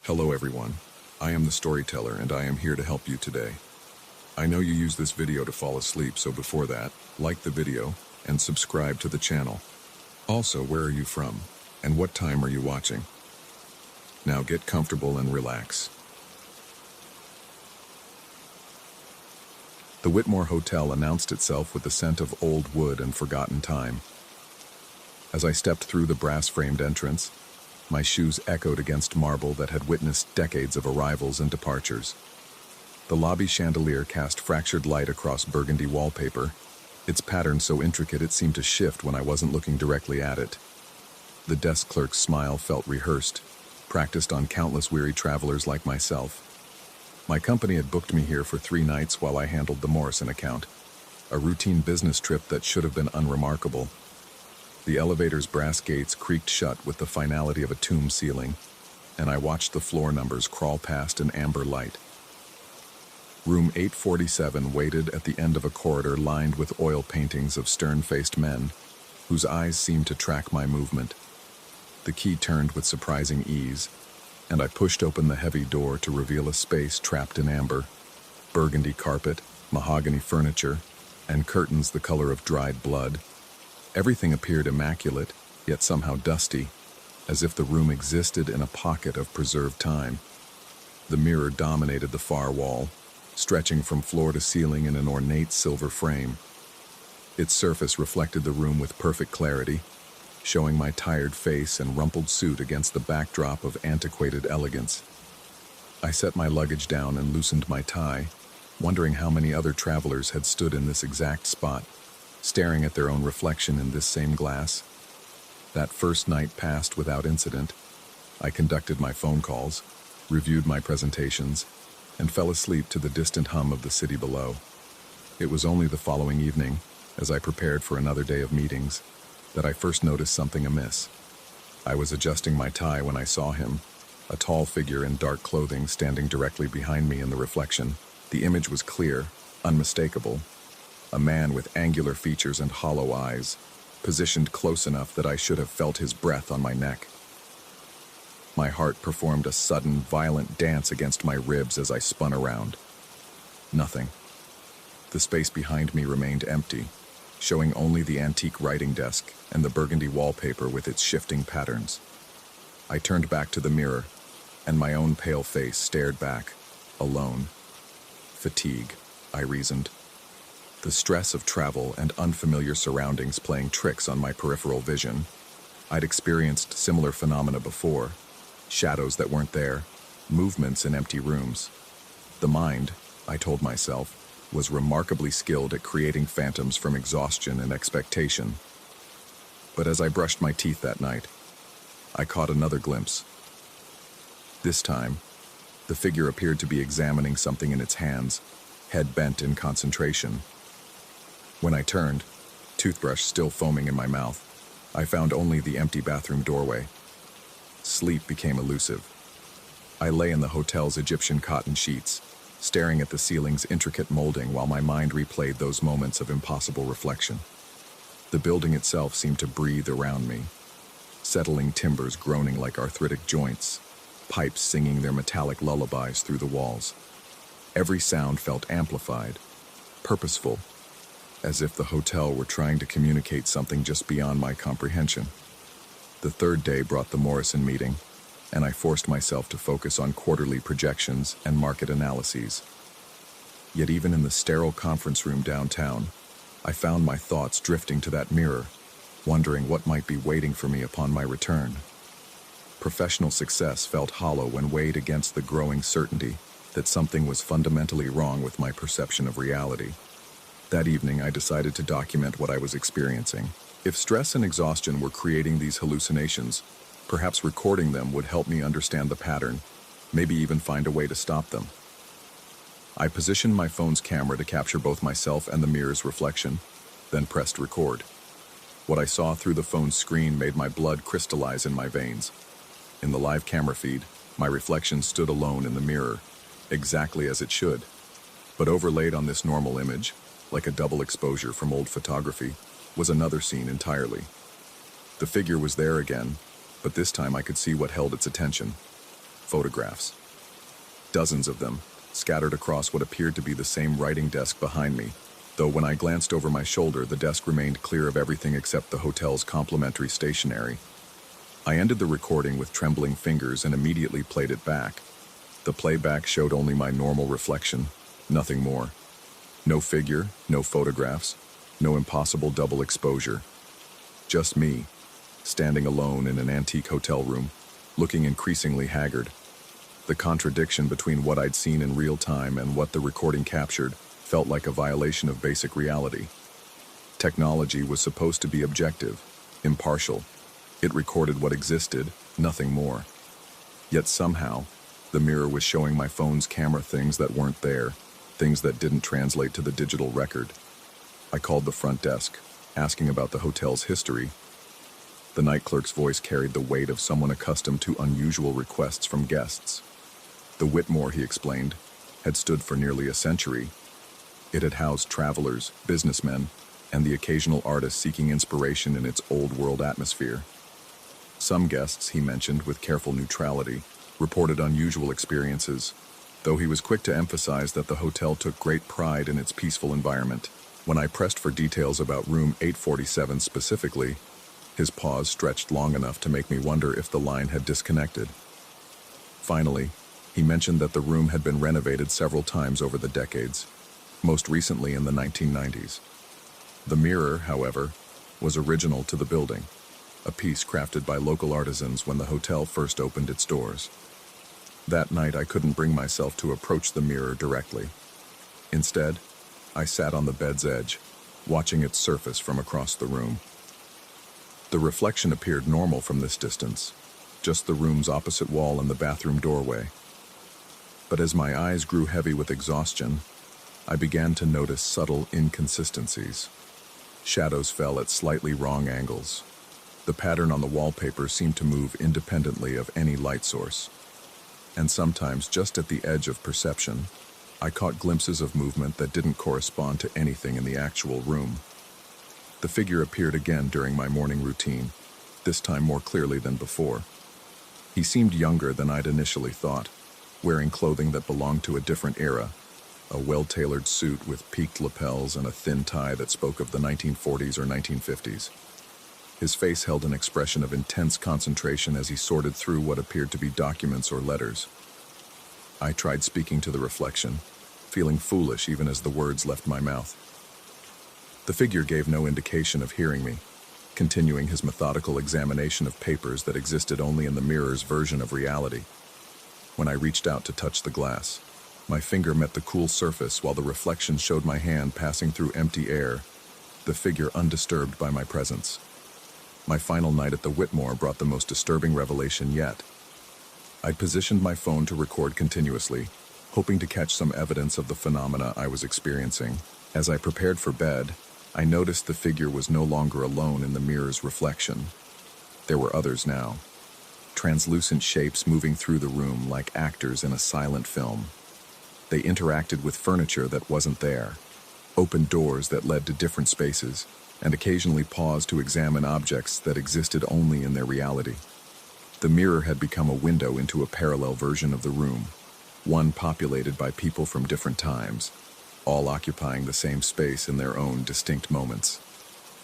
Hello everyone, I am the storyteller and I am here to help you today. I know you use this video to fall asleep, so before that, like the video and subscribe to the channel. Also, where are you from and what time are you watching? Now get comfortable and relax. The Whitmore Hotel announced itself with the scent of old wood and forgotten time. As I stepped through the brass-framed entrance, my shoes echoed against marble that had witnessed decades of arrivals and departures. The lobby chandelier cast fractured light across burgundy wallpaper, its pattern so intricate it seemed to shift when I wasn't looking directly at it. The desk clerk's smile felt rehearsed, practiced on countless weary travelers like myself. My company had booked me here for 3 nights while I handled the Morrison account, a routine business trip that should have been unremarkable. The elevator's brass gates creaked shut with the finality of a tomb ceiling, and I watched the floor numbers crawl past in amber light. Room 847 waited at the end of a corridor lined with oil paintings of stern-faced men, whose eyes seemed to track my movement. The key turned with surprising ease, and I pushed open the heavy door to reveal a space trapped in amber, burgundy carpet, mahogany furniture, and curtains the color of dried blood. Everything appeared immaculate, yet somehow dusty, as if the room existed in a pocket of preserved time. The mirror dominated the far wall, stretching from floor to ceiling in an ornate silver frame. Its surface reflected the room with perfect clarity, showing my tired face and rumpled suit against the backdrop of antiquated elegance. I set my luggage down and loosened my tie, wondering how many other travelers had stood in this exact spot, staring at their own reflection in this same glass. That first night passed without incident. I conducted my phone calls, reviewed my presentations, and fell asleep to the distant hum of the city below. It was only the following evening, as I prepared for another day of meetings, that I first noticed something amiss. I was adjusting my tie when I saw him, a tall figure in dark clothing standing directly behind me in the reflection. The image was clear, unmistakable. A man with angular features and hollow eyes, positioned close enough that I should have felt his breath on my neck. My heart performed a sudden, violent dance against my ribs as I spun around. Nothing. The space behind me remained empty, showing only the antique writing desk and the burgundy wallpaper with its shifting patterns. I turned back to the mirror, and my own pale face stared back, alone. Fatigue, I reasoned. The stress of travel and unfamiliar surroundings playing tricks on my peripheral vision. I'd experienced similar phenomena before, shadows that weren't there, movements in empty rooms. The mind, I told myself, was remarkably skilled at creating phantoms from exhaustion and expectation. But as I brushed my teeth that night, I caught another glimpse. This time, the figure appeared to be examining something in its hands, head bent in concentration. When I turned, toothbrush still foaming in my mouth, I found only the empty bathroom doorway. Sleep became elusive. I lay in the hotel's Egyptian cotton sheets, staring at the ceiling's intricate molding while my mind replayed those moments of impossible reflection. The building itself seemed to breathe around me, settling timbers groaning like arthritic joints, pipes singing their metallic lullabies through the walls. Every sound felt amplified, purposeful, as if the hotel were trying to communicate something just beyond my comprehension. The third day brought the Morrison meeting, and I forced myself to focus on quarterly projections and market analyses. Yet even in the sterile conference room downtown, I found my thoughts drifting to that mirror, wondering what might be waiting for me upon my return. Professional success felt hollow when weighed against the growing certainty that something was fundamentally wrong with my perception of reality. That evening, I decided to document what I was experiencing. If stress and exhaustion were creating these hallucinations, perhaps recording them would help me understand the pattern, maybe even find a way to stop them. I positioned my phone's camera to capture both myself and the mirror's reflection, then pressed record. What I saw through the phone's screen made my blood crystallize in my veins. In the live camera feed, my reflection stood alone in the mirror, exactly as it should. But overlaid on this normal image, like a double exposure from old photography, was another scene entirely. The figure was there again, but this time I could see what held its attention. photographs. Dozens of them, scattered across what appeared to be the same writing desk behind me, though when I glanced over my shoulder, the desk remained clear of everything except the hotel's complimentary stationery. I ended the recording with trembling fingers and immediately played it back. The playback showed only my normal reflection, nothing more. No figure, no photographs, no impossible double exposure. Just me, standing alone in an antique hotel room, looking increasingly haggard. The contradiction between what I'd seen in real time and what the recording captured felt like a violation of basic reality. Technology was supposed to be objective, impartial. It recorded what existed, nothing more. Yet somehow, the mirror was showing my phone's camera things that weren't there, things that didn't translate to the digital record. I called the front desk, asking about the hotel's history. The night clerk's voice carried the weight of someone accustomed to unusual requests from guests. The Whitmore, he explained, had stood for nearly a century. It had housed travelers, businessmen, and the occasional artist seeking inspiration in its old-world atmosphere. Some guests, he mentioned with careful neutrality, reported unusual experiences, though he was quick to emphasize that the hotel took great pride in its peaceful environment. When I pressed for details about room 847 specifically, his pause stretched long enough to make me wonder if the line had disconnected. Finally, he mentioned that the room had been renovated several times over the decades, most recently in the 1990s. The mirror, however, was original to the building, a piece crafted by local artisans when the hotel first opened its doors. That night, I couldn't bring myself to approach the mirror directly. Instead, I sat on the bed's edge, watching its surface from across the room. The reflection appeared normal from this distance, just the room's opposite wall and the bathroom doorway. But as my eyes grew heavy with exhaustion, I began to notice subtle inconsistencies. Shadows fell at slightly wrong angles. The pattern on the wallpaper seemed to move independently of any light source. And sometimes, just at the edge of perception, I caught glimpses of movement that didn't correspond to anything in the actual room. The figure appeared again during my morning routine, this time more clearly than before. He seemed younger than I'd initially thought, wearing clothing that belonged to a different era, a well-tailored suit with peaked lapels and a thin tie that spoke of the 1940s or 1950s. His face held an expression of intense concentration as he sorted through what appeared to be documents or letters. I tried speaking to the reflection, feeling foolish even as the words left my mouth. The figure gave no indication of hearing me, continuing his methodical examination of papers that existed only in the mirror's version of reality. When I reached out to touch the glass, my finger met the cool surface while the reflection showed my hand passing through empty air, the figure undisturbed by my presence. My final night at the Whitmore brought the most disturbing revelation yet. I'd positioned my phone to record continuously, hoping to catch some evidence of the phenomena I was experiencing. As I prepared for bed, I noticed the figure was no longer alone in the mirror's reflection. There were others now, translucent shapes moving through the room like actors in a silent film. They interacted with furniture that wasn't there, opened doors that led to different spaces, and occasionally paused to examine objects that existed only in their reality. The mirror had become a window into a parallel version of the room, one populated by people from different times, all occupying the same space in their own distinct moments.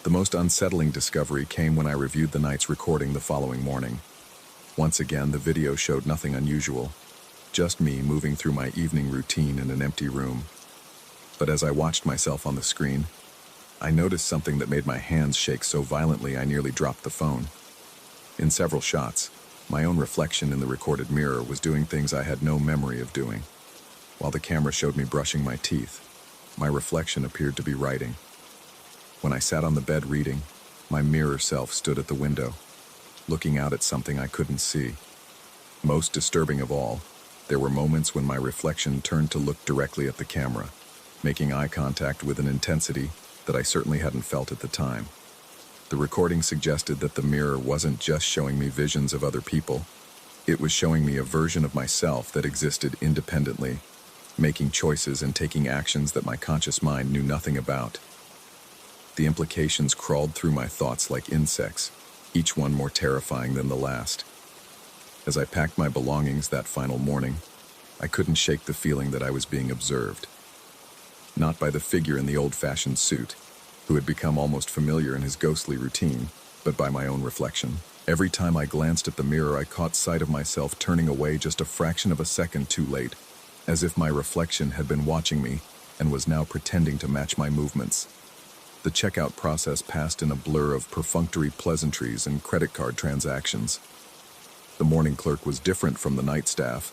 The most unsettling discovery came when I reviewed the night's recording the following morning. Once again, the video showed nothing unusual, just me moving through my evening routine in an empty room. But as I watched myself on the screen, I noticed something that made my hands shake so violently I nearly dropped the phone. In several shots, my own reflection in the recorded mirror was doing things I had no memory of doing. While the camera showed me brushing my teeth, my reflection appeared to be writing. When I sat on the bed reading, my mirror self stood at the window, looking out at something I couldn't see. Most disturbing of all, there were moments when my reflection turned to look directly at the camera, making eye contact with an intensity that I certainly hadn't felt at the time. The recording suggested that the mirror wasn't just showing me visions of other people, it was showing me a version of myself that existed independently, making choices and taking actions that my conscious mind knew nothing about. The implications crawled through my thoughts like insects, each one more terrifying than the last. As I packed my belongings that final morning, I couldn't shake the feeling that I was being observed. Not by the figure in the old-fashioned suit, who had become almost familiar in his ghostly routine, but by my own reflection. Every time I glanced at the mirror, I caught sight of myself turning away just a fraction of a second too late, as if my reflection had been watching me and was now pretending to match my movements. The checkout process passed in a blur of perfunctory pleasantries and credit card transactions. The morning clerk was different from the night staff,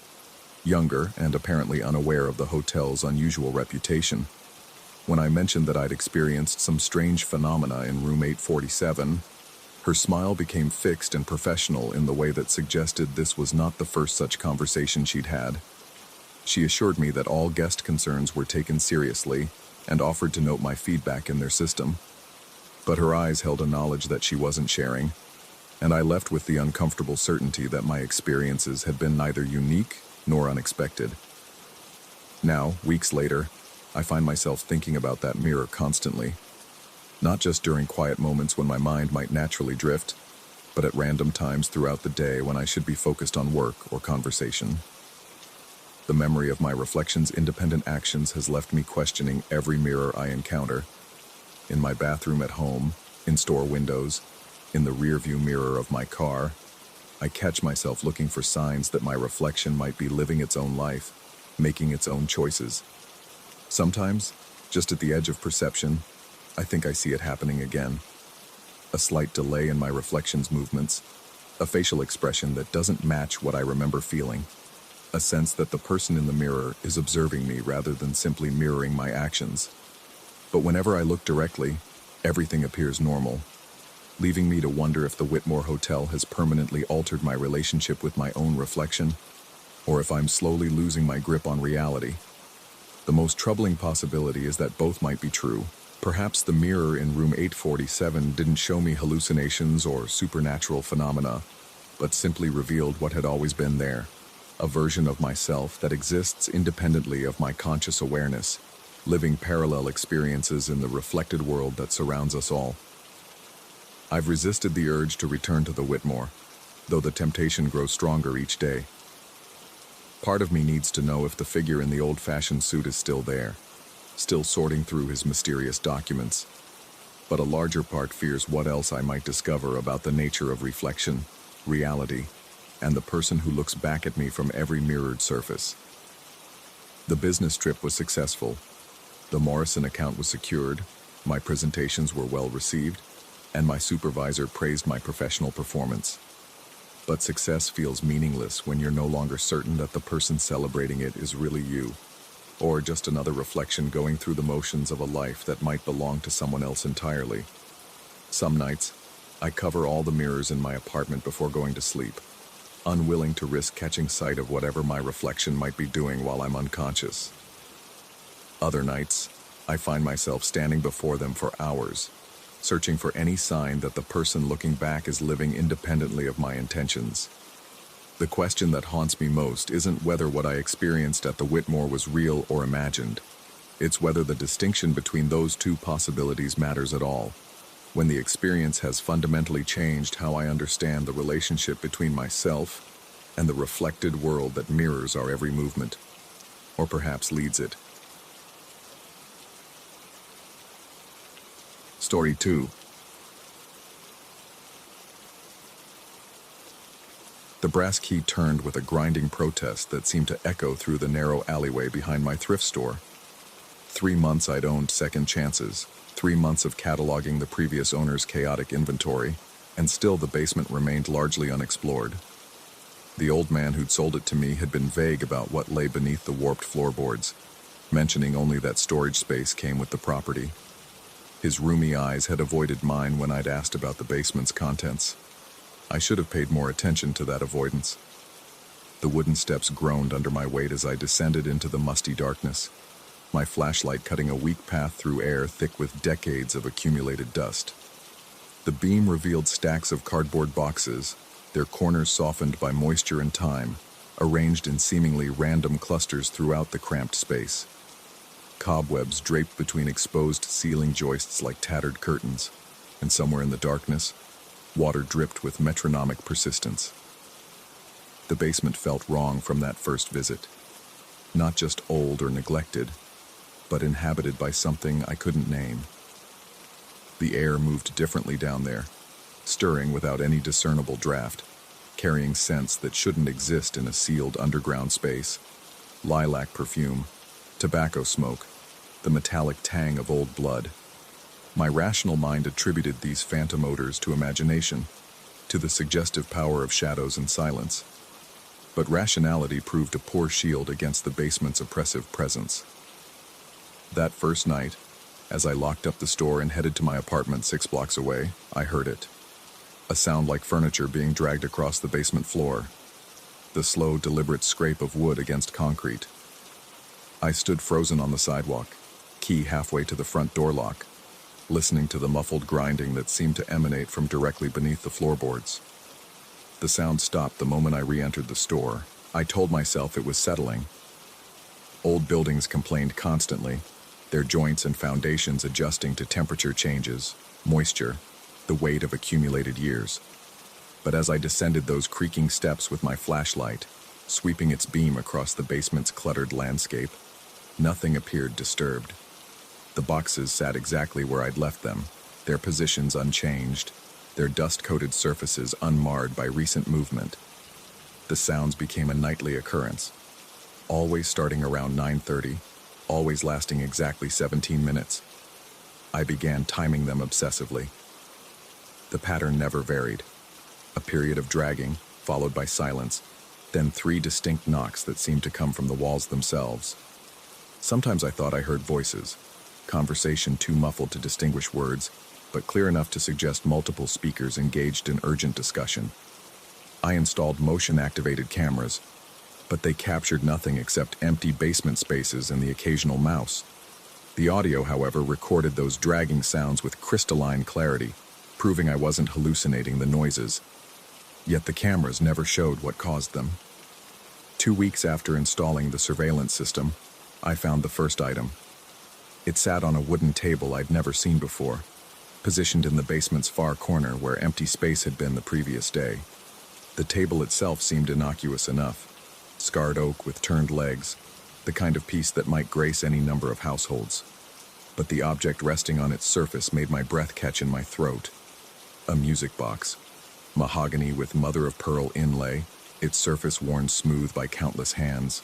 younger and apparently unaware of the hotel's unusual reputation. When I mentioned that I'd experienced some strange phenomena in room 847, her smile became fixed and professional in the way that suggested this was not the first such conversation she'd had. She assured me that all guest concerns were taken seriously and offered to note my feedback in their system. But her eyes held a knowledge that she wasn't sharing, and I left with the uncomfortable certainty that my experiences had been neither unique nor unexpected. Now, weeks later, I find myself thinking about that mirror constantly. Not just during quiet moments when my mind might naturally drift, but at random times throughout the day when I should be focused on work or conversation. The memory of my reflection's independent actions has left me questioning every mirror I encounter. In my bathroom at home, in store windows, in the rearview mirror of my car, I catch myself looking for signs that my reflection might be living its own life, making its own choices. Sometimes, just at the edge of perception, I think I see it happening again. A slight delay in my reflection's movements, a facial expression that doesn't match what I remember feeling, a sense that the person in the mirror is observing me rather than simply mirroring my actions. But whenever I look directly, everything appears normal, leaving me to wonder if the Whitmore Hotel has permanently altered my relationship with my own reflection, or if I'm slowly losing my grip on reality. The most troubling possibility is that both might be true. Perhaps the mirror in room 847 didn't show me hallucinations or supernatural phenomena, but simply revealed what had always been there, a version of myself that exists independently of my conscious awareness, living parallel experiences in the reflected world that surrounds us all. I've resisted the urge to return to the Whitmore, though the temptation grows stronger each day. Part of me needs to know if the figure in the old-fashioned suit is still there, still sorting through his mysterious documents. But a larger part fears what else I might discover about the nature of reflection, reality, and the person who looks back at me from every mirrored surface. The business trip was successful. The Morrison account was secured, my presentations were well received, and my supervisor praised my professional performance. But success feels meaningless when you're no longer certain that the person celebrating it is really you, or just another reflection going through the motions of a life that might belong to someone else entirely. Some nights, I cover all the mirrors in my apartment before going to sleep, unwilling to risk catching sight of whatever my reflection might be doing while I'm unconscious. Other nights, I find myself standing before them for hours, searching for any sign that the person looking back is living independently of my intentions. The question that haunts me most isn't whether what I experienced at the Whitmore was real or imagined. It's whether the distinction between those two possibilities matters at all, when the experience has fundamentally changed how I understand the relationship between myself and the reflected world that mirrors our every movement, or perhaps leads it. Story 2. The brass key turned with a grinding protest that seemed to echo through the narrow alleyway behind my thrift store. 3 months I'd owned second chances, 3 months of cataloging the previous owner's chaotic inventory, and still the basement remained largely unexplored. The old man who'd sold it to me had been vague about what lay beneath the warped floorboards, mentioning only that storage space came with the property. His roomy eyes had avoided mine when I'd asked about the basement's contents. I should have paid more attention to that avoidance. The wooden steps groaned under my weight as I descended into the musty darkness, my flashlight cutting a weak path through air thick with decades of accumulated dust. The beam revealed stacks of cardboard boxes, their corners softened by moisture and time, arranged in seemingly random clusters throughout the cramped space. Cobwebs draped between exposed ceiling joists like tattered curtains, and somewhere in the darkness, water dripped with metronomic persistence. The basement felt wrong from that first visit. Not just old or neglected, but inhabited by something I couldn't name. The air moved differently down there, stirring without any discernible draft, carrying scents that shouldn't exist in a sealed underground space. Lilac perfume, tobacco smoke, the metallic tang of old blood. My rational mind attributed these phantom odors to imagination, to the suggestive power of shadows and silence. But rationality proved a poor shield against the basement's oppressive presence. That first night, as I locked up the store and headed to my apartment 6 blocks away, I heard it. A sound like furniture being dragged across the basement floor. The slow, deliberate scrape of wood against concrete. I stood frozen on the sidewalk, key halfway to the front door lock, listening to the muffled grinding that seemed to emanate from directly beneath the floorboards. The sound stopped the moment I re-entered the store. I told myself it was settling. Old buildings complained constantly, their joints and foundations adjusting to temperature changes, moisture, the weight of accumulated years. But as I descended those creaking steps with my flashlight, sweeping its beam across the basement's cluttered landscape, nothing appeared disturbed. The boxes sat exactly where I'd left them, their positions unchanged, their dust-coated surfaces unmarred by recent movement. The sounds became a nightly occurrence, always starting around 9:30, always lasting exactly 17 minutes. I began timing them obsessively. The pattern never varied. A period of dragging, followed by silence, then 3 distinct knocks that seemed to come from the walls themselves. Sometimes I thought I heard voices, conversation too muffled to distinguish words, but clear enough to suggest multiple speakers engaged in urgent discussion. I installed motion-activated cameras, but they captured nothing except empty basement spaces and the occasional mouse. The audio, however, recorded those dragging sounds with crystalline clarity, proving I wasn't hallucinating the noises. Yet the cameras never showed what caused them. 2 weeks after installing the surveillance system, I found the first item. It sat on a wooden table I'd never seen before, positioned in the basement's far corner where empty space had been the previous day. The table itself seemed innocuous enough, scarred oak with turned legs, the kind of piece that might grace any number of households. But the object resting on its surface made my breath catch in my throat. A music box. Mahogany with mother-of-pearl inlay, its surface worn smooth by countless hands.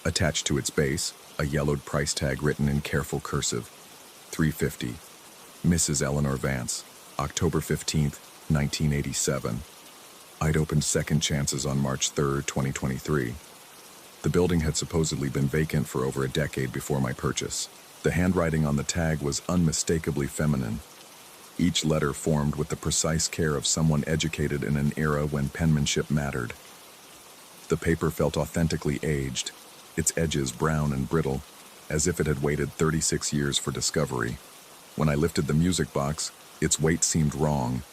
Attached to its base, a yellowed price tag written in careful cursive. $3.50. Mrs. Eleanor Vance, October 15th, 1987. I'd opened Second Chances on March 3rd, 2023. The building had supposedly been vacant for over a decade before my purchase. The handwriting on the tag was unmistakably feminine, each letter formed with the precise care of someone educated in an era when penmanship mattered. The paper felt authentically aged, its edges brown and brittle, as if it had waited 36 years for discovery. When I lifted the music box, its weight seemed wrong,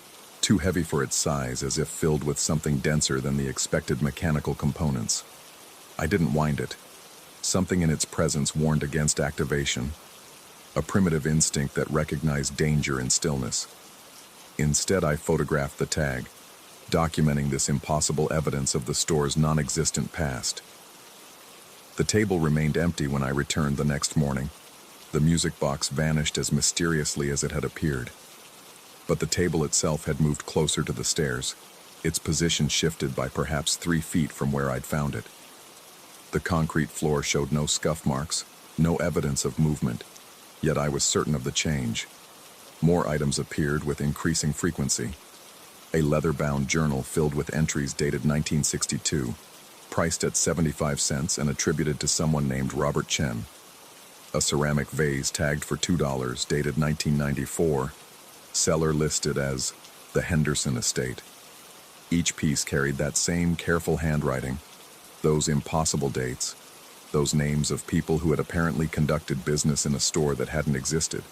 too heavy for its size, as if filled with something denser than the expected mechanical components. I didn't wind it. Something in its presence warned against activation, a primitive instinct that recognized danger in stillness. Instead, I photographed the tag, documenting this impossible evidence of the store's non-existent past. The table remained empty when I returned the next morning. The music box vanished as mysteriously as it had appeared. But the table itself had moved closer to the stairs, its position shifted by perhaps 3 feet from where I'd found it. The concrete floor showed no scuff marks, no evidence of movement, yet I was certain of the change. More items appeared with increasing frequency. A leather-bound journal filled with entries dated 1962, priced at 75 cents and attributed to someone named Robert Chen. A ceramic vase tagged for $2, dated 1994, seller listed as the Henderson Estate. Each piece carried that same careful handwriting, those impossible dates, those names of people who had apparently conducted business in a store that hadn't existed.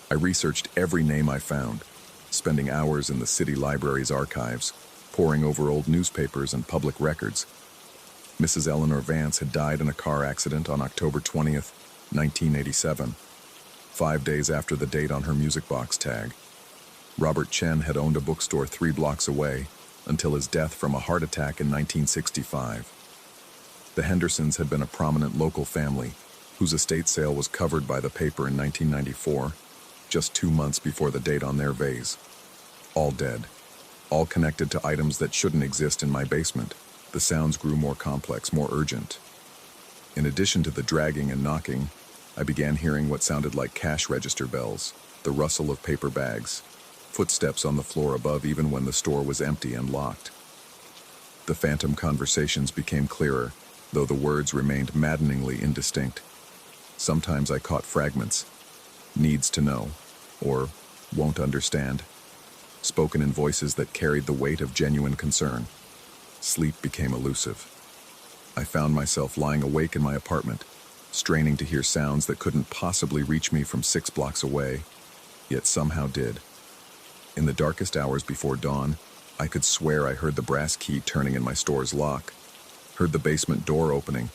I researched every name I found, spending hours in the city library's archives, poring over old newspapers and public records. Mrs. Eleanor Vance had died in a car accident on October 20th, 1987, 5 days after the date on her music box tag. Robert Chen had owned a bookstore 3 blocks away, until his death from a heart attack in 1965. The Hendersons had been a prominent local family whose estate sale was covered by the paper in 1994, just 2 months before the date on their vase. All dead, all connected to items that shouldn't exist in my basement. The sounds grew more complex, more urgent. In addition to the dragging and knocking, I began hearing what sounded like cash register bells, the rustle of paper bags, footsteps on the floor above even when the store was empty and locked. The phantom conversations became clearer, though the words remained maddeningly indistinct. Sometimes I caught fragments, needs to know, or won't understand, spoken in voices that carried the weight of genuine concern. Sleep became elusive. I found myself lying awake in my apartment, straining to hear sounds that couldn't possibly reach me from 6 blocks away, yet somehow did. In the darkest hours before dawn, I could swear I heard the brass key turning in my store's lock, heard the basement door opening,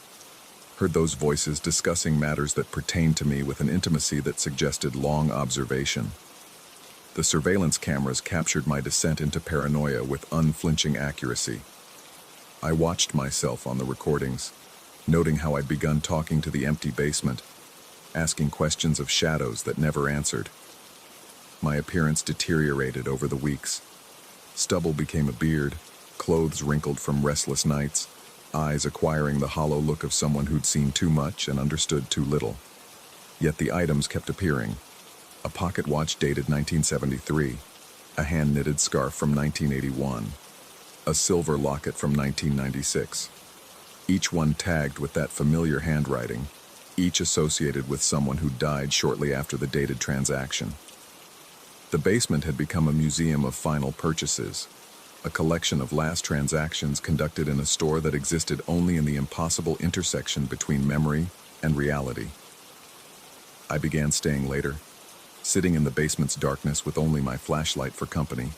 heard those voices discussing matters that pertained to me with an intimacy that suggested long observation. The surveillance cameras captured my descent into paranoia with unflinching accuracy. I watched myself on the recordings, noting how I'd begun talking to the empty basement, asking questions of shadows that never answered. My appearance deteriorated over the weeks. Stubble became a beard, clothes wrinkled from restless nights, eyes acquiring the hollow look of someone who'd seen too much and understood too little. Yet the items kept appearing. A pocket watch dated 1973, a hand-knitted scarf from 1981, a silver locket from 1996. Each one tagged with that familiar handwriting, each associated with someone who died shortly after the dated transaction. The basement had become a museum of final purchases, a collection of last transactions conducted in a store that existed only in the impossible intersection between memory and reality. I began staying later, sitting in the basement's darkness with only my flashlight for company,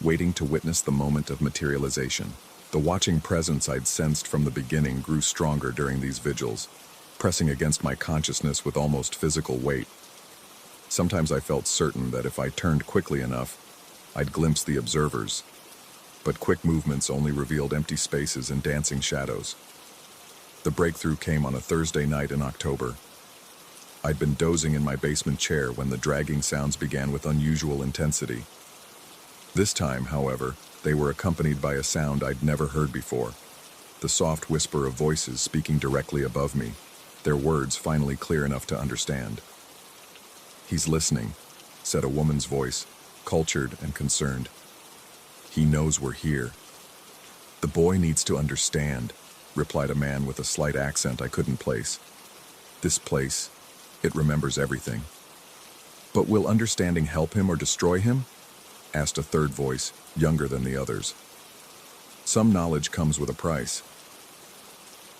waiting to witness the moment of materialization. The watching presence I'd sensed from the beginning grew stronger during these vigils, pressing against my consciousness with almost physical weight. Sometimes I felt certain that if I turned quickly enough, I'd glimpse the observers, but quick movements only revealed empty spaces and dancing shadows. The breakthrough came on a Thursday night in October. I'd been dozing in my basement chair when the dragging sounds began with unusual intensity. This time, however, they were accompanied by a sound I'd never heard before, the soft whisper of voices speaking directly above me, their words finally clear enough to understand. "He's listening," said a woman's voice, cultured and concerned. "He knows we're here." "The boy needs to understand," replied a man with a slight accent I couldn't place. "This place, it remembers everything." "But will understanding help him or destroy him?" asked a third voice, younger than the others. "Some knowledge comes with a price."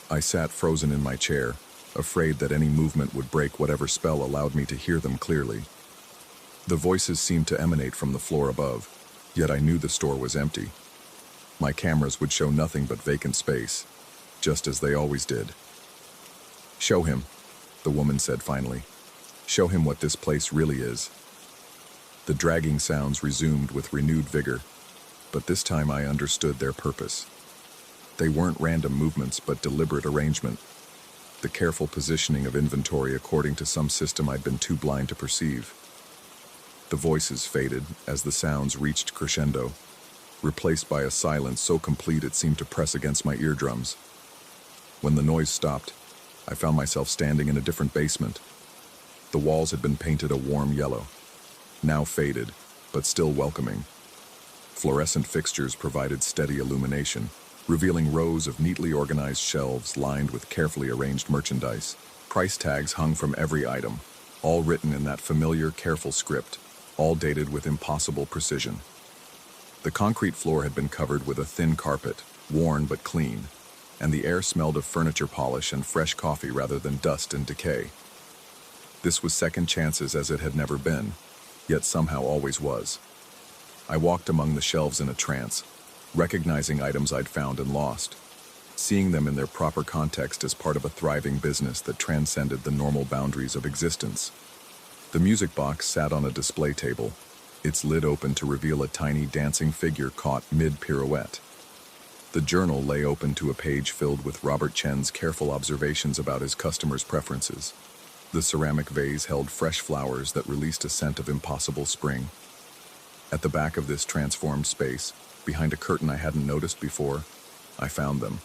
I sat frozen in my chair, afraid that any movement would break whatever spell allowed me to hear them clearly. The voices seemed to emanate from the floor above, yet I knew the store was empty. My cameras would show nothing but vacant space, just as they always did. "Show him," the woman said finally. "Show him what this place really is." The dragging sounds resumed with renewed vigor, but this time I understood their purpose. They weren't random movements, but deliberate arrangement, the careful positioning of inventory according to some system I'd been too blind to perceive. The voices faded as the sounds reached crescendo, replaced by a silence so complete it seemed to press against my eardrums. When the noise stopped, I found myself standing in a different basement. The walls had been painted a warm yellow, now faded, but still welcoming. Fluorescent fixtures provided steady illumination, revealing rows of neatly organized shelves lined with carefully arranged merchandise. Price tags hung from every item, all written in that familiar, careful script, all dated with impossible precision. The concrete floor had been covered with a thin carpet, worn but clean, and the air smelled of furniture polish and fresh coffee rather than dust and decay. This was second chances as it had never been, yet somehow always was. I walked among the shelves in a trance, recognizing items I'd found and lost, seeing them in their proper context as part of a thriving business that transcended the normal boundaries of existence. The music box sat on a display table, its lid open to reveal a tiny dancing figure caught mid-pirouette. The journal lay open to a page filled with Robert Chen's careful observations about his customers' preferences. The ceramic vase held fresh flowers that released a scent of impossible spring. At the back of this transformed space, behind a curtain I hadn't noticed before, I found them.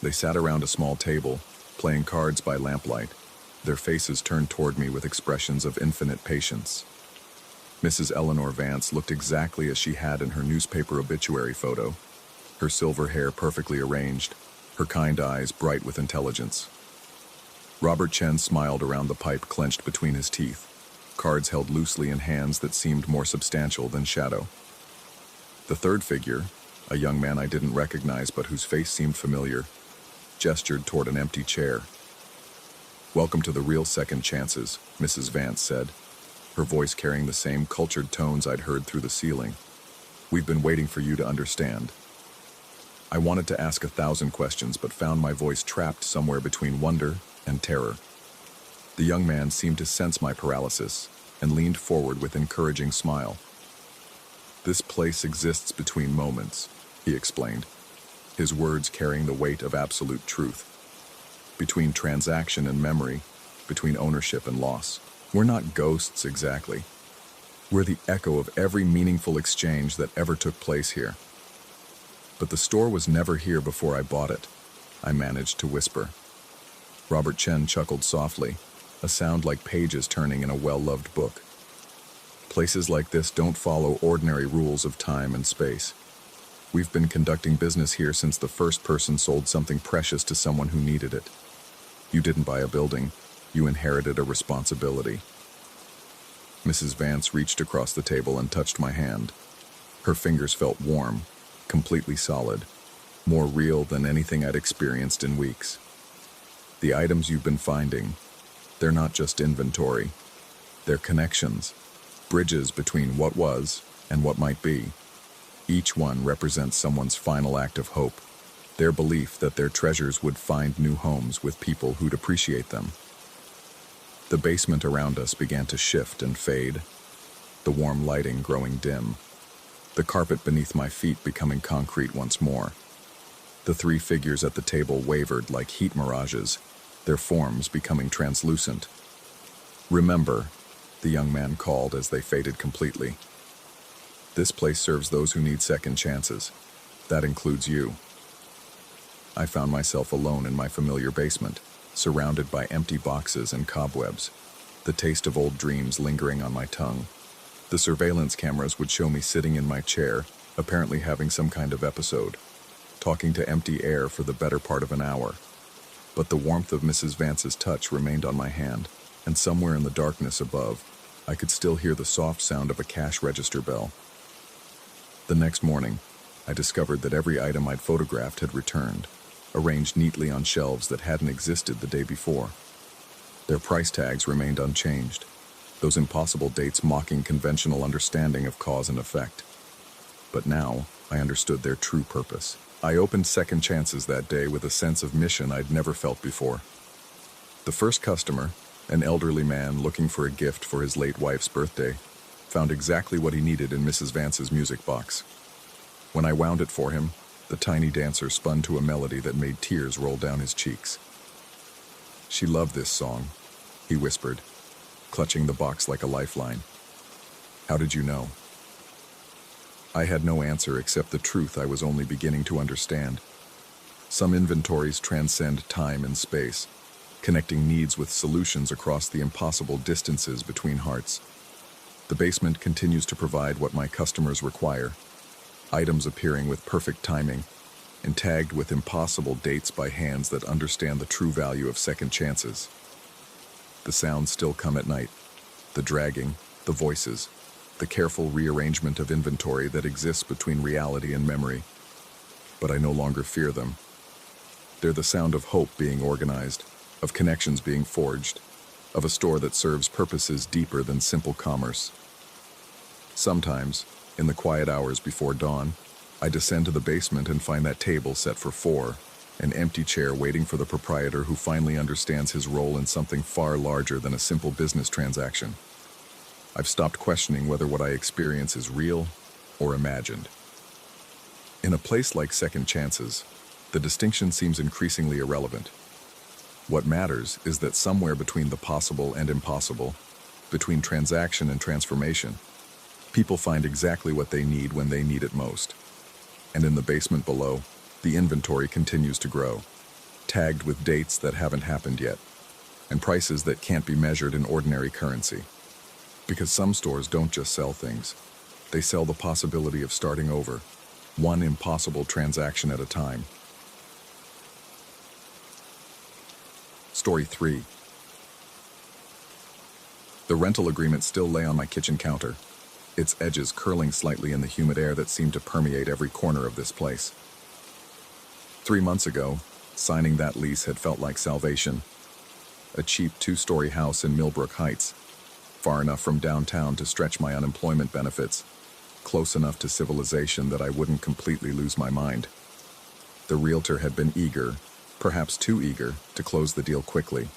They sat around a small table, playing cards by lamplight, their faces turned toward me with expressions of infinite patience. Mrs. Eleanor Vance looked exactly as she had in her newspaper obituary photo, her silver hair perfectly arranged, her kind eyes bright with intelligence. Robert Chen smiled around the pipe clenched between his teeth, cards held loosely in hands that seemed more substantial than shadow. The third figure, a young man I didn't recognize but whose face seemed familiar, gestured toward an empty chair. "Welcome to the real second chances," Mrs. Vance said, her voice carrying the same cultured tones I'd heard through the ceiling. "We've been waiting for you to understand." I wanted to ask 1,000 questions, but found my voice trapped somewhere between wonder and terror. The young man seemed to sense my paralysis and leaned forward with encouraging smile. "This place exists between moments," he explained, his words carrying the weight of absolute truth. "Between transaction and memory, between ownership and loss. We're not ghosts exactly. We're the echo of every meaningful exchange that ever took place here." "But the store was never here before I bought it," I managed to whisper. Robert Chen chuckled softly, a sound like pages turning in a well-loved book. "Places like this don't follow ordinary rules of time and space. We've been conducting business here since the first person sold something precious to someone who needed it. You didn't buy a building, you inherited a responsibility." Mrs. Vance reached across the table and touched my hand. Her fingers felt warm, completely solid, more real than anything I'd experienced in weeks. "The items you've been finding, they're not just inventory. They're connections, bridges between what was and what might be. Each one represents someone's final act of hope, their belief that their treasures would find new homes with people who'd appreciate them." The basement around us began to shift and fade, the warm lighting growing dim, the carpet beneath my feet becoming concrete once more. The three figures at the table wavered like heat mirages, their forms becoming translucent. "Remember," the young man called as they faded completely. "This place serves those who need second chances. That includes you." I found myself alone in my familiar basement, surrounded by empty boxes and cobwebs, the taste of old dreams lingering on my tongue. The surveillance cameras would show me sitting in my chair, apparently having some kind of episode, talking to empty air for the better part of an hour. But the warmth of Mrs. Vance's touch remained on my hand, and somewhere in the darkness above, I could still hear the soft sound of a cash register bell. The next morning, I discovered that every item I'd photographed had returned, arranged neatly on shelves that hadn't existed the day before. Their price tags remained unchanged, those impossible dates mocking conventional understanding of cause and effect. But now, I understood their true purpose. I opened second chances that day with a sense of mission I'd never felt before. The first customer, an elderly man looking for a gift for his late wife's birthday, found exactly what he needed in Mrs. Vance's music box. When I wound it for him, the tiny dancer spun to a melody that made tears roll down his cheeks. "She loved this song," he whispered, clutching the box like a lifeline. "How did you know?" I had no answer except the truth I was only beginning to understand. Some inventories transcend time and space, connecting needs with solutions across the impossible distances between hearts. The basement continues to provide what my customers require, items appearing with perfect timing, and tagged with impossible dates by hands that understand the true value of second chances. The sounds still come at night, the dragging, the voices, the careful rearrangement of inventory that exists between reality and memory. But I no longer fear them. They're the sound of hope being organized, of connections being forged, of a store that serves purposes deeper than simple commerce. Sometimes, in the quiet hours before dawn, I descend to the basement and find that table set for 4, an empty chair waiting for the proprietor who finally understands his role in something far larger than a simple business transaction. I've stopped questioning whether what I experience is real or imagined. In a place like Second Chances, the distinction seems increasingly irrelevant. What matters is that somewhere between the possible and impossible, between transaction and transformation, people find exactly what they need when they need it most. And in the basement below, the inventory continues to grow, tagged with dates that haven't happened yet, and prices that can't be measured in ordinary currency. Because some stores don't just sell things, they sell the possibility of starting over, one impossible transaction at a time. Story 3. The rental agreement still lay on my kitchen counter, its edges curling slightly in the humid air that seemed to permeate every corner of this place. 3 months ago, signing that lease had felt like salvation. A cheap 2-story house in Millbrook Heights, far enough from downtown to stretch my unemployment benefits, close enough to civilization that I wouldn't completely lose my mind. The realtor had been eager, perhaps too eager, to close the deal quickly.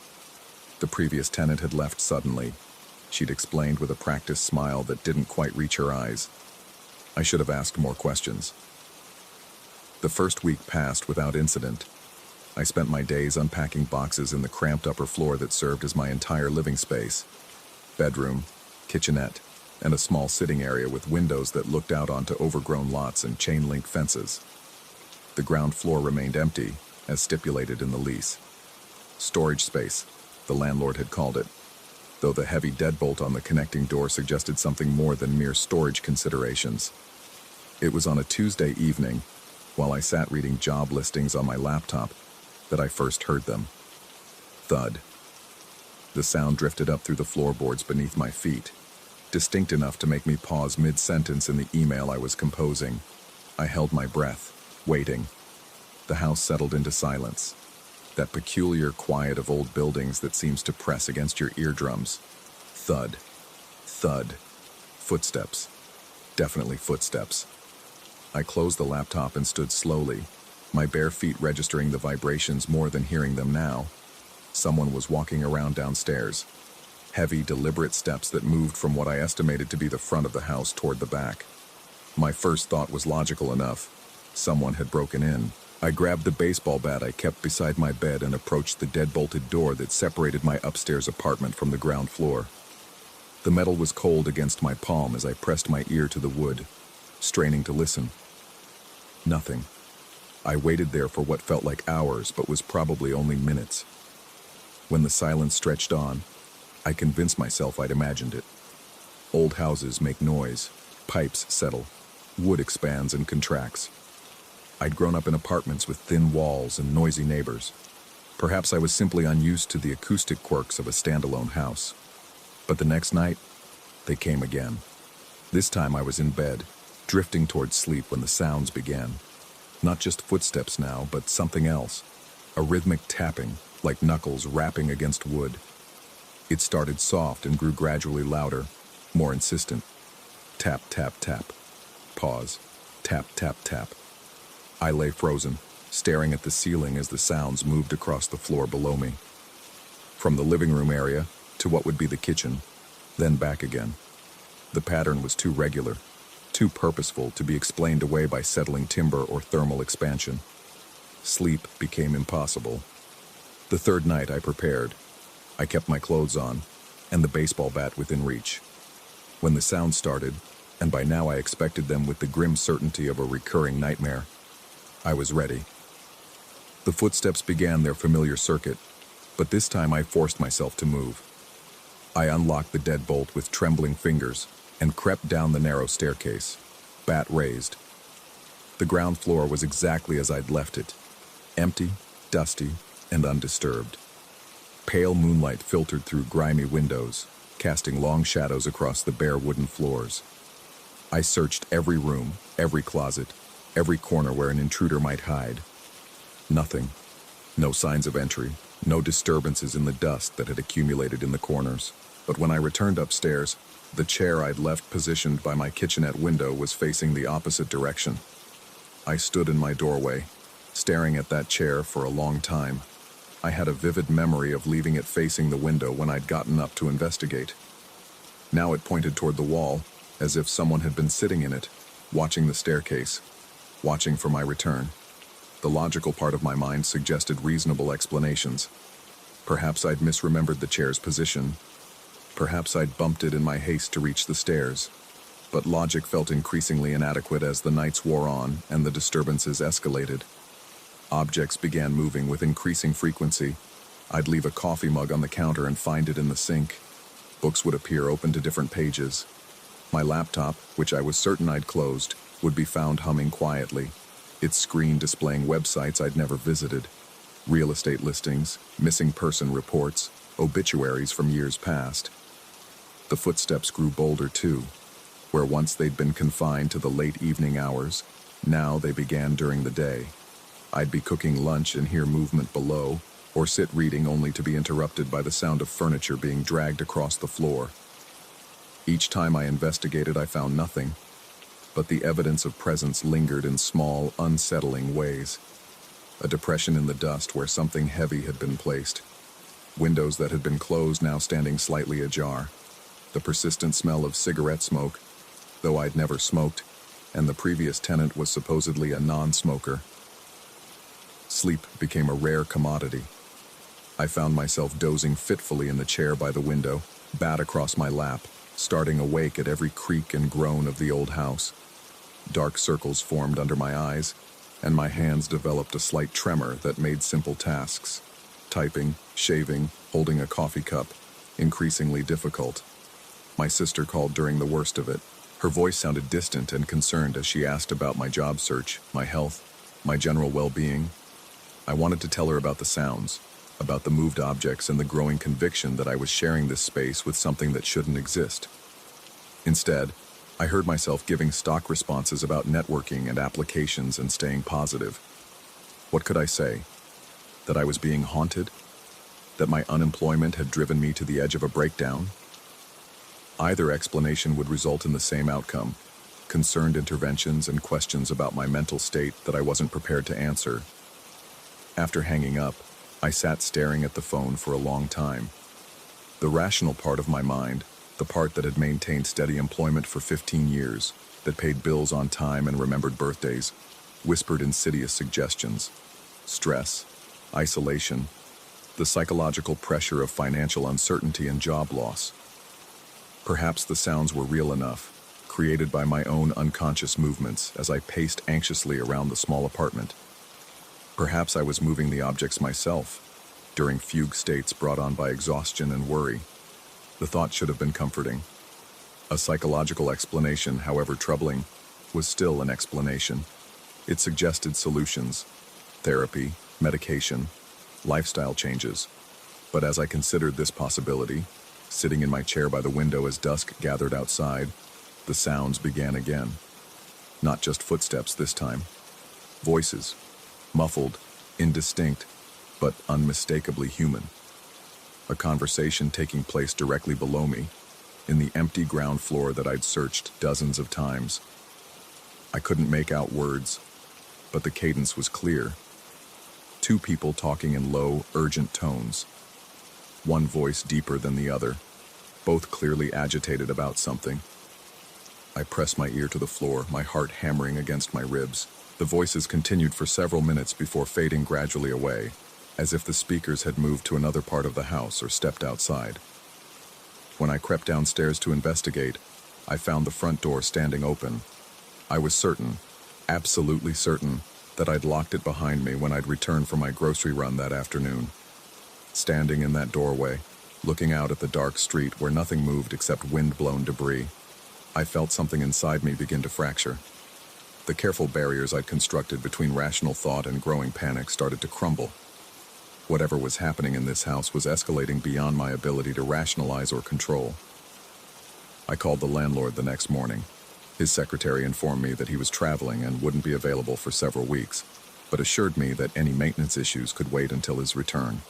The previous tenant had left suddenly, she'd explained with a practiced smile that didn't quite reach her eyes. I should have asked more questions. The first week passed without incident. I spent my days unpacking boxes in the cramped upper floor that served as my entire living space. Bedroom, kitchenette, and a small sitting area with windows that looked out onto overgrown lots and chain-link fences. The ground floor remained empty, as stipulated in the lease. Storage space, the landlord had called it, though the heavy deadbolt on the connecting door suggested something more than mere storage considerations. It was on a Tuesday evening, while I sat reading job listings on my laptop, that I first heard them. Thud. The sound drifted up through the floorboards beneath my feet, distinct enough to make me pause mid-sentence in the email I was composing. I held my breath, waiting. The house settled into silence, that peculiar quiet of old buildings that seems to press against your eardrums. Thud. Thud. Footsteps. Definitely footsteps. I closed the laptop and stood slowly, my bare feet registering the vibrations more than hearing them now. Someone was walking around downstairs. Heavy, deliberate steps that moved from what I estimated to be the front of the house toward the back. My first thought was logical enough. Someone had broken in. I grabbed the baseball bat I kept beside my bed and approached the dead-bolted door that separated my upstairs apartment from the ground floor. The metal was cold against my palm as I pressed my ear to the wood, straining to listen. Nothing. I waited there for what felt like hours, but was probably only minutes. When the silence stretched on, I convinced myself I'd imagined it. Old houses make noise, pipes settle, wood expands and contracts. I'd grown up in apartments with thin walls and noisy neighbors. Perhaps I was simply unused to the acoustic quirks of a standalone house. But the next night, they came again. This time I was in bed, drifting towards sleep when the sounds began. Not just footsteps now, but something else. A rhythmic tapping, like knuckles rapping against wood. It started soft and grew gradually louder, more insistent. Tap, tap, tap. Pause. Tap, tap, tap. I lay frozen, staring at the ceiling as the sounds moved across the floor below me. From the living room area to what would be the kitchen, then back again. The pattern was too regular, too purposeful to be explained away by settling timber or thermal expansion. Sleep became impossible. The third night I prepared. I kept my clothes on, and the baseball bat within reach. When the sound started, and by now I expected them with the grim certainty of a recurring nightmare, I was ready. The footsteps began their familiar circuit, but this time I forced myself to move. I unlocked the deadbolt with trembling fingers and crept down the narrow staircase, bat raised. The ground floor was exactly as I'd left it, empty, dusty, and undisturbed. Pale moonlight filtered through grimy windows, casting long shadows across the bare wooden floors. I searched every room, every closet, every corner where an intruder might hide. Nothing. No signs of entry, no disturbances in the dust that had accumulated in the corners. But when I returned upstairs, the chair I'd left positioned by my kitchenette window was facing the opposite direction. I stood in my doorway, staring at that chair for a long time. I had a vivid memory of leaving it facing the window when I'd gotten up to investigate. Now it pointed toward the wall, as if someone had been sitting in it, watching the staircase, watching for my return. The logical part of my mind suggested reasonable explanations. Perhaps I'd misremembered the chair's position. Perhaps I'd bumped it in my haste to reach the stairs. But logic felt increasingly inadequate as the nights wore on and the disturbances escalated. Objects began moving with increasing frequency. I'd leave a coffee mug on the counter and find it in the sink. Books would appear open to different pages. My laptop, which I was certain I'd closed, would be found humming quietly, its screen displaying websites I'd never visited. Real estate listings, missing person reports, obituaries from years past. The footsteps grew bolder too. Where once they'd been confined to the late evening hours, now they began during the day. I'd be cooking lunch and hear movement below, or sit reading only to be interrupted by the sound of furniture being dragged across the floor. Each time I investigated, I found nothing, but the evidence of presence lingered in small, unsettling ways. A depression in the dust where something heavy had been placed. Windows that had been closed now standing slightly ajar. The persistent smell of cigarette smoke, though I'd never smoked, and the previous tenant was supposedly a non-smoker. Sleep became a rare commodity. I found myself dozing fitfully in the chair by the window, bat across my lap, starting awake at every creak and groan of the old house. Dark circles formed under my eyes, and my hands developed a slight tremor that made simple tasks, typing, shaving, holding a coffee cup, increasingly difficult. My sister called during the worst of it. Her voice sounded distant and concerned as she asked about my job search, my health, my general well-being. I wanted to tell her about the sounds, about the moved objects and the growing conviction that I was sharing this space with something that shouldn't exist. Instead, I heard myself giving stock responses about networking and applications and staying positive. What could I say? That I was being haunted? That my unemployment had driven me to the edge of a breakdown? Either explanation would result in the same outcome, concerned interventions and questions about my mental state that I wasn't prepared to answer. After hanging up, I sat staring at the phone for a long time. The rational part of my mind, the part that had maintained steady employment for 15 years, that paid bills on time and remembered birthdays, whispered insidious suggestions. Stress, isolation, the psychological pressure of financial uncertainty and job loss. Perhaps the sounds were real enough, created by my own unconscious movements as I paced anxiously around the small apartment. Perhaps I was moving the objects myself, during fugue states brought on by exhaustion and worry. The thought should have been comforting. A psychological explanation, however troubling, was still an explanation. It suggested solutions, therapy, medication, lifestyle changes. But as I considered this possibility, sitting in my chair by the window as dusk gathered outside, the sounds began again. Not just footsteps this time. Voices, muffled, indistinct, but unmistakably human. A conversation taking place directly below me, in the empty ground floor that I'd searched dozens of times. I couldn't make out words, but the cadence was clear. Two people talking in low, urgent tones. One voice deeper than the other, both clearly agitated about something. I pressed my ear to the floor, my heart hammering against my ribs. The voices continued for several minutes before fading gradually away, as if the speakers had moved to another part of the house or stepped outside. When I crept downstairs to investigate, I found the front door standing open. I was certain, absolutely certain, that I'd locked it behind me when I'd returned from my grocery run that afternoon. Standing in that doorway, looking out at the dark street where nothing moved except wind-blown debris, I felt something inside me begin to fracture. The careful barriers I'd constructed between rational thought and growing panic started to crumble. Whatever was happening in this house was escalating beyond my ability to rationalize or control. I called the landlord the next morning. His secretary informed me that he was traveling and wouldn't be available for several weeks, but assured me that any maintenance issues could wait until his return.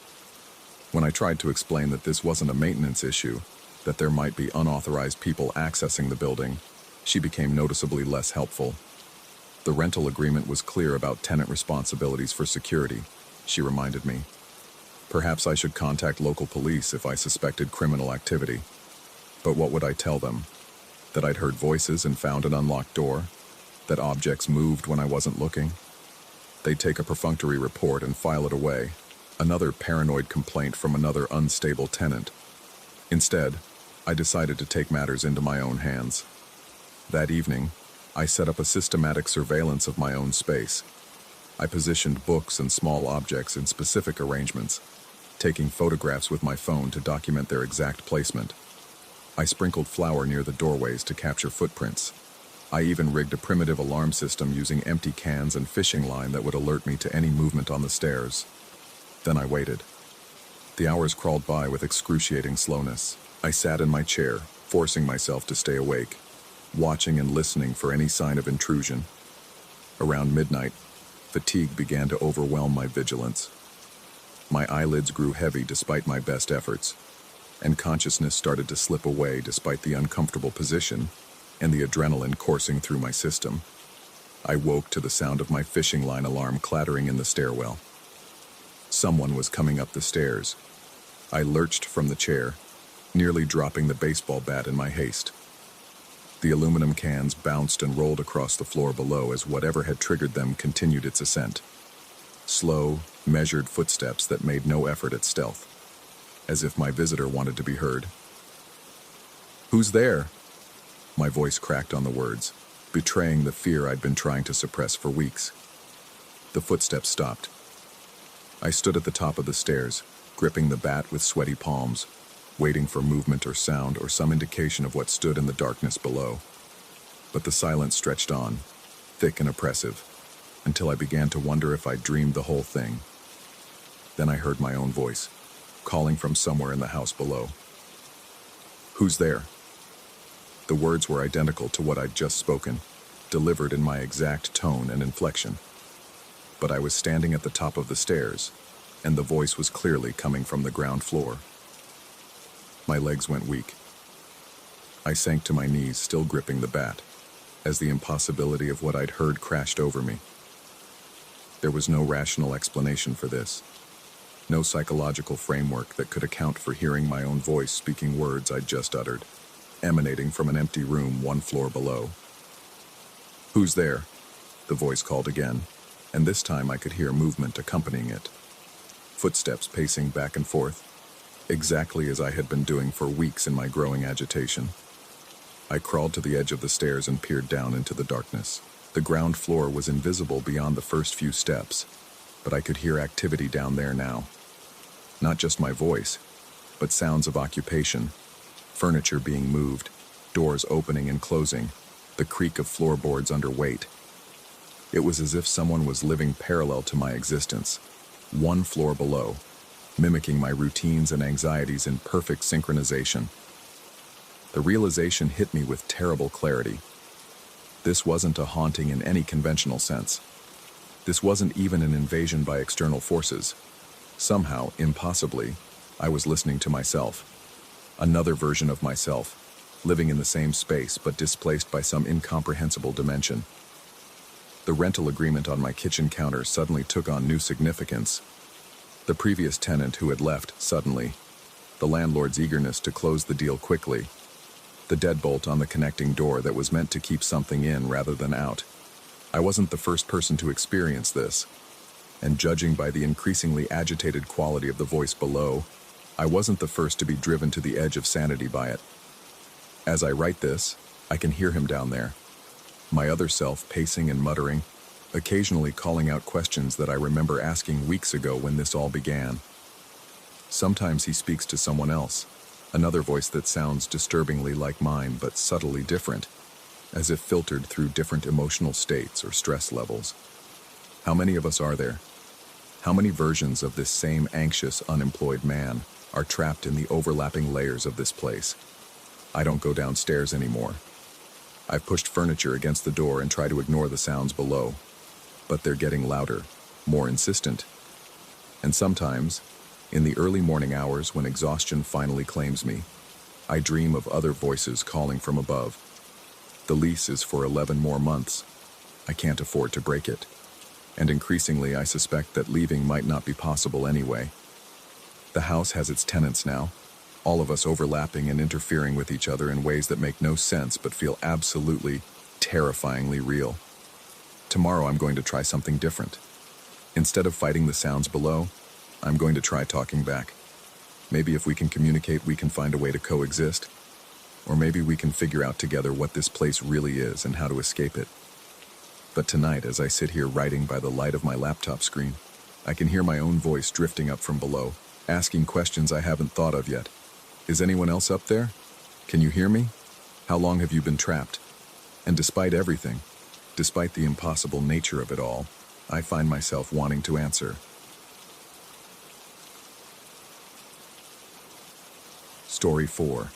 When I tried to explain that this wasn't a maintenance issue, that there might be unauthorized people accessing the building, she became noticeably less helpful. The rental agreement was clear about tenant responsibilities for security, she reminded me. Perhaps I should contact local police if I suspected criminal activity. But what would I tell them? That I'd heard voices and found an unlocked door? That objects moved when I wasn't looking? They'd take a perfunctory report and file it away. Another paranoid complaint from another unstable tenant. Instead, I decided to take matters into my own hands. That evening, I set up a systematic surveillance of my own space. I positioned books and small objects in specific arrangements, taking photographs with my phone to document their exact placement. I sprinkled flour near the doorways to capture footprints. I even rigged a primitive alarm system using empty cans and fishing line that would alert me to any movement on the stairs. Then I waited. The hours crawled by with excruciating slowness. I sat in my chair, forcing myself to stay awake, watching and listening for any sign of intrusion. Around midnight, fatigue began to overwhelm my vigilance. My eyelids grew heavy despite my best efforts, and consciousness started to slip away despite the uncomfortable position and the adrenaline coursing through my system. I woke to the sound of my fishing line alarm clattering in the stairwell. Someone was coming up the stairs. I lurched from the chair, nearly dropping the baseball bat in my haste. The aluminum cans bounced and rolled across the floor below as whatever had triggered them continued its ascent. Slow, measured footsteps that made no effort at stealth, as if my visitor wanted to be heard. "Who's there?" My voice cracked on the words, betraying the fear I'd been trying to suppress for weeks. The footsteps stopped. I stood at the top of the stairs, gripping the bat with sweaty palms, waiting for movement or sound or some indication of what stood in the darkness below. But the silence stretched on, thick and oppressive, until I began to wonder if I'd dreamed the whole thing. Then I heard my own voice, calling from somewhere in the house below. "Who's there?" The words were identical to what I'd just spoken, delivered in my exact tone and inflection. But I was standing at the top of the stairs, and the voice was clearly coming from the ground floor. My legs went weak. I sank to my knees, still gripping the bat, as the impossibility of what I'd heard crashed over me. There was no rational explanation for this. No psychological framework that could account for hearing my own voice speaking words I'd just uttered, emanating from an empty room 1 floor below. "Who's there?" the voice called again, and this time I could hear movement accompanying it. Footsteps pacing back and forth, exactly as I had been doing for weeks in my growing agitation. I crawled to the edge of the stairs and peered down into the darkness. The ground floor was invisible beyond the first few steps, but I could hear activity down there now. Not just my voice, but sounds of occupation, furniture being moved, doors opening and closing, the creak of floorboards under weight. It was as if someone was living parallel to my existence, 1 floor below, mimicking my routines and anxieties in perfect synchronization. The realization hit me with terrible clarity. This wasn't a haunting in any conventional sense. This wasn't even an invasion by external forces. Somehow, impossibly, I was listening to myself. Another version of myself, living in the same space but displaced by some incomprehensible dimension. The rental agreement on my kitchen counter suddenly took on new significance. The previous tenant who had left suddenly, the landlord's eagerness to close the deal quickly, the deadbolt on the connecting door that was meant to keep something in rather than out. I wasn't the first person to experience this, and judging by the increasingly agitated quality of the voice below, I wasn't the first to be driven to the edge of sanity by it. As I write this, I can hear him down there, my other self pacing and muttering, occasionally calling out questions that I remember asking weeks ago when this all began. Sometimes he speaks to someone else, another voice that sounds disturbingly like mine but subtly different, as if filtered through different emotional states or stress levels. How many of us are there? How many versions of this same anxious, unemployed man are trapped in the overlapping layers of this place? I don't go downstairs anymore. I've pushed furniture against the door and try to ignore the sounds below, but they're getting louder, more insistent. And sometimes, in the early morning hours when exhaustion finally claims me, I dream of other voices calling from above. The lease is for 11 more months. I can't afford to break it. And increasingly I suspect that leaving might not be possible anyway. The house has its tenants now, all of us overlapping and interfering with each other in ways that make no sense but feel absolutely, terrifyingly real. Tomorrow I'm going to try something different. Instead of fighting the sounds below, I'm going to try talking back. Maybe if we can communicate, we can find a way to coexist. Or maybe we can figure out together what this place really is and how to escape it. But tonight, as I sit here writing by the light of my laptop screen, I can hear my own voice drifting up from below, asking questions I haven't thought of yet. Is anyone else up there? Can you hear me? How long have you been trapped? And despite everything, despite the impossible nature of it all, I find myself wanting to answer. Story 4.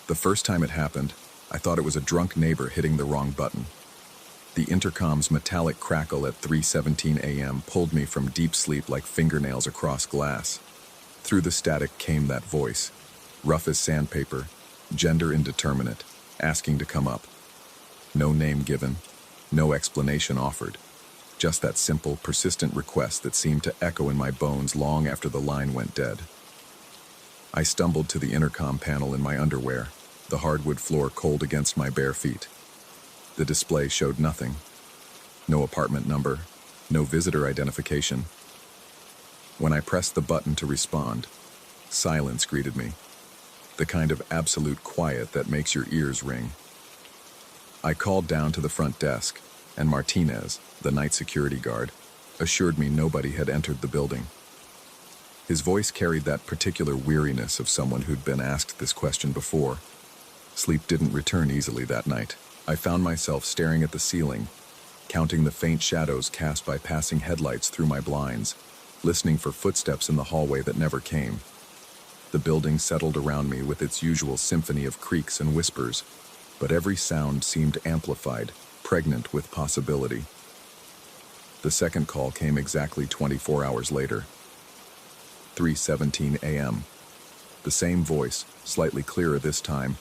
The first time it happened, I thought it was a drunk neighbor hitting the wrong button. The intercom's metallic crackle at 3:17 a.m. pulled me from deep sleep like fingernails across glass. Through the static came that voice, rough as sandpaper, gender indeterminate, asking to come up. No name given, no explanation offered. Just that simple, persistent request that seemed to echo in my bones long after the line went dead. I stumbled to the intercom panel in my underwear, the hardwood floor cold against my bare feet. The display showed nothing. No apartment number, no visitor identification. When I pressed the button to respond, silence greeted me, the kind of absolute quiet that makes your ears ring. I called down to the front desk, and Martinez, the night security guard, assured me nobody had entered the building. His voice carried that particular weariness of someone who'd been asked this question before. Sleep didn't return easily that night. I found myself staring at the ceiling, counting the faint shadows cast by passing headlights through my blinds, listening for footsteps in the hallway that never came. The building settled around me with its usual symphony of creaks and whispers, but every sound seemed amplified, pregnant with possibility. The second call came exactly 24 hours later. 3:17 a.m. The same voice, slightly clearer this time,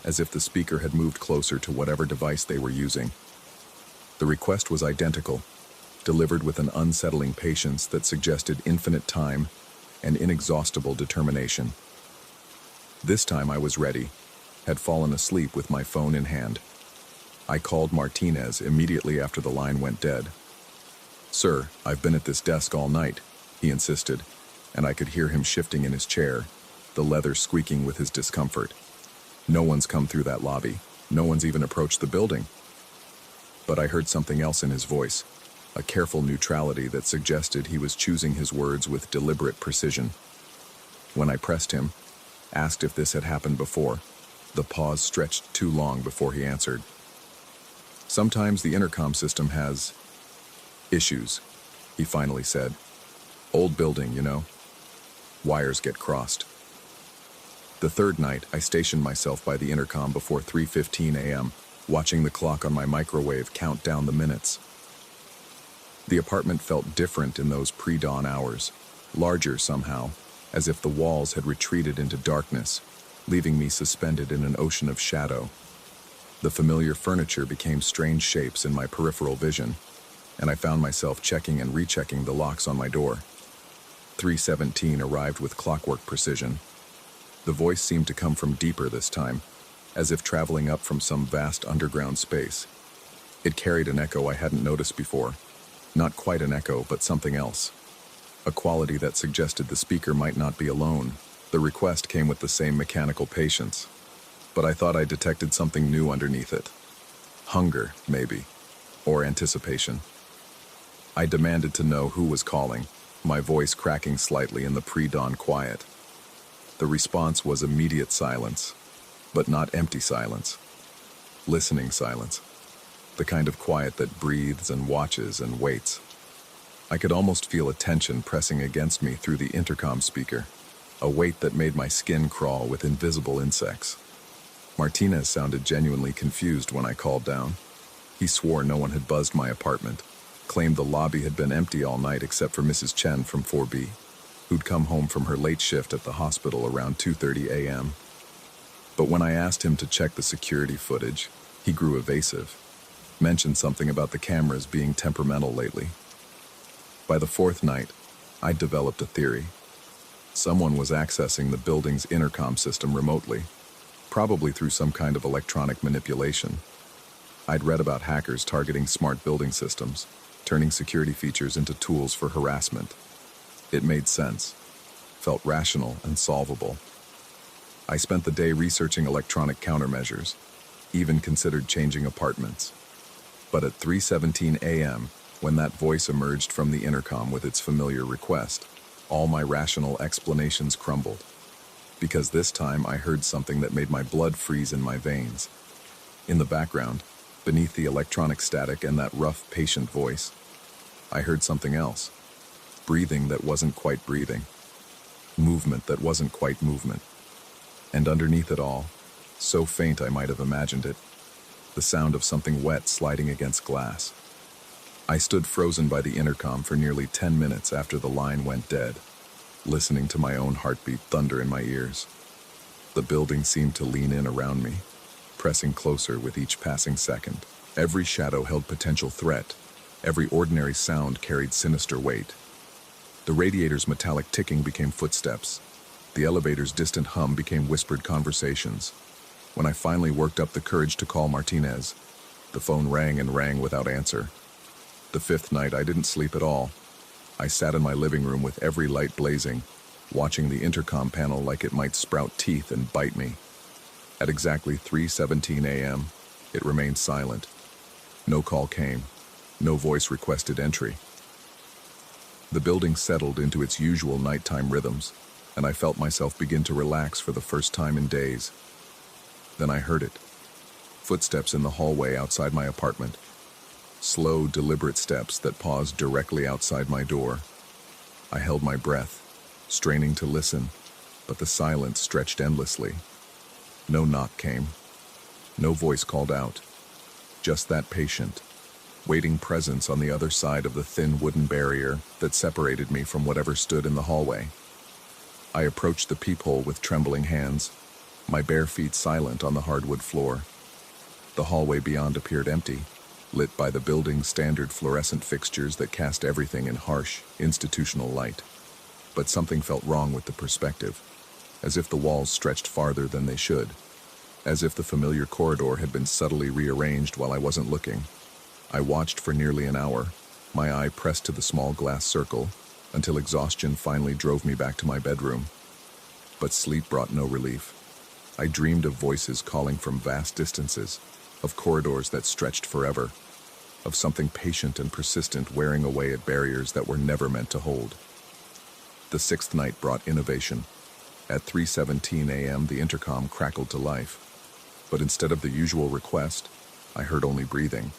as if the speaker had moved closer to whatever device they were using. The request was identical, delivered with an unsettling patience that suggested infinite time and inexhaustible determination. This time I was ready, had fallen asleep with my phone in hand. I called Martinez immediately after the line went dead. "Sir, I've been at this desk all night," he insisted, and I could hear him shifting in his chair, the leather squeaking with his discomfort. "No one's come through that lobby. No one's even approached the building." But I heard something else in his voice, a careful neutrality that suggested he was choosing his words with deliberate precision. When I pressed him, asked if this had happened before, the pause stretched too long before he answered. "Sometimes the intercom system has issues," he finally said. "Old building, you know. Wires get crossed." The third night, I stationed myself by the intercom before 3:15 a.m., watching the clock on my microwave count down the minutes. The apartment felt different in those pre-dawn hours, larger somehow, as if the walls had retreated into darkness, leaving me suspended in an ocean of shadow. The familiar furniture became strange shapes in my peripheral vision, and I found myself checking and rechecking the locks on my door. 3:17 arrived with clockwork precision. The voice seemed to come from deeper this time, as if traveling up from some vast underground space. It carried an echo I hadn't noticed before. Not quite an echo, but something else. A quality that suggested the speaker might not be alone. The request came with the same mechanical patience. But I thought I detected something new underneath it. Hunger, maybe. Or anticipation. I demanded to know who was calling, my voice cracking slightly in the pre-dawn quiet. The response was immediate silence, but not empty silence. Listening silence. The kind of quiet that breathes and watches and waits. I could almost feel a tension pressing against me through the intercom speaker, a weight that made my skin crawl with invisible insects. Martinez sounded genuinely confused when I called down. He swore no one had buzzed my apartment, claimed the lobby had been empty all night except for Mrs. Chen from 4B, who'd come home from her late shift at the hospital around 2:30 a.m. But when I asked him to check the security footage, he grew evasive, mentioned something about the cameras being temperamental lately. By the fourth night, I'd developed a theory. Someone was accessing the building's intercom system remotely, probably through some kind of electronic manipulation. I'd read about hackers targeting smart building systems, turning security features into tools for harassment. It made sense, felt rational and solvable. I spent the day researching electronic countermeasures, even considered changing apartments. But at 3:17 a.m., when that voice emerged from the intercom with its familiar request, all my rational explanations crumbled. Because this time I heard something that made my blood freeze in my veins. In the background, beneath the electronic static and that rough, patient voice, I heard something else. Breathing that wasn't quite breathing. Movement that wasn't quite movement. And underneath it all, so faint I might have imagined it, the sound of something wet sliding against glass. I stood frozen by the intercom for nearly 10 minutes after the line went dead, listening to my own heartbeat thunder in my ears. The building seemed to lean in around me, pressing closer with each passing second. Every shadow held potential threat. Every ordinary sound carried sinister weight. The radiator's metallic ticking became footsteps. The elevator's distant hum became whispered conversations. When I finally worked up the courage to call Martinez, the phone rang and rang without answer. The fifth night, I didn't sleep at all. I sat in my living room with every light blazing, watching the intercom panel like it might sprout teeth and bite me. At exactly 3:17 a.m., it remained silent. No call came. No voice requested entry. The building settled into its usual nighttime rhythms, and I felt myself begin to relax for the first time in days. Then I heard it. Footsteps in the hallway outside my apartment. Slow, deliberate steps that paused directly outside my door. I held my breath, straining to listen, but the silence stretched endlessly. No knock came. No voice called out. Just that patient, waiting presence on the other side of the thin wooden barrier that separated me from whatever stood in the hallway. I approached the peephole with trembling hands, my bare feet silent on the hardwood floor. The hallway beyond appeared empty, lit by the building's standard fluorescent fixtures that cast everything in harsh, institutional light. But something felt wrong with the perspective, as if the walls stretched farther than they should, as if the familiar corridor had been subtly rearranged while I wasn't looking. I watched for nearly an hour, my eye pressed to the small glass circle, until exhaustion finally drove me back to my bedroom. But sleep brought no relief. I dreamed of voices calling from vast distances, of corridors that stretched forever, of something patient and persistent wearing away at barriers that were never meant to hold. The sixth night brought innovation. At 3:17 a.m., the intercom crackled to life. But instead of the usual request, I heard only breathing.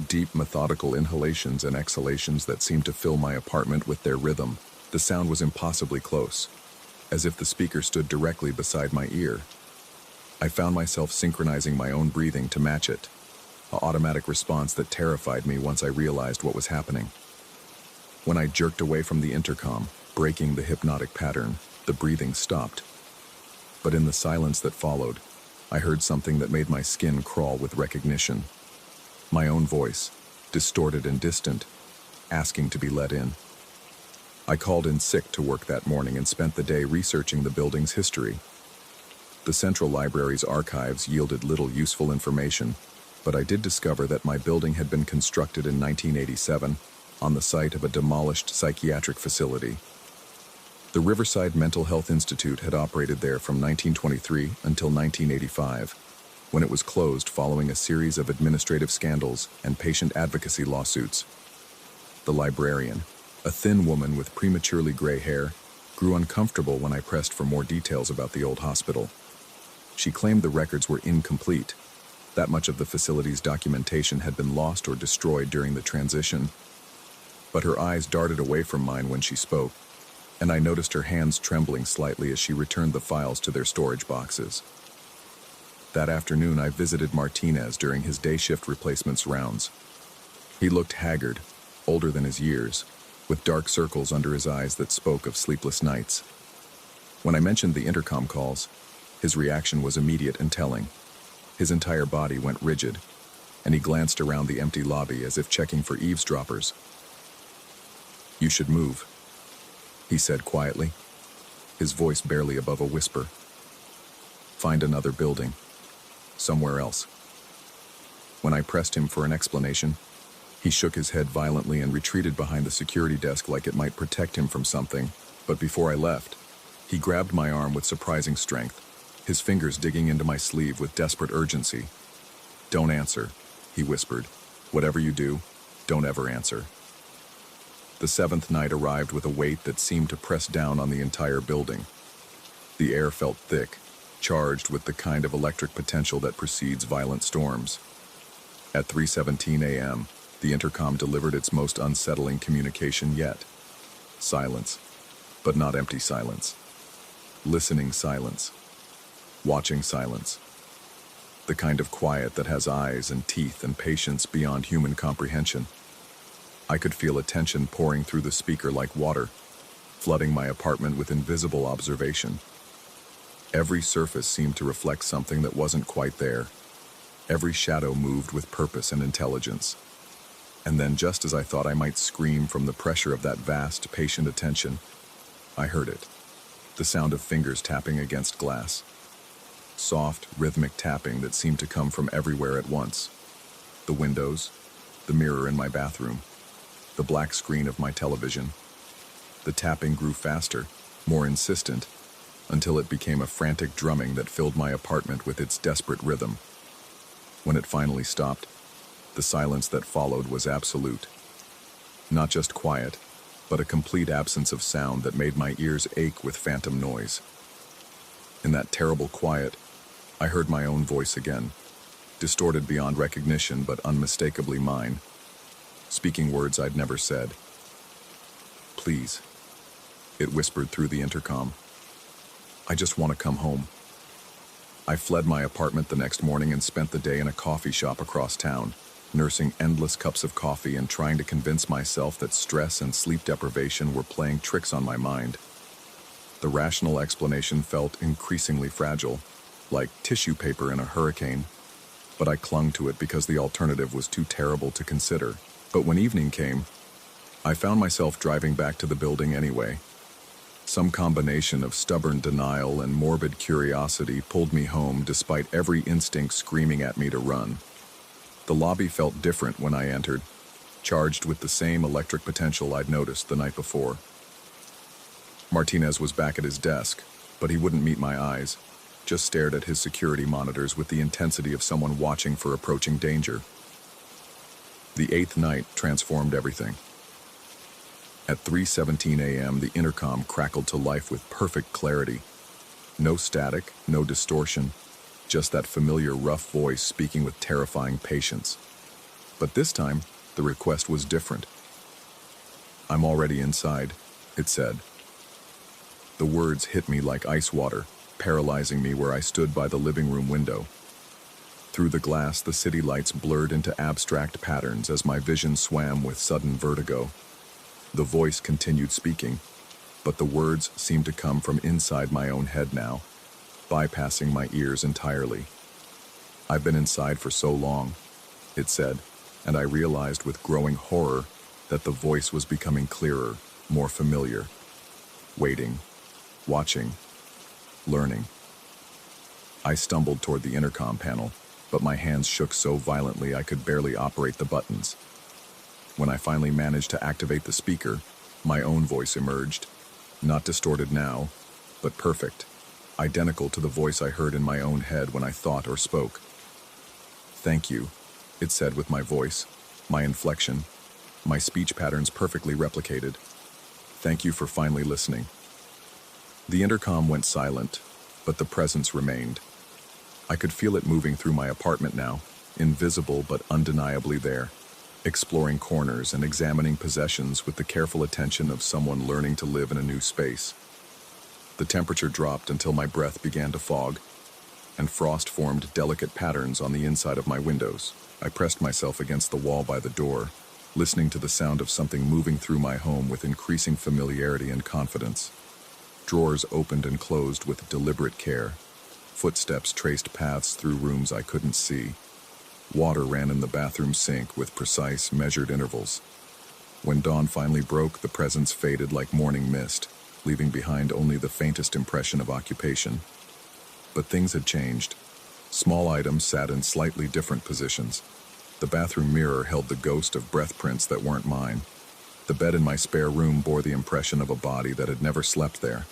Deep, methodical inhalations and exhalations that seemed to fill my apartment with their rhythm. The sound was impossibly close, as if the speaker stood directly beside my ear. I found myself synchronizing my own breathing to match it, an automatic response that terrified me once I realized what was happening. When I jerked away from the intercom, breaking the hypnotic pattern, the breathing stopped. But in the silence that followed, I heard something that made my skin crawl with recognition. My own voice, distorted and distant, asking to be let in. I called in sick to work that morning and spent the day researching the building's history. The Central Library's archives yielded little useful information, but I did discover that my building had been constructed in 1987 on the site of a demolished psychiatric facility. The Riverside Mental Health Institute had operated there from 1923 until 1985, when it was closed following a series of administrative scandals and patient advocacy lawsuits. The librarian, a thin woman with prematurely gray hair, grew uncomfortable when I pressed for more details about the old hospital. She claimed the records were incomplete. That much of the facility's documentation had been lost or destroyed during the transition. But her eyes darted away from mine when she spoke, and I noticed her hands trembling slightly as she returned the files to their storage boxes. That afternoon, I visited Martinez during his day shift replacements rounds. He looked haggard, older than his years, with dark circles under his eyes that spoke of sleepless nights. When I mentioned the intercom calls, his reaction was immediate and telling. His entire body went rigid, and he glanced around the empty lobby as if checking for eavesdroppers. "You should move," he said quietly, his voice barely above a whisper. "Find another building. Somewhere else." When I pressed him for an explanation, he shook his head violently and retreated behind the security desk like it might protect him from something. But before I left, he grabbed my arm with surprising strength, his fingers digging into my sleeve with desperate urgency. "Don't answer," he whispered. "Whatever you do, don't ever answer." The seventh night arrived with a weight that seemed to press down on the entire building. The air felt thick, charged with the kind of electric potential that precedes violent storms. At 3:17 a.m., the intercom delivered its most unsettling communication yet. Silence, but not empty silence. Listening silence. Watching silence. The kind of quiet that has eyes and teeth and patience beyond human comprehension. I could feel attention pouring through the speaker like water, flooding my apartment with invisible observation. Every surface seemed to reflect something that wasn't quite there. Every shadow moved with purpose and intelligence. And then, just as I thought I might scream from the pressure of that vast, patient attention, I heard it. The sound of fingers tapping against glass. Soft, rhythmic tapping that seemed to come from everywhere at once. The windows, the mirror in my bathroom, the black screen of my television. The tapping grew faster, more insistent, until it became a frantic drumming that filled my apartment with its desperate rhythm. When it finally stopped, the silence that followed was absolute. Not just quiet, but a complete absence of sound that made my ears ache with phantom noise. In that terrible quiet, I heard my own voice again, distorted beyond recognition but unmistakably mine, speaking words I'd never said. "Please," it whispered through the intercom. "I just want to come home." I fled my apartment the next morning and spent the day in a coffee shop across town, nursing endless cups of coffee and trying to convince myself that stress and sleep deprivation were playing tricks on my mind. The rational explanation felt increasingly fragile, like tissue paper in a hurricane, but I clung to it because the alternative was too terrible to consider. But when evening came, I found myself driving back to the building anyway. Some combination of stubborn denial and morbid curiosity pulled me home despite every instinct screaming at me to run. The lobby felt different when I entered, charged with the same electric potential I'd noticed the night before. Martinez was back at his desk, but he wouldn't meet my eyes, just stared at his security monitors with the intensity of someone watching for approaching danger. The eighth night transformed everything. At 3:17 a.m., the intercom crackled to life with perfect clarity. No static, no distortion, just that familiar rough voice speaking with terrifying patience. But this time, the request was different. "I'm already inside," it said. The words hit me like ice water, paralyzing me where I stood by the living room window. Through the glass, the city lights blurred into abstract patterns as my vision swam with sudden vertigo. The voice continued speaking, but the words seemed to come from inside my own head now, bypassing my ears entirely. "I've been inside for so long," it said, and I realized with growing horror that the voice was becoming clearer, more familiar. Waiting, watching, learning. I stumbled toward the intercom panel, but my hands shook so violently I could barely operate the buttons. When I finally managed to activate the speaker, my own voice emerged, not distorted now, but perfect, identical to the voice I heard in my own head when I thought or spoke. "Thank you," it said with my voice, my inflection, my speech patterns perfectly replicated. "Thank you for finally listening." The intercom went silent, but the presence remained. I could feel it moving through my apartment now, invisible but undeniably there, exploring corners and examining possessions with the careful attention of someone learning to live in a new space. The temperature dropped until my breath began to fog, and frost formed delicate patterns on the inside of my windows. I pressed myself against the wall by the door, listening to the sound of something moving through my home with increasing familiarity and confidence. Drawers opened and closed with deliberate care. Footsteps traced paths through rooms I couldn't see. Water ran in the bathroom sink with precise, measured intervals. When dawn finally broke, the presence faded like morning mist, leaving behind only the faintest impression of occupation. But things had changed. Small items sat in slightly different positions. The bathroom mirror held the ghost of breath prints that weren't mine. The bed in my spare room bore the impression of a body that had never slept there.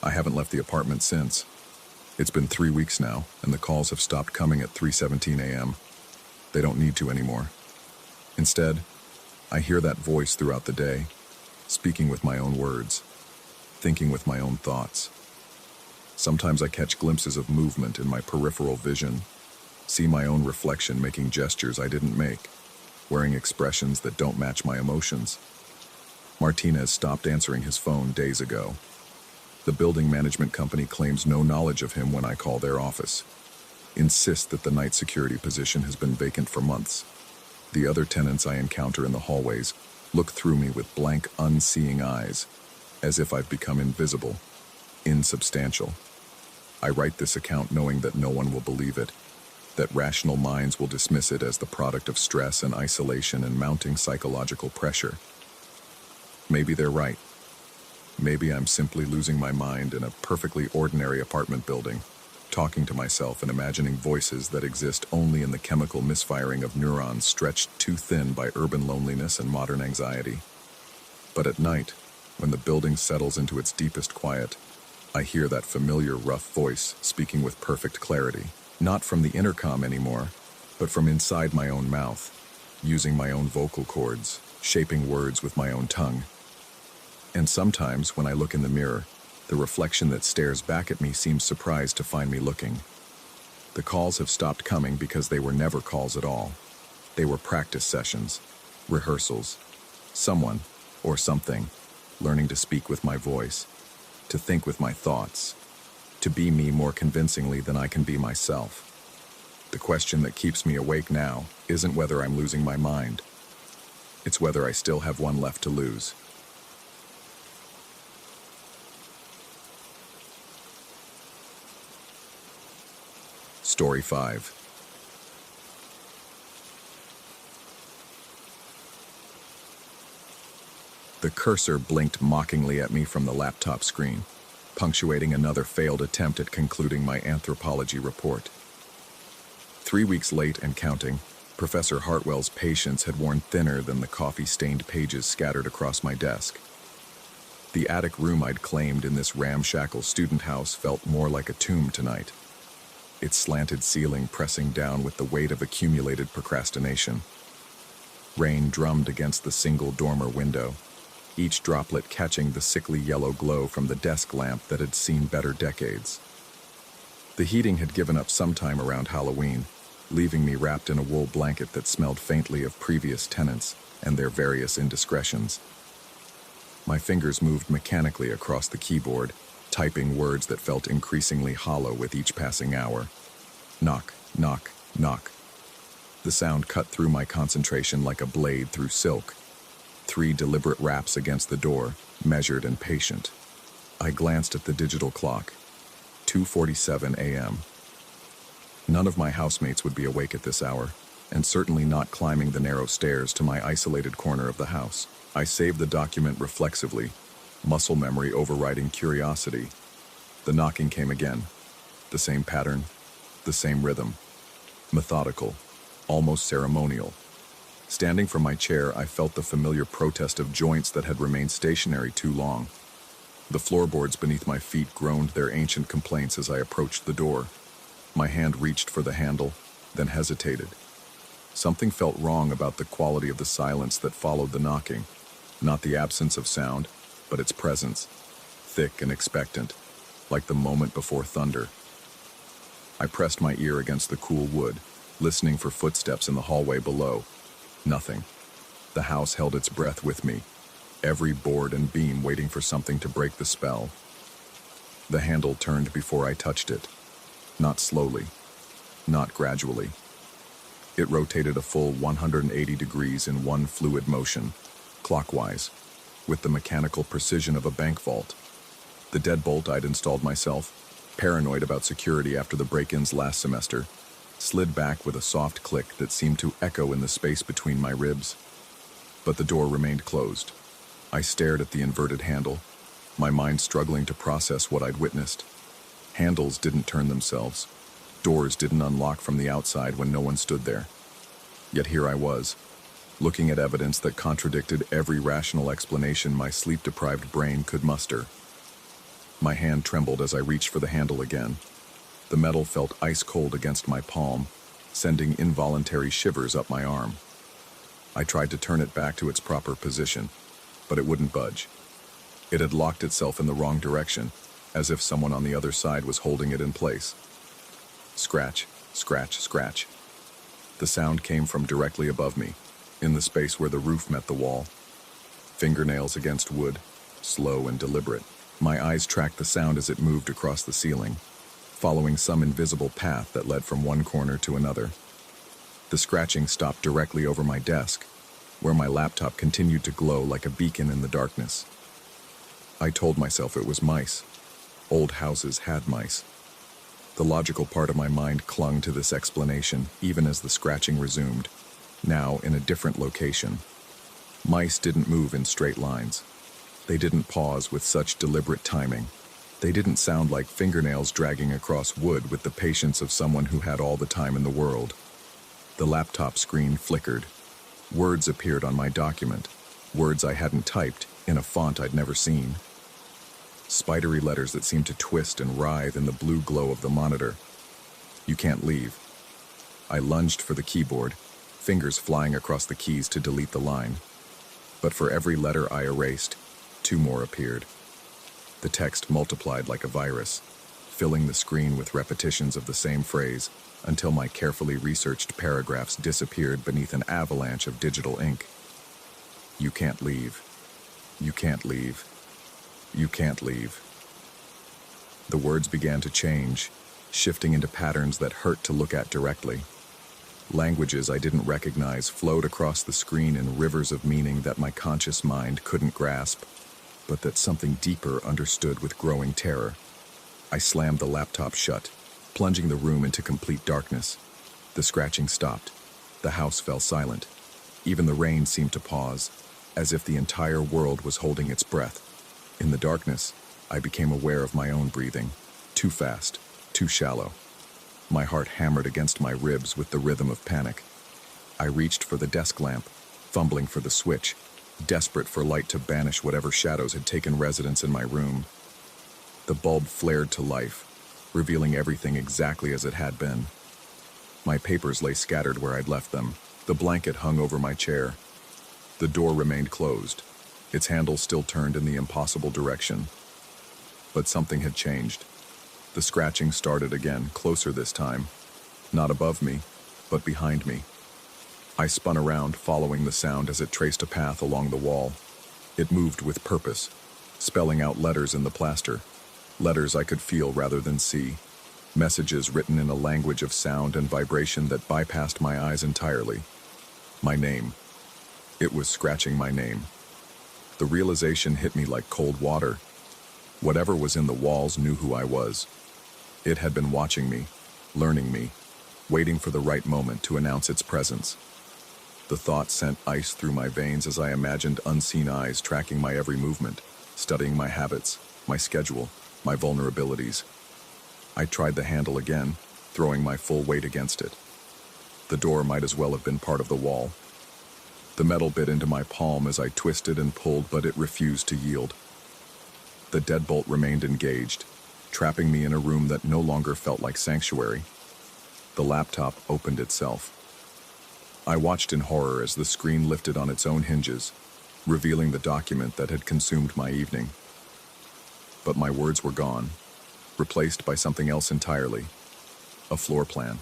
I haven't left the apartment since. It's been 3 weeks now, and the calls have stopped coming at 3:17 a.m. They don't need to anymore. Instead, I hear that voice throughout the day, speaking with my own words, thinking with my own thoughts. Sometimes I catch glimpses of movement in my peripheral vision, see my own reflection making gestures I didn't make, wearing expressions that don't match my emotions. Martinez stopped answering his phone days ago. The building management company claims no knowledge of him when I call their office, insists that the night security position has been vacant for months. The other tenants I encounter in the hallways look through me with blank, unseeing eyes, as if I've become invisible, insubstantial. I write this account knowing that no one will believe it, that rational minds will dismiss it as the product of stress and isolation and mounting psychological pressure. Maybe they're right. Maybe I'm simply losing my mind in a perfectly ordinary apartment building, talking to myself and imagining voices that exist only in the chemical misfiring of neurons stretched too thin by urban loneliness and modern anxiety. But at night, when the building settles into its deepest quiet, I hear that familiar rough voice speaking with perfect clarity, not from the intercom anymore, but from inside my own mouth, using my own vocal cords, shaping words with my own tongue. And sometimes, when I look in the mirror, the reflection that stares back at me seems surprised to find me looking. The calls have stopped coming because they were never calls at all. They were practice sessions, rehearsals, someone, or something, learning to speak with my voice, to think with my thoughts, to be me more convincingly than I can be myself. The question that keeps me awake now isn't whether I'm losing my mind. It's whether I still have one left to lose. Story 5. The cursor blinked mockingly at me from the laptop screen, punctuating another failed attempt at concluding my anthropology report. 3 weeks late and counting, Professor Hartwell's patience had worn thinner than the coffee-stained pages scattered across my desk. The attic room I'd claimed in this ramshackle student house felt more like a tomb tonight, its slanted ceiling pressing down with the weight of accumulated procrastination. Rain drummed against the single dormer window, each droplet catching the sickly yellow glow from the desk lamp that had seen better decades. The heating had given up sometime around Halloween, leaving me wrapped in a wool blanket that smelled faintly of previous tenants and their various indiscretions. My fingers moved mechanically across the keyboard, typing words that felt increasingly hollow with each passing hour. Knock, knock, knock. The sound cut through my concentration like a blade through silk. 3 deliberate raps against the door, measured and patient. I glanced at the digital clock. 2:47 a.m. None of my housemates would be awake at this hour, and certainly not climbing the narrow stairs to my isolated corner of the house. I saved the document reflexively, muscle memory overriding curiosity. The knocking came again. The same pattern, the same rhythm. Methodical, almost ceremonial. Standing from my chair, I felt the familiar protest of joints that had remained stationary too long. The floorboards beneath my feet groaned their ancient complaints as I approached the door. My hand reached for the handle, then hesitated. Something felt wrong about the quality of the silence that followed the knocking. Not the absence of sound, but its presence, thick and expectant, like the moment before thunder. I pressed my ear against the cool wood, listening for footsteps in the hallway below. Nothing. The house held its breath with me, every board and beam waiting for something to break the spell. The handle turned before I touched it. Not slowly, not gradually. It rotated a full 180 degrees in one fluid motion, clockwise, with the mechanical precision of a bank vault. The deadbolt I'd installed myself, paranoid about security after the break-ins last semester, slid back with a soft click that seemed to echo in the space between my ribs. but the door remained closed. I stared at the inverted handle, my mind struggling to process what I'd witnessed. Handles didn't turn themselves. Doors didn't unlock from the outside when no one stood there. Yet here I was, looking at evidence that contradicted every rational explanation my sleep-deprived brain could muster. My hand trembled as I reached for the handle again. The metal felt ice-cold against my palm, sending involuntary shivers up my arm. I tried to turn it back to its proper position, but it wouldn't budge. It had locked itself in the wrong direction, as if someone on the other side was holding it in place. Scratch, scratch, scratch. The sound came from directly above me, in the space where the roof met the wall. Fingernails against wood, slow and deliberate. My eyes tracked the sound as it moved across the ceiling, following some invisible path that led from one corner to another. The scratching stopped directly over my desk, where my laptop continued to glow like a beacon in the darkness. I told myself it was mice. Old houses had mice. The logical part of my mind clung to this explanation, even as the scratching resumed, now in a different location. Mice didn't move in straight lines. They didn't pause with such deliberate timing. They didn't sound like fingernails dragging across wood with the patience of someone who had all the time in the world. The laptop screen flickered. Words appeared on my document, words I hadn't typed, in a font I'd never seen. Spidery letters that seemed to twist and writhe in the blue glow of the monitor. You can't leave. I lunged for the keyboard, fingers flying across the keys to delete the line. But for every letter I erased, 2 more appeared. The text multiplied like a virus, filling the screen with repetitions of the same phrase until my carefully researched paragraphs disappeared beneath an avalanche of digital ink. You can't leave. You can't leave. You can't leave. The words began to change, shifting into patterns that hurt to look at directly. Languages I didn't recognize flowed across the screen in rivers of meaning that my conscious mind couldn't grasp, but that something deeper understood with growing terror. I slammed the laptop shut, plunging the room into complete darkness. The scratching stopped. The house fell silent. Even the rain seemed to pause, as if the entire world was holding its breath. In the darkness, I became aware of my own breathing. Too fast, too shallow. My heart hammered against my ribs with the rhythm of panic. I reached for the desk lamp, fumbling for the switch, desperate for light to banish whatever shadows had taken residence in my room. The bulb flared to life, revealing everything exactly as it had been. My papers lay scattered where I'd left them. The blanket hung over my chair. The door remained closed, its handle still turned in the impossible direction. But something had changed. The scratching started again, closer this time. Not above me, but behind me. I spun around, following the sound as it traced a path along the wall. It moved with purpose, spelling out letters in the plaster. Letters I could feel rather than see. Messages written in a language of sound and vibration that bypassed my eyes entirely. My name. It was scratching my name. The realization hit me like cold water. Whatever was in the walls knew who I was. It had been watching me, learning me, waiting for the right moment to announce its presence. The thought sent ice through my veins as I imagined unseen eyes tracking my every movement, studying my habits, my schedule, my vulnerabilities. I tried the handle again, throwing my full weight against it. The door might as well have been part of the wall. The metal bit into my palm as I twisted and pulled, but it refused to yield. The deadbolt remained engaged, trapping me in a room that no longer felt like sanctuary. The laptop opened itself. I watched in horror as the screen lifted on its own hinges, revealing the document that had consumed my evening. But my words were gone, replaced by something else entirely. A floor plan.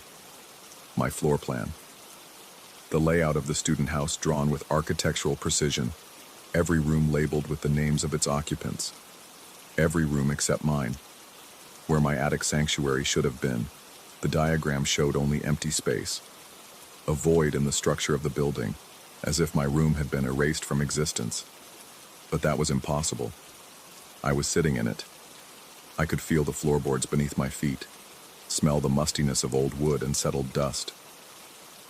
My floor plan. The layout of the student house drawn with architectural precision, every room labeled with the names of its occupants. Every room except mine. Where my attic sanctuary should have been, the diagram showed only empty space. A void in the structure of the building, as if my room had been erased from existence. But that was impossible. I was sitting in it. I could feel the floorboards beneath my feet, smell the mustiness of old wood and settled dust.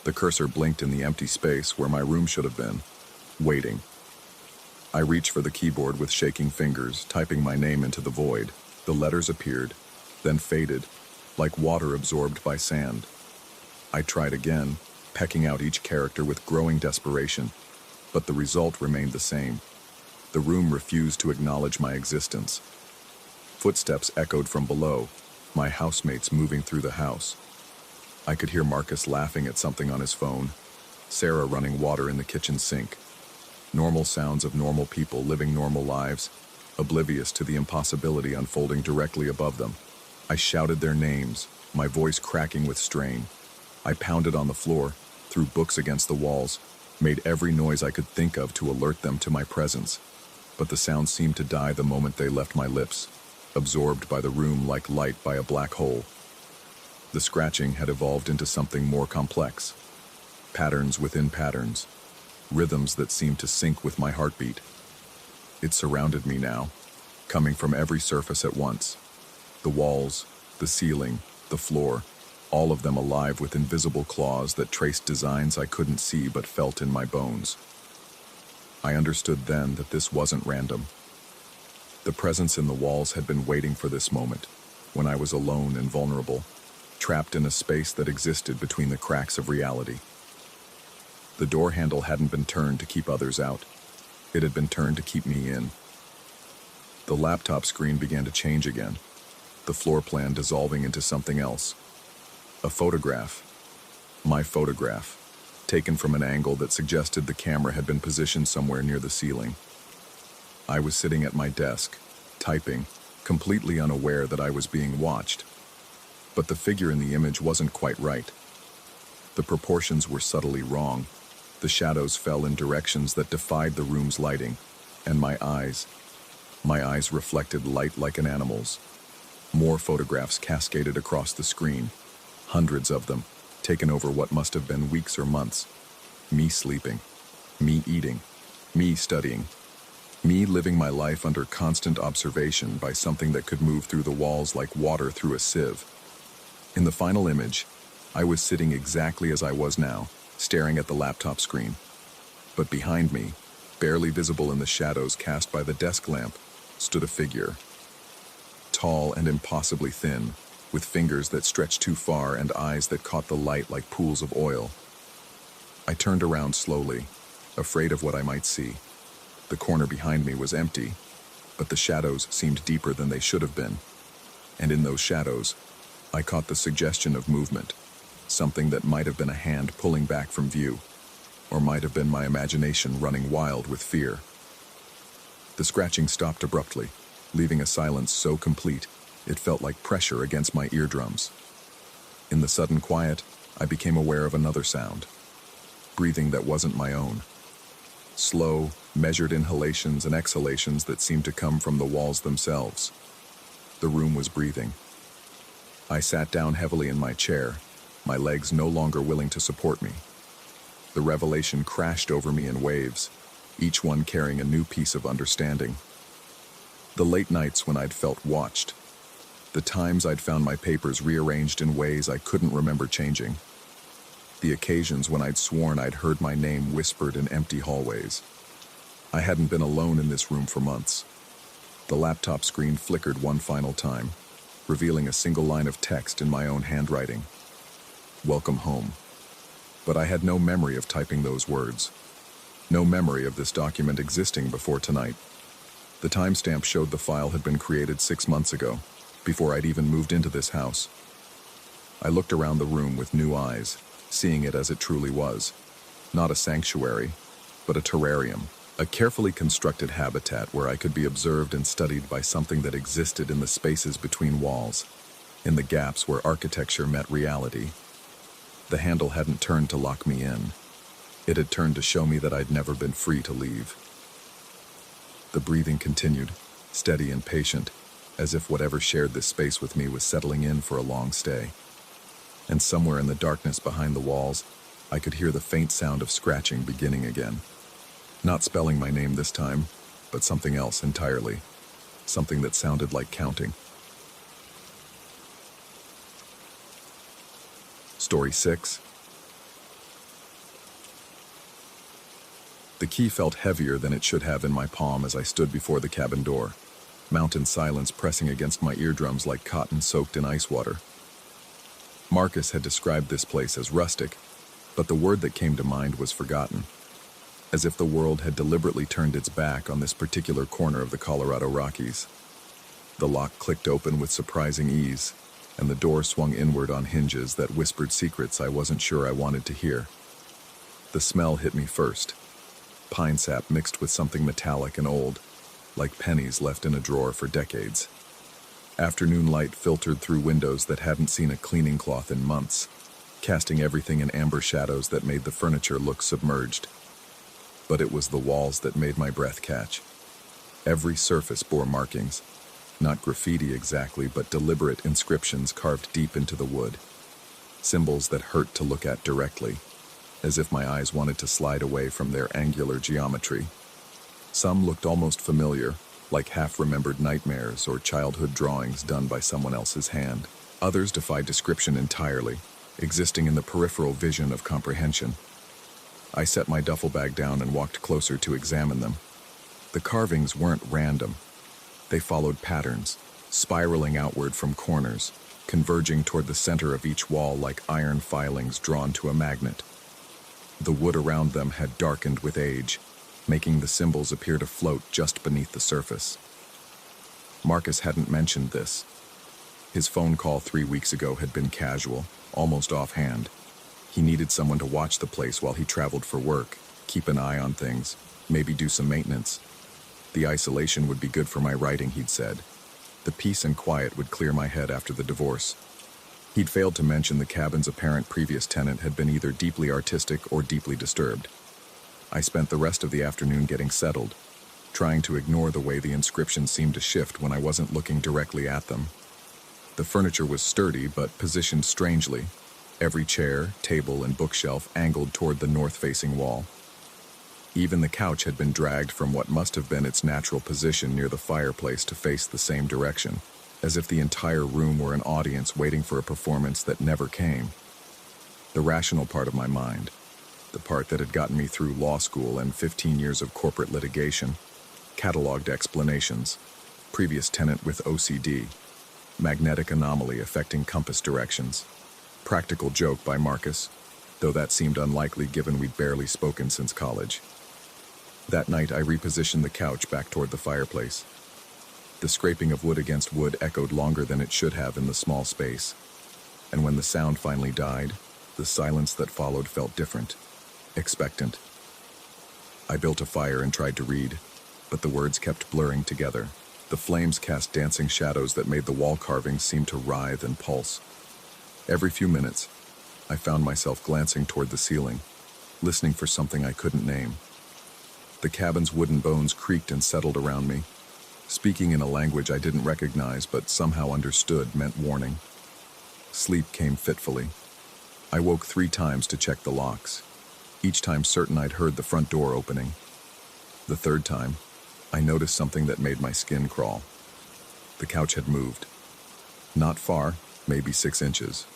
The cursor blinked in the empty space where my room should have been, waiting. I reached for the keyboard with shaking fingers, typing my name into the void. The letters appeared, then faded, like water absorbed by sand. I tried again, pecking out each character with growing desperation, but the result remained the same. The room refused to acknowledge my existence. Footsteps echoed from below, my housemates moving through the house. I could hear Marcus laughing at something on his phone, Sarah running water in the kitchen sink. Normal sounds of normal people living normal lives, oblivious to the impossibility unfolding directly above them. I shouted their names, my voice cracking with strain. I pounded on the floor, threw books against the walls, made every noise I could think of to alert them to my presence. But the sounds seemed to die the moment they left my lips, absorbed by the room like light by a black hole. The scratching had evolved into something more complex. Patterns within patterns, rhythms that seemed to sync with my heartbeat. It surrounded me now, coming from every surface at once. The walls, the ceiling, the floor, all of them alive with invisible claws that traced designs I couldn't see but felt in my bones. I understood then that this wasn't random. The presence in the walls had been waiting for this moment, when I was alone and vulnerable, trapped in a space that existed between the cracks of reality. The door handle hadn't been turned to keep others out. It had been turned to keep me in. The laptop screen began to change again, the floor plan dissolving into something else. A photograph. My photograph, taken from an angle that suggested the camera had been positioned somewhere near the ceiling. I was sitting at my desk, typing, completely unaware that I was being watched. But the figure in the image wasn't quite right. The proportions were subtly wrong. The shadows fell in directions that defied the room's lighting, and my eyes reflected light like an animal's. More photographs cascaded across the screen, hundreds of them, taken over what must have been weeks or months. Me sleeping, me eating, me studying, me living my life under constant observation by something that could move through the walls like water through a sieve. In the final image, I was sitting exactly as I was now, staring at the laptop screen. But behind me, barely visible in the shadows cast by the desk lamp, stood a figure. Tall and impossibly thin, with fingers that stretched too far and eyes that caught the light like pools of oil. I turned around slowly, afraid of what I might see. The corner behind me was empty, but the shadows seemed deeper than they should have been. And in those shadows, I caught the suggestion of movement, something that might have been a hand pulling back from view, or might have been my imagination running wild with fear. The scratching stopped abruptly, leaving a silence so complete it felt like pressure against my eardrums. In the sudden quiet, I became aware of another sound, breathing that wasn't my own. Slow, measured inhalations and exhalations that seemed to come from the walls themselves. The room was breathing. I sat down heavily in my chair, my legs no longer willing to support me. The revelation crashed over me in waves, each one carrying a new piece of understanding. The late nights when I'd felt watched. The times I'd found my papers rearranged in ways I couldn't remember changing. The occasions when I'd sworn I'd heard my name whispered in empty hallways. I hadn't been alone in this room for months. The laptop screen flickered one final time, revealing a single line of text in my own handwriting. Welcome home. But I had no memory of typing those words. No memory of this document existing before tonight. The timestamp showed the file had been created 6 months ago, before I'd even moved into this house. I looked around the room with new eyes, seeing it as it truly was. Not a sanctuary, but a terrarium, a carefully constructed habitat where I could be observed and studied by something that existed in the spaces between walls, in the gaps where architecture met reality. The handle hadn't turned to lock me in. It had turned to show me that I'd never been free to leave. The breathing continued, steady and patient, as if whatever shared this space with me was settling in for a long stay. And somewhere in the darkness behind the walls, I could hear the faint sound of scratching beginning again. Not spelling my name this time, but something else entirely. Something that sounded like counting. Story 6. The key felt heavier than it should have in my palm as I stood before the cabin door, mountain silence pressing against my eardrums like cotton soaked in ice water. Marcus had described this place as rustic, but the word that came to mind was forgotten, as if the world had deliberately turned its back on this particular corner of the Colorado Rockies. The lock clicked open with surprising ease, and the door swung inward on hinges that whispered secrets I wasn't sure I wanted to hear. The smell hit me first. Pine sap mixed with something metallic and old, like pennies left in a drawer for decades. Afternoon light filtered through windows that hadn't seen a cleaning cloth in months, casting everything in amber shadows that made the furniture look submerged. But it was the walls that made my breath catch. Every surface bore markings, not graffiti exactly, but deliberate inscriptions carved deep into the wood. Symbols that hurt to look at directly, as if my eyes wanted to slide away from their angular geometry. Some looked almost familiar, like half-remembered nightmares or childhood drawings done by someone else's hand. Others defied description entirely, existing in the peripheral vision of comprehension. I set my duffel bag down and walked closer to examine them. The carvings weren't random. They followed patterns, spiraling outward from corners, converging toward the center of each wall like iron filings drawn to a magnet. The wood around them had darkened with age, making the symbols appear to float just beneath the surface. Marcus hadn't mentioned this. His phone call 3 weeks ago had been casual, almost offhand. He needed someone to watch the place while he traveled for work, keep an eye on things, maybe do some maintenance. The isolation would be good for my writing, he'd said. The peace and quiet would clear my head after the divorce. He'd failed to mention the cabin's apparent previous tenant had been either deeply artistic or deeply disturbed. I spent the rest of the afternoon getting settled, trying to ignore the way the inscriptions seemed to shift when I wasn't looking directly at them. The furniture was sturdy but positioned strangely, every chair, table, and bookshelf angled toward the north-facing wall. Even the couch had been dragged from what must have been its natural position near the fireplace to face the same direction, as if the entire room were an audience waiting for a performance that never came. The rational part of my mind, the part that had gotten me through law school and 15 years of corporate litigation, cataloged explanations: previous tenant with OCD, magnetic anomaly affecting compass directions, practical joke by Marcus, though that seemed unlikely given we'd barely spoken since college. That night I repositioned the couch back toward the fireplace. The scraping of wood against wood echoed longer than it should have in the small space, and when the sound finally died, the silence that followed felt different, expectant. I built a fire and tried to read, but the words kept blurring together. The flames cast dancing shadows that made the wall carvings seem to writhe and pulse. Every few minutes, I found myself glancing toward the ceiling, listening for something I couldn't name. The cabin's wooden bones creaked and settled around me, speaking in a language I didn't recognize but somehow understood meant warning. Sleep came fitfully. I woke 3 times to check the locks, each time certain I'd heard the front door opening. The 3rd time, I noticed something that made my skin crawl. The couch had moved. Not far, maybe 6 inches,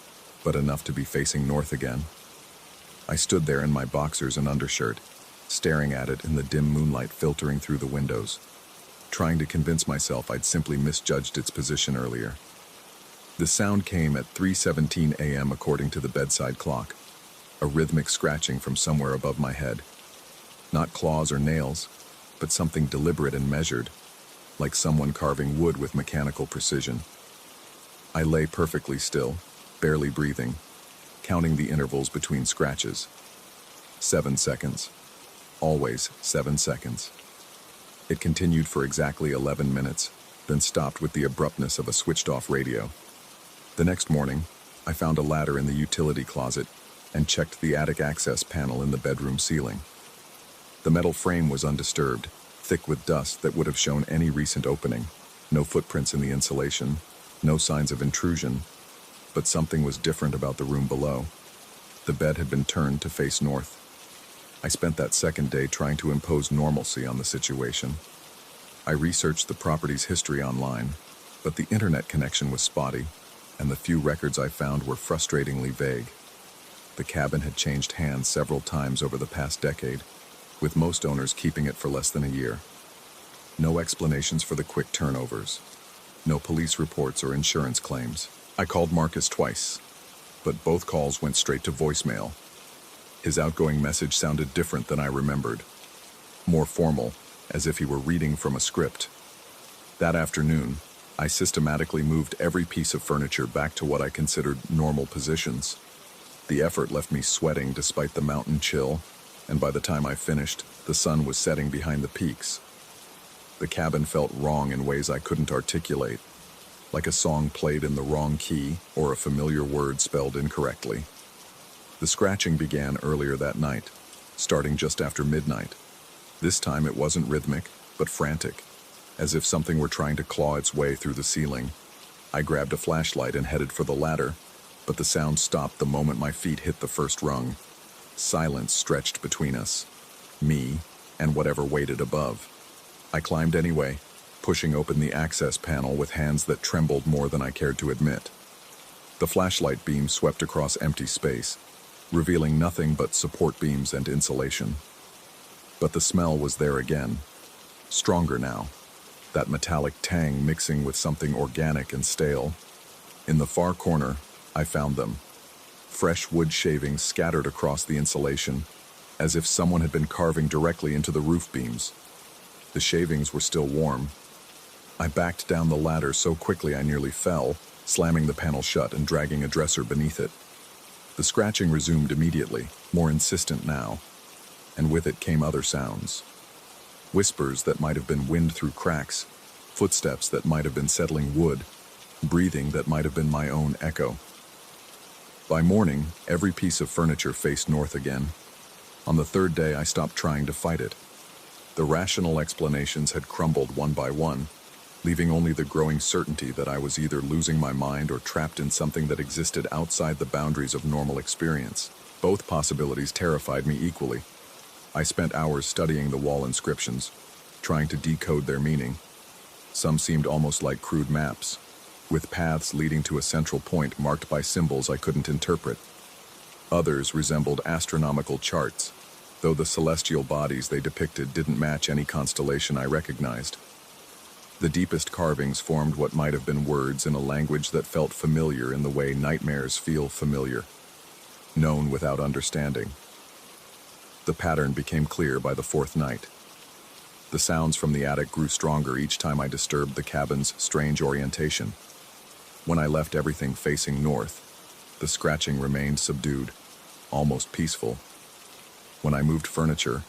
but enough to be facing north again. I stood there in my boxers and undershirt, staring at it in the dim moonlight filtering through the windows, trying to convince myself I'd simply misjudged its position earlier. The sound came at 3:17 a.m. according to the bedside clock, a rhythmic scratching from somewhere above my head. Not claws or nails, but something deliberate and measured, like someone carving wood with mechanical precision. I lay perfectly still, barely breathing, counting the intervals between scratches. 7 seconds. Always 7 seconds. It continued for exactly 11 minutes, then stopped with the abruptness of a switched-off radio. The next morning, I found a ladder in the utility closet and checked the attic access panel in the bedroom ceiling. The metal frame was undisturbed, thick with dust that would have shown any recent opening. No footprints in the insulation, no signs of intrusion, but something was different about the room below. The bed had been turned to face north. I spent that second day trying to impose normalcy on the situation. I researched the property's history online, but the internet connection was spotty, and the few records I found were frustratingly vague. The cabin had changed hands several times over the past decade, with most owners keeping it for less than a year. No explanations for the quick turnovers. No police reports or insurance claims. I called Marcus twice, but both calls went straight to voicemail. His outgoing message sounded different than I remembered. More formal, as if he were reading from a script. That afternoon, I systematically moved every piece of furniture back to what I considered normal positions. The effort left me sweating despite the mountain chill, and by the time I finished, the sun was setting behind the peaks. The cabin felt wrong in ways I couldn't articulate, like a song played in the wrong key or a familiar word spelled incorrectly. The scratching began earlier that night, starting just after midnight. This time it wasn't rhythmic, but frantic, as if something were trying to claw its way through the ceiling. I grabbed a flashlight and headed for the ladder, but the sound stopped the moment my feet hit the first rung. Silence stretched between us, me and whatever waited above. I climbed anyway, pushing open the access panel with hands that trembled more than I cared to admit. The flashlight beam swept across empty space, revealing nothing but support beams and insulation. But the smell was there again, stronger now, that metallic tang mixing with something organic and stale. In the far corner, I found them. Fresh wood shavings scattered across the insulation, as if someone had been carving directly into the roof beams. The shavings were still warm. I backed down the ladder so quickly I nearly fell, slamming the panel shut and dragging a dresser beneath it. The scratching resumed immediately, more insistent now, and with it came other sounds. Whispers that might have been wind through cracks, footsteps that might have been settling wood, breathing that might have been my own echo. By morning, every piece of furniture faced north again. On the third day, I stopped trying to fight it. The rational explanations had crumbled one by one, leaving only the growing certainty that I was either losing my mind or trapped in something that existed outside the boundaries of normal experience. Both possibilities terrified me equally. I spent hours studying the wall inscriptions, trying to decode their meaning. Some seemed almost like crude maps, with paths leading to a central point marked by symbols I couldn't interpret. Others resembled astronomical charts, though the celestial bodies they depicted didn't match any constellation I recognized. The deepest carvings formed what might have been words in a language that felt familiar in the way nightmares feel familiar, known without understanding. The pattern became clear by the fourth night. The sounds from the attic grew stronger each time I disturbed the cabin's strange orientation. When I left everything facing north, the scratching remained subdued, almost peaceful. When I moved furniture,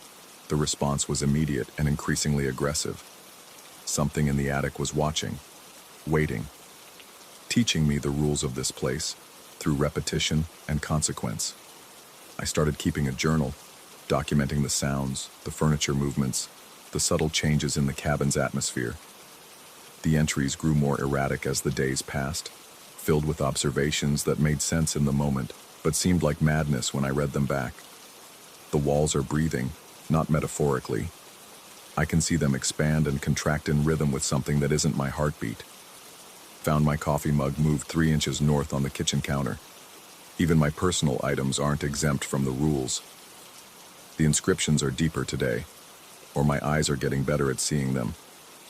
the response was immediate and increasingly aggressive. Something in the attic was watching, waiting, teaching me the rules of this place through repetition and consequence. I started keeping a journal, documenting the sounds, the furniture movements, the subtle changes in the cabin's atmosphere. The entries grew more erratic as the days passed, filled with observations that made sense in the moment, but seemed like madness when I read them back. The walls are breathing, not metaphorically. I can see them expand and contract in rhythm with something that isn't my heartbeat. Found my coffee mug moved 3 inches north on the kitchen counter. Even my personal items aren't exempt from the rules. The inscriptions are deeper today, or my eyes are getting better at seeing them.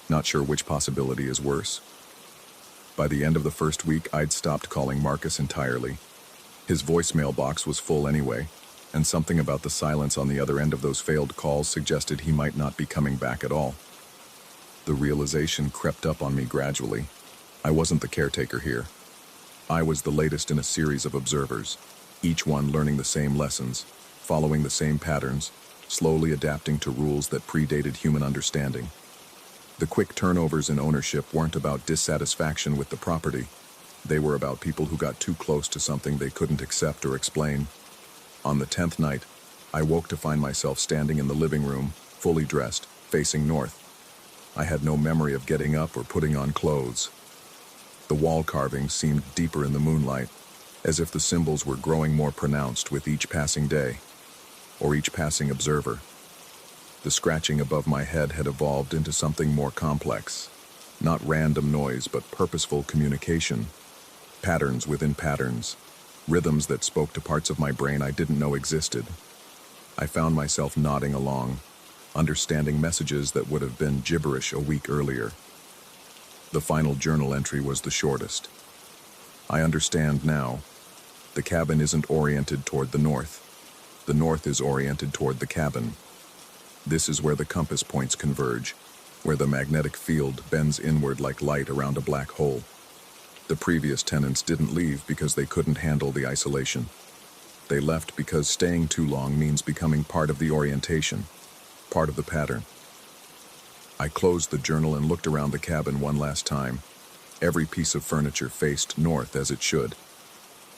Not sure which possibility is worse. By the end of the first week, I'd stopped calling Marcus entirely. His voicemail box was full anyway, and something about the silence on the other end of those failed calls suggested he might not be coming back at all. The realization crept up on me gradually. I wasn't the caretaker here. I was the latest in a series of observers, each one learning the same lessons, following the same patterns, slowly adapting to rules that predated human understanding. The quick turnovers in ownership weren't about dissatisfaction with the property. They were about people who got too close to something they couldn't accept or explain. On the 10th night, I woke to find myself standing in the living room, fully dressed, facing north. I had no memory of getting up or putting on clothes. The wall carvings seemed deeper in the moonlight, as if the symbols were growing more pronounced with each passing day, or each passing observer. The scratching above my head had evolved into something more complex. Not random noise, but purposeful communication. Patterns within patterns. Rhythms that spoke to parts of my brain I didn't know existed. I found myself nodding along, understanding messages that would have been gibberish a week earlier. The final journal entry was the shortest. I understand now. The cabin isn't oriented toward the north. The north is oriented toward the cabin. This is where the compass points converge, where the magnetic field bends inward like light around a black hole. The previous tenants didn't leave because they couldn't handle the isolation. They left because staying too long means becoming part of the orientation, part of the pattern. I closed the journal and looked around the cabin one last time. Every piece of furniture faced north as it should.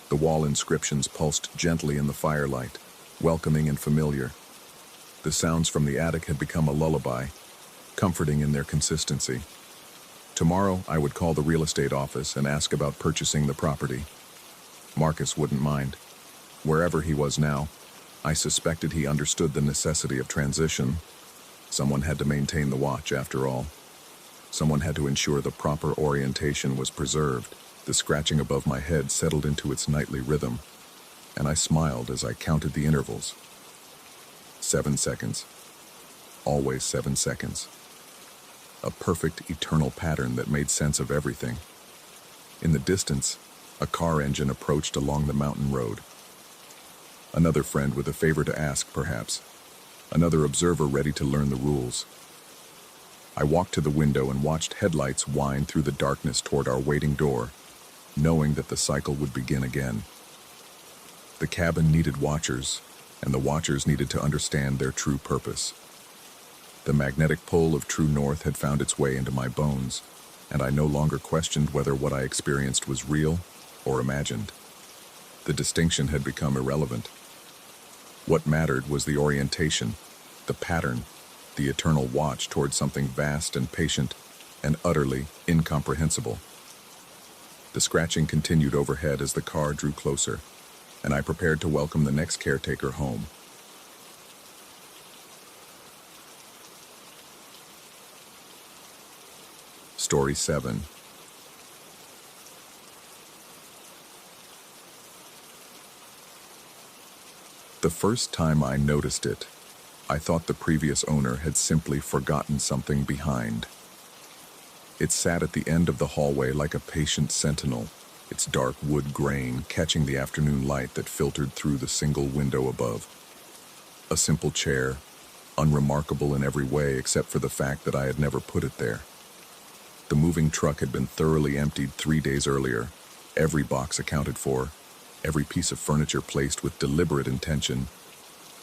The wall inscriptions pulsed gently in the firelight, welcoming and familiar. The sounds from the attic had become a lullaby, comforting in their consistency. Tomorrow, I would call the real estate office and ask about purchasing the property. Marcus wouldn't mind. Wherever he was now, I suspected he understood the necessity of transition. Someone had to maintain the watch, after all. Someone had to ensure the proper orientation was preserved. The scratching above my head settled into its nightly rhythm, and I smiled as I counted the intervals. 7 seconds. Always 7 seconds. A perfect, eternal pattern that made sense of everything. In the distance, a car engine approached along the mountain road. Another friend with a favor to ask, perhaps. Another observer ready to learn the rules. I walked to the window and watched headlights wind through the darkness toward our waiting door, knowing that the cycle would begin again. The cabin needed watchers, and the watchers needed to understand their true purpose. The magnetic pull of true north had found its way into my bones, and I no longer questioned whether what I experienced was real or imagined. The distinction had become irrelevant. What mattered was the orientation, the pattern, the eternal watch toward something vast and patient and utterly incomprehensible. The scratching continued overhead as the car drew closer, and I prepared to welcome the next caretaker home. Story 7. The first time I noticed it, I thought the previous owner had simply forgotten something behind. It sat at the end of the hallway like a patient sentinel, its dark wood grain catching the afternoon light that filtered through the single window above. A simple chair, unremarkable in every way except for the fact that I had never put it there. The moving truck had been thoroughly emptied 3 days earlier, every box accounted for, every piece of furniture placed with deliberate intention.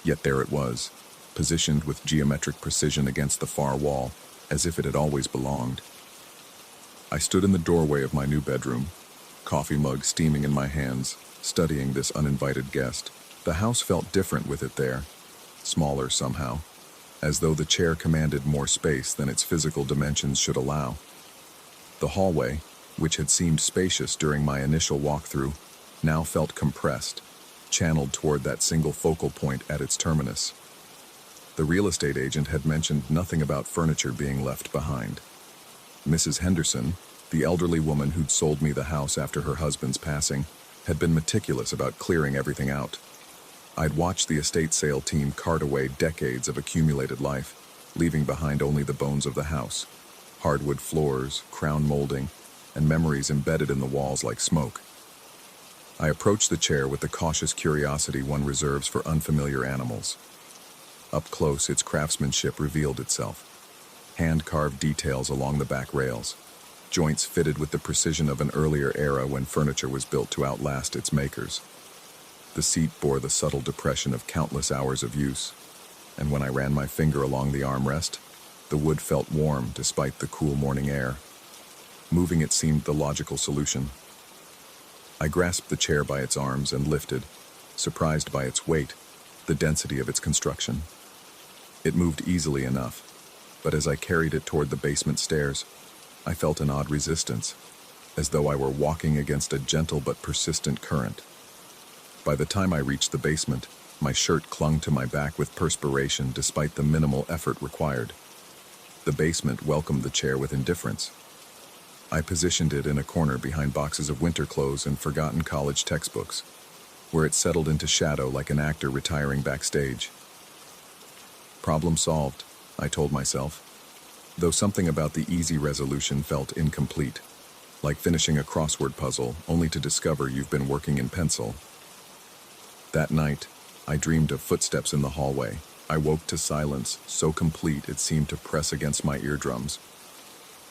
Yet there it was, positioned with geometric precision against the far wall, as if it had always belonged. I stood in the doorway of my new bedroom, coffee mug steaming in my hands, studying this uninvited guest. The house felt different with it there, smaller somehow, as though the chair commanded more space than its physical dimensions should allow. The hallway, which had seemed spacious during my initial walkthrough, now felt compressed, channeled toward that single focal point at its terminus. The real estate agent had mentioned nothing about furniture being left behind. Mrs. Henderson, the elderly woman who'd sold me the house after her husband's passing, had been meticulous about clearing everything out. I'd watched the estate sale team cart away decades of accumulated life, leaving behind only the bones of the house, hardwood floors, crown molding, and memories embedded in the walls like smoke. I approached the chair with the cautious curiosity one reserves for unfamiliar animals. Up close, its craftsmanship revealed itself. Hand-carved details along the back rails, joints fitted with the precision of an earlier era when furniture was built to outlast its makers. The seat bore the subtle depression of countless hours of use, and when I ran my finger along the armrest, the wood felt warm despite the cool morning air. Moving it seemed the logical solution. I grasped the chair by its arms and lifted, surprised by its weight, the density of its construction. It moved easily enough, but as I carried it toward the basement stairs, I felt an odd resistance, as though I were walking against a gentle but persistent current. By the time I reached the basement, my shirt clung to my back with perspiration despite the minimal effort required. The basement welcomed the chair with indifference. I positioned it in a corner behind boxes of winter clothes and forgotten college textbooks, where it settled into shadow like an actor retiring backstage. Problem solved. I told myself, though something about the easy resolution felt incomplete, like finishing a crossword puzzle only to discover you've been working in pencil. That night, I dreamed of footsteps in the hallway. I woke to silence so complete it seemed to press against my eardrums.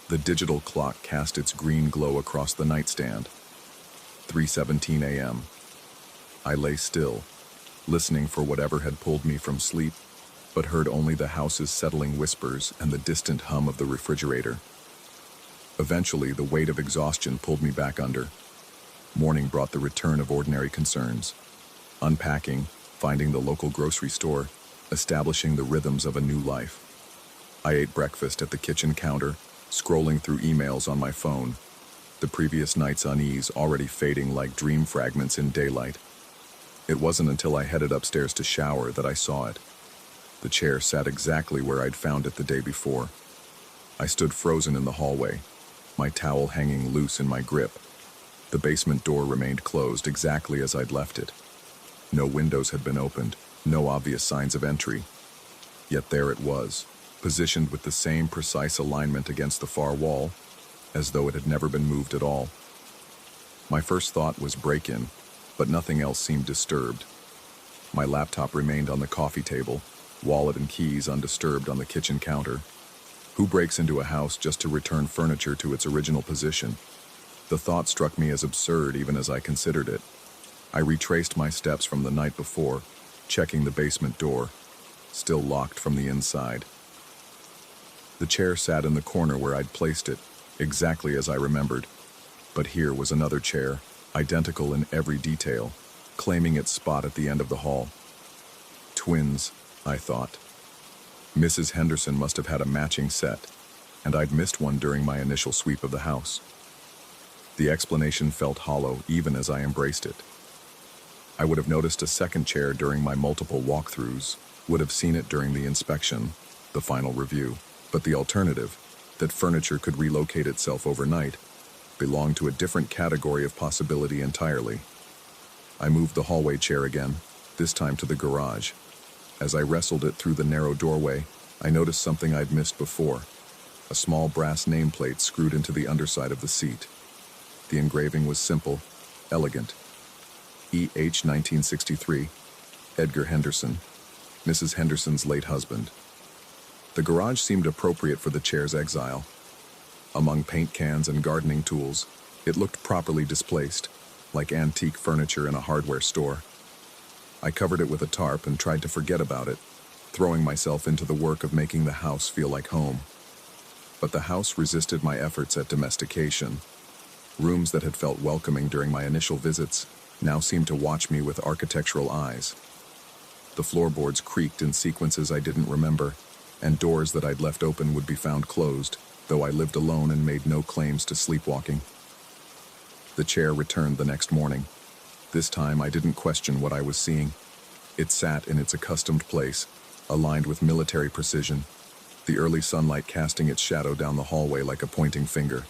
The digital clock cast its green glow across the nightstand. 3:17 a.m. I lay still, listening for whatever had pulled me from sleep, but heard only the house's settling whispers and the distant hum of the refrigerator. Eventually, the weight of exhaustion pulled me back under. Morning brought the return of ordinary concerns. Unpacking, finding the local grocery store, establishing the rhythms of a new life. I ate breakfast at the kitchen counter, scrolling through emails on my phone, the previous night's unease already fading like dream fragments in daylight. It wasn't until I headed upstairs to shower that I saw it. The chair sat exactly where I'd found it the day before. I stood frozen in the hallway, my towel hanging loose in my grip. The basement door remained closed exactly as I'd left it. No windows had been opened, no obvious signs of entry. Yet there it was, positioned with the same precise alignment against the far wall, as though it had never been moved at all. My first thought was break-in, but nothing else seemed disturbed. My laptop remained on the coffee table, wallet and keys undisturbed on the kitchen counter. Who breaks into a house just to return furniture to its original position? The thought struck me as absurd even as I considered it. I retraced my steps from the night before, checking the basement door, still locked from the inside. The chair sat in the corner where I'd placed it, exactly as I remembered. But here was another chair, identical in every detail, claiming its spot at the end of the hall. Twins, I thought. Mrs. Henderson must have had a matching set, and I'd missed one during my initial sweep of the house. The explanation felt hollow even as I embraced it. I would have noticed a second chair during my multiple walkthroughs, would have seen it during the inspection, the final review, but the alternative, that furniture could relocate itself overnight, belonged to a different category of possibility entirely. I moved the hallway chair again, this time to the garage. As I wrestled it through the narrow doorway, I noticed something I'd missed before, a small brass nameplate screwed into the underside of the seat. The engraving was simple, elegant. E.H. 1963, Edgar Henderson, Mrs. Henderson's late husband. The garage seemed appropriate for the chair's exile. Among paint cans and gardening tools, it looked properly displaced, like antique furniture in a hardware store. I covered it with a tarp and tried to forget about it, throwing myself into the work of making the house feel like home. But the house resisted my efforts at domestication. Rooms that had felt welcoming during my initial visits now seemed to watch me with architectural eyes. The floorboards creaked in sequences I didn't remember, and doors that I'd left open would be found closed, though I lived alone and made no claims to sleepwalking. The chair returned the next morning. This time I didn't question what I was seeing. It sat in its accustomed place, aligned with military precision, the early sunlight casting its shadow down the hallway like a pointing finger.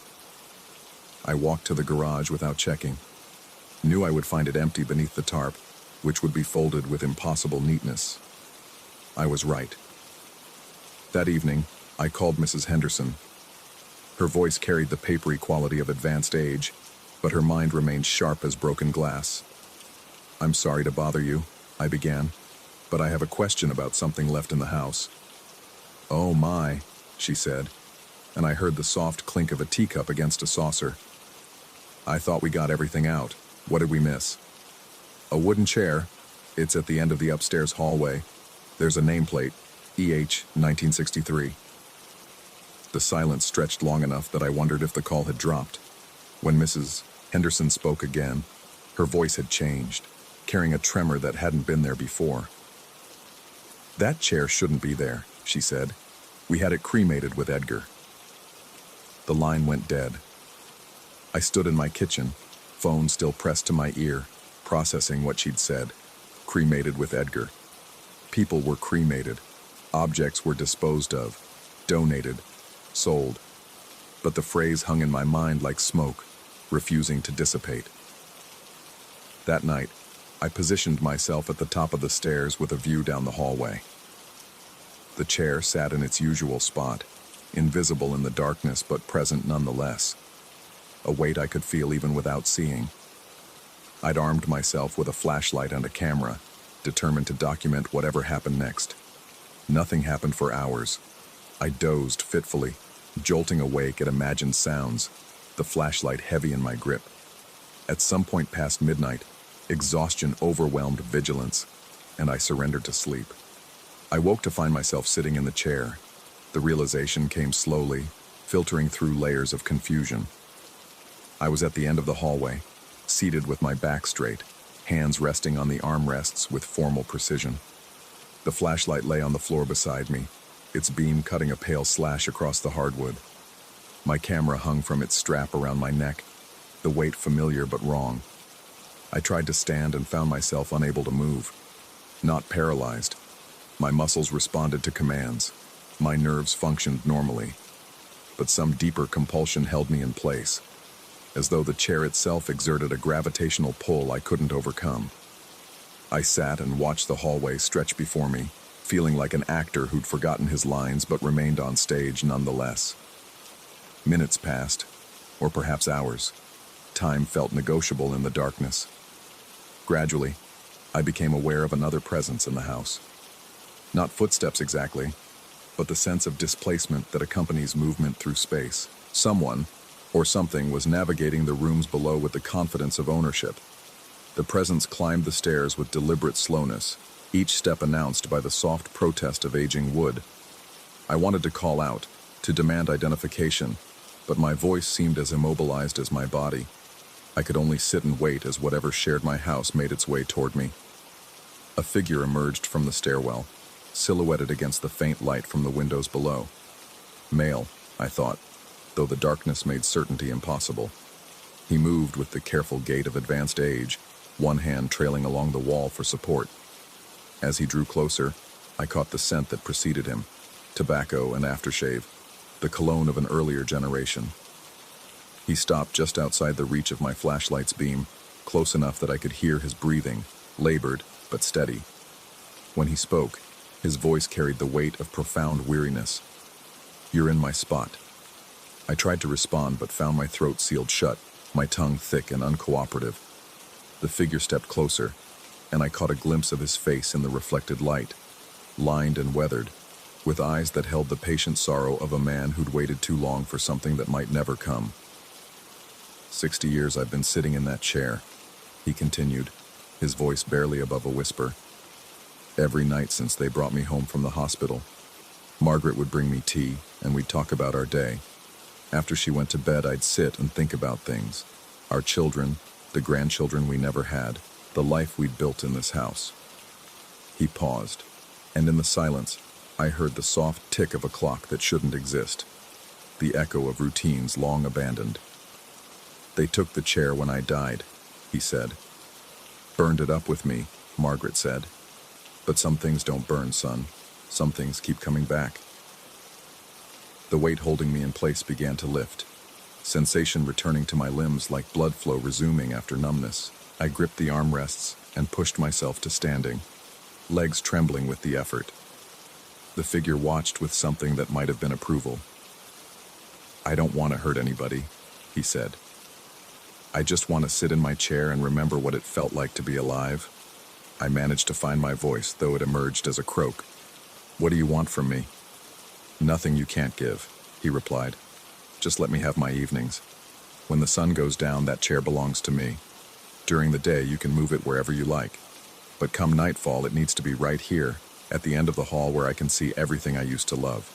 I walked to the garage without checking. Knew I would find it empty beneath the tarp, which would be folded with impossible neatness. I was right. That evening, I called Mrs. Henderson. Her voice carried the papery quality of advanced age, but her mind remained sharp as broken glass. "I'm sorry to bother you," I began, "but I have a question about something left in the house." "Oh my," she said, and I heard the soft clink of a teacup against a saucer. "I thought we got everything out. What did we miss?" "A wooden chair. It's at the end of the upstairs hallway. There's a nameplate, E.H. 1963. The silence stretched long enough that I wondered if the call had dropped. When Mrs. Henderson spoke again, her voice had changed, carrying a tremor that hadn't been there before. "That chair shouldn't be there," she said. "We had it cremated with Edgar." The line went dead. I stood in my kitchen, phone still pressed to my ear, processing what she'd said. Cremated with Edgar. People were cremated. Objects were disposed of, donated, sold. But the phrase hung in my mind like smoke, refusing to dissipate. That night, I positioned myself at the top of the stairs with a view down the hallway. The chair sat in its usual spot, invisible in the darkness but present nonetheless. A weight I could feel even without seeing. I'd armed myself with a flashlight and a camera, determined to document whatever happened next. Nothing happened for hours. I dozed fitfully, jolting awake at imagined sounds, the flashlight heavy in my grip. At some point past midnight, exhaustion overwhelmed vigilance, and I surrendered to sleep. I woke to find myself sitting in the chair. The realization came slowly, filtering through layers of confusion. I was at the end of the hallway, seated with my back straight, hands resting on the armrests with formal precision. The flashlight lay on the floor beside me, its beam cutting a pale slash across the hardwood. My camera hung from its strap around my neck, the weight familiar but wrong. I tried to stand and found myself unable to move. Not paralyzed. My muscles responded to commands. My nerves functioned normally. But some deeper compulsion held me in place, as though the chair itself exerted a gravitational pull I couldn't overcome. I sat and watched the hallway stretch before me, feeling like an actor who'd forgotten his lines but remained on stage nonetheless. Minutes passed, or perhaps hours. Time felt negotiable in the darkness. Gradually, I became aware of another presence in the house. Not footsteps exactly, but the sense of displacement that accompanies movement through space. Someone, or something, was navigating the rooms below with the confidence of ownership. The presence climbed the stairs with deliberate slowness, each step announced by the soft protest of aging wood. I wanted to call out, to demand identification, but my voice seemed as immobilized as my body. I could only sit and wait as whatever shared my house made its way toward me. A figure emerged from the stairwell, silhouetted against the faint light from the windows below. Male, I thought, though the darkness made certainty impossible. He moved with the careful gait of advanced age, one hand trailing along the wall for support. As he drew closer, I caught the scent that preceded him, tobacco and aftershave, the cologne of an earlier generation. He stopped just outside the reach of my flashlight's beam, close enough that I could hear his breathing, labored but steady. When he spoke, his voice carried the weight of profound weariness. "You're in my spot." I tried to respond but found my throat sealed shut, my tongue thick and uncooperative. The figure stepped closer, and I caught a glimpse of his face in the reflected light, lined and weathered, with eyes that held the patient sorrow of a man who'd waited too long for something that might never come. 60 years I've been sitting in that chair, he continued, his voice barely above a whisper. Every night since they brought me home from the hospital, Margaret would bring me tea, and we'd talk about our day. After she went to bed, I'd sit and think about things. Our children, the grandchildren we never had, the life we'd built in this house. He paused, and in the silence, I heard the soft tick of a clock that shouldn't exist, the echo of routines long abandoned. "They took the chair when I died," he said. "Burned it up with me," Margaret said. "But some things don't burn, son. Some things keep coming back." The weight holding me in place began to lift, sensation returning to my limbs like blood flow resuming after numbness. I gripped the armrests and pushed myself to standing, legs trembling with the effort. The figure watched with something that might have been approval. "I don't want to hurt anybody," he said. "I just want to sit in my chair and remember what it felt like to be alive." I managed to find my voice, though it emerged as a croak. "What do you want from me?" "Nothing you can't give," he replied. "Just let me have my evenings. When the sun goes down, that chair belongs to me. During the day, you can move it wherever you like. But come nightfall, it needs to be right here, at the end of the hall where I can see everything I used to love."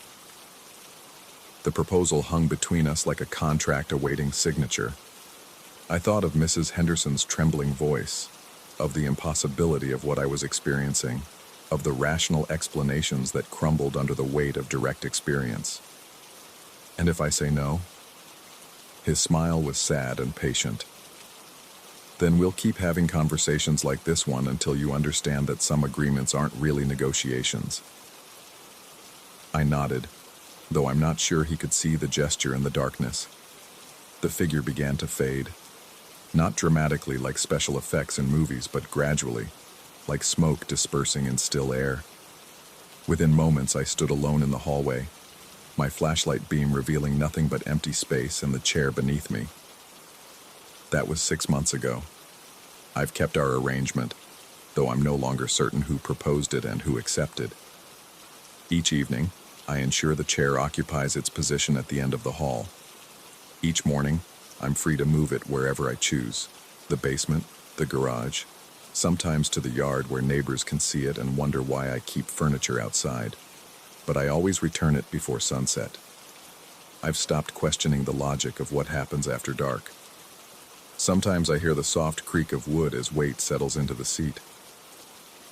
The proposal hung between us like a contract awaiting signature. I thought of Mrs. Henderson's trembling voice, of the impossibility of what I was experiencing, of the rational explanations that crumbled under the weight of direct experience. "And if I say no?" His smile was sad and patient. "Then we'll keep having conversations like this one until you understand that some agreements aren't really negotiations." I nodded, though I'm not sure he could see the gesture in the darkness. The figure began to fade. Not dramatically like special effects in movies, but gradually, like smoke dispersing in still air. Within moments, I stood alone in the hallway, my flashlight beam revealing nothing but empty space and the chair beneath me. That was 6 months ago. I've kept our arrangement, though I'm no longer certain who proposed it and who accepted. Each evening, I ensure the chair occupies its position at the end of the hall. Each morning, I'm free to move it wherever I choose, the basement, the garage, sometimes to the yard where neighbors can see it and wonder why I keep furniture outside. But I always return it before sunset. I've stopped questioning the logic of what happens after dark. Sometimes I hear the soft creak of wood as weight settles into the seat.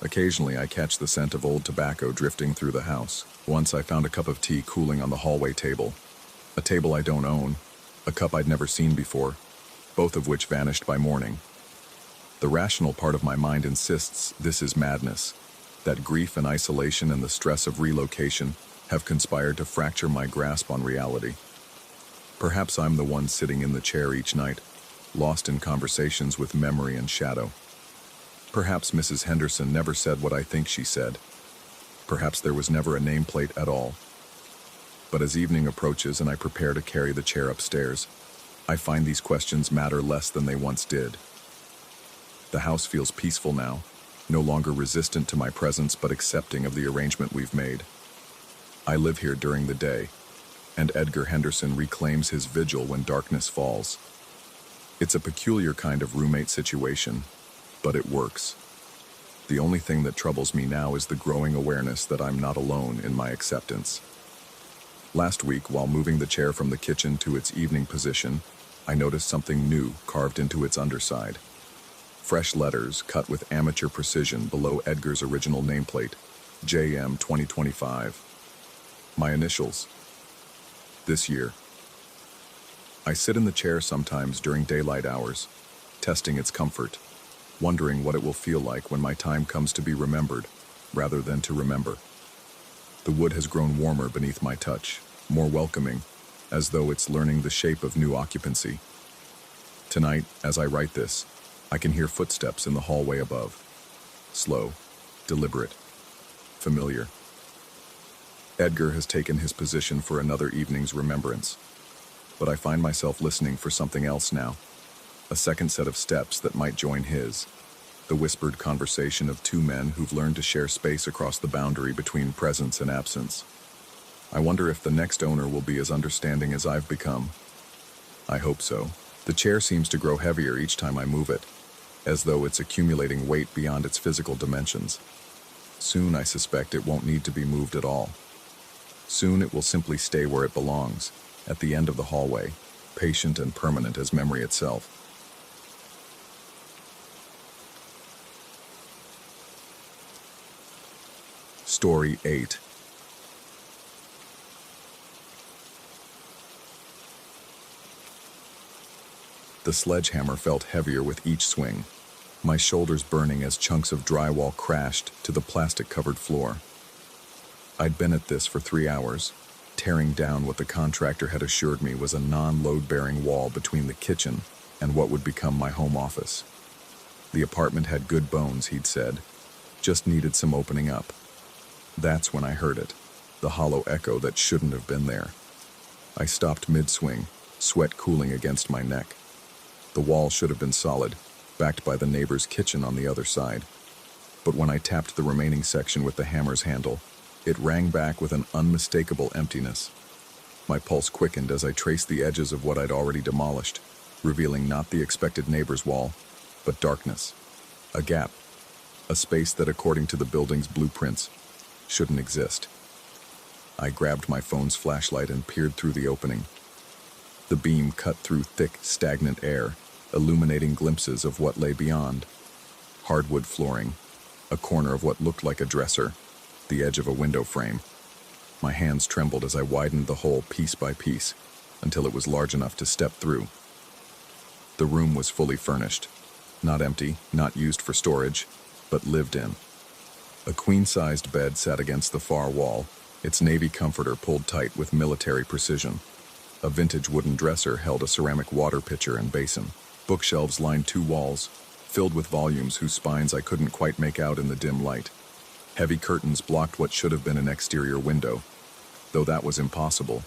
Occasionally I catch the scent of old tobacco drifting through the house. Once I found a cup of tea cooling on the hallway table. A table I don't own, a cup I'd never seen before, both of which vanished by morning. The rational part of my mind insists this is madness, that grief and isolation and the stress of relocation have conspired to fracture my grasp on reality. Perhaps I'm the one sitting in the chair each night, lost in conversations with memory and shadow. Perhaps Mrs. Henderson never said what I think she said. Perhaps there was never a nameplate at all. But as evening approaches and I prepare to carry the chair upstairs, I find these questions matter less than they once did. The house feels peaceful now, no longer resistant to my presence but accepting of the arrangement we've made. I live here during the day, and Edgar Henderson reclaims his vigil when darkness falls. It's a peculiar kind of roommate situation, but it works. The only thing that troubles me now is the growing awareness that I'm not alone in my acceptance. Last week, while moving the chair from the kitchen to its evening position, I noticed something new carved into its underside. Fresh letters cut with amateur precision below Edgar's original nameplate, JM 2025. My initials. This year. I sit in the chair sometimes during daylight hours, testing its comfort, wondering what it will feel like when my time comes to be remembered, rather than to remember. The wood has grown warmer beneath my touch, more welcoming, as though it's learning the shape of new occupancy. Tonight, as I write this, I can hear footsteps in the hallway above. Slow, deliberate, familiar. Edgar has taken his position for another evening's remembrance, but I find myself listening for something else now, a second set of steps that might join his, the whispered conversation of two men who've learned to share space across the boundary between presence and absence. I wonder if the next owner will be as understanding as I've become. I hope so. The chair seems to grow heavier each time I move it, as though it's accumulating weight beyond its physical dimensions. Soon, I suspect, it won't need to be moved at all. Soon it will simply stay where it belongs, at the end of the hallway, patient and permanent as memory itself. Story 8. The sledgehammer felt heavier with each swing, my shoulders burning as chunks of drywall crashed to the plastic-covered floor. I'd been at this for 3 hours, tearing down what the contractor had assured me was a non-load-bearing wall between the kitchen and what would become my home office. The apartment had good bones, he'd said, just needed some opening up. That's when I heard it, the hollow echo that shouldn't have been there. I stopped mid-swing, sweat cooling against my neck. The wall should have been solid, backed by the neighbor's kitchen on the other side. But when I tapped the remaining section with the hammer's handle, it rang back with an unmistakable emptiness. My pulse quickened as I traced the edges of what I'd already demolished, revealing not the expected neighbor's wall, but darkness. A gap. A space that, according to the building's blueprints, shouldn't exist. I grabbed my phone's flashlight and peered through the opening. The beam cut through thick, stagnant air, illuminating glimpses of what lay beyond. Hardwood flooring, a corner of what looked like a dresser, the edge of a window frame. My hands trembled as I widened the hole piece by piece, until it was large enough to step through. The room was fully furnished, not empty, not used for storage, but lived in. A queen-sized bed sat against the far wall, its navy comforter pulled tight with military precision. A vintage wooden dresser held a ceramic water pitcher and basin. Bookshelves lined 2 walls, filled with volumes whose spines I couldn't quite make out in the dim light. Heavy curtains blocked what should have been an exterior window. Though that was impossible,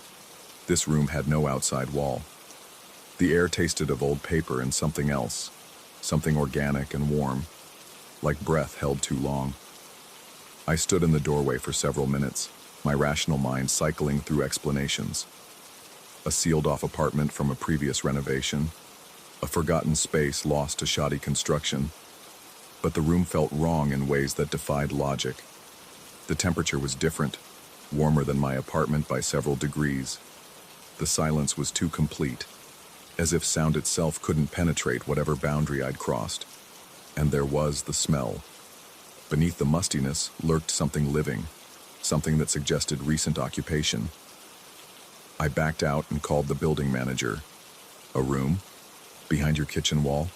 this room had no outside wall. The air tasted of old paper and something else, something organic and warm, like breath held too long. I stood in the doorway for several minutes, my rational mind cycling through explanations. A sealed-off apartment from a previous renovation, a forgotten space lost to shoddy construction. But the room felt wrong in ways that defied logic. The temperature was different, warmer than my apartment by several degrees. The silence was too complete, as if sound itself couldn't penetrate whatever boundary I'd crossed. And there was the smell. Beneath the mustiness lurked something living, something that suggested recent occupation. I backed out and called the building manager. "A room? Behind your kitchen wall?"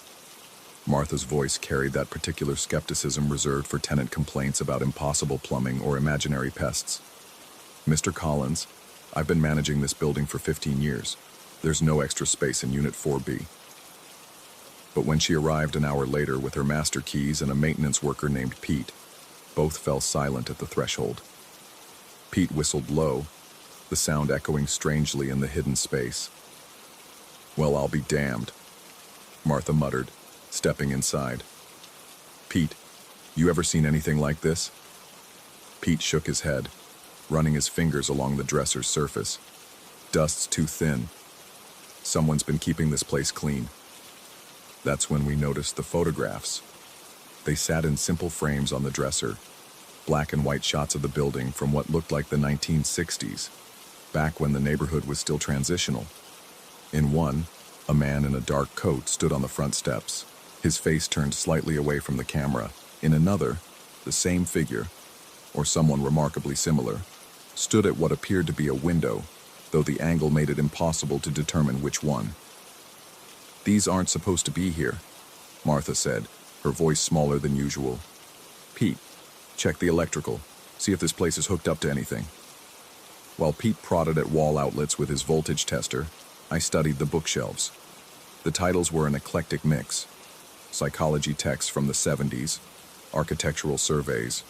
Martha's voice carried that particular skepticism reserved for tenant complaints about impossible plumbing or imaginary pests. "Mr. Collins, I've been managing this building for 15 years. There's no extra space in Unit 4B. But when she arrived an hour later with her master keys and a maintenance worker named Pete, both fell silent at the threshold. Pete whistled low, the sound echoing strangely in the hidden space. "Well, I'll be damned," Martha muttered, stepping inside. "Pete, you ever seen anything like this?" Pete shook his head, running his fingers along the dresser's surface. "Dust's too thin. Someone's been keeping this place clean." That's when we noticed the photographs. They sat in simple frames on the dresser, black and white shots of the building from what looked like the 1960s, back when the neighborhood was still transitional. In one, a man in a dark coat stood on the front steps, his face turned slightly away from the camera. In another, the same figure, or someone remarkably similar, stood at what appeared to be a window, though the angle made it impossible to determine which one. "These aren't supposed to be here," Martha said, her voice smaller than usual. "Pete, check the electrical, see if this place is hooked up to anything." While Pete prodded at wall outlets with his voltage tester, I studied the bookshelves. The titles were an eclectic mix: psychology texts from the 70s, architectural surveys,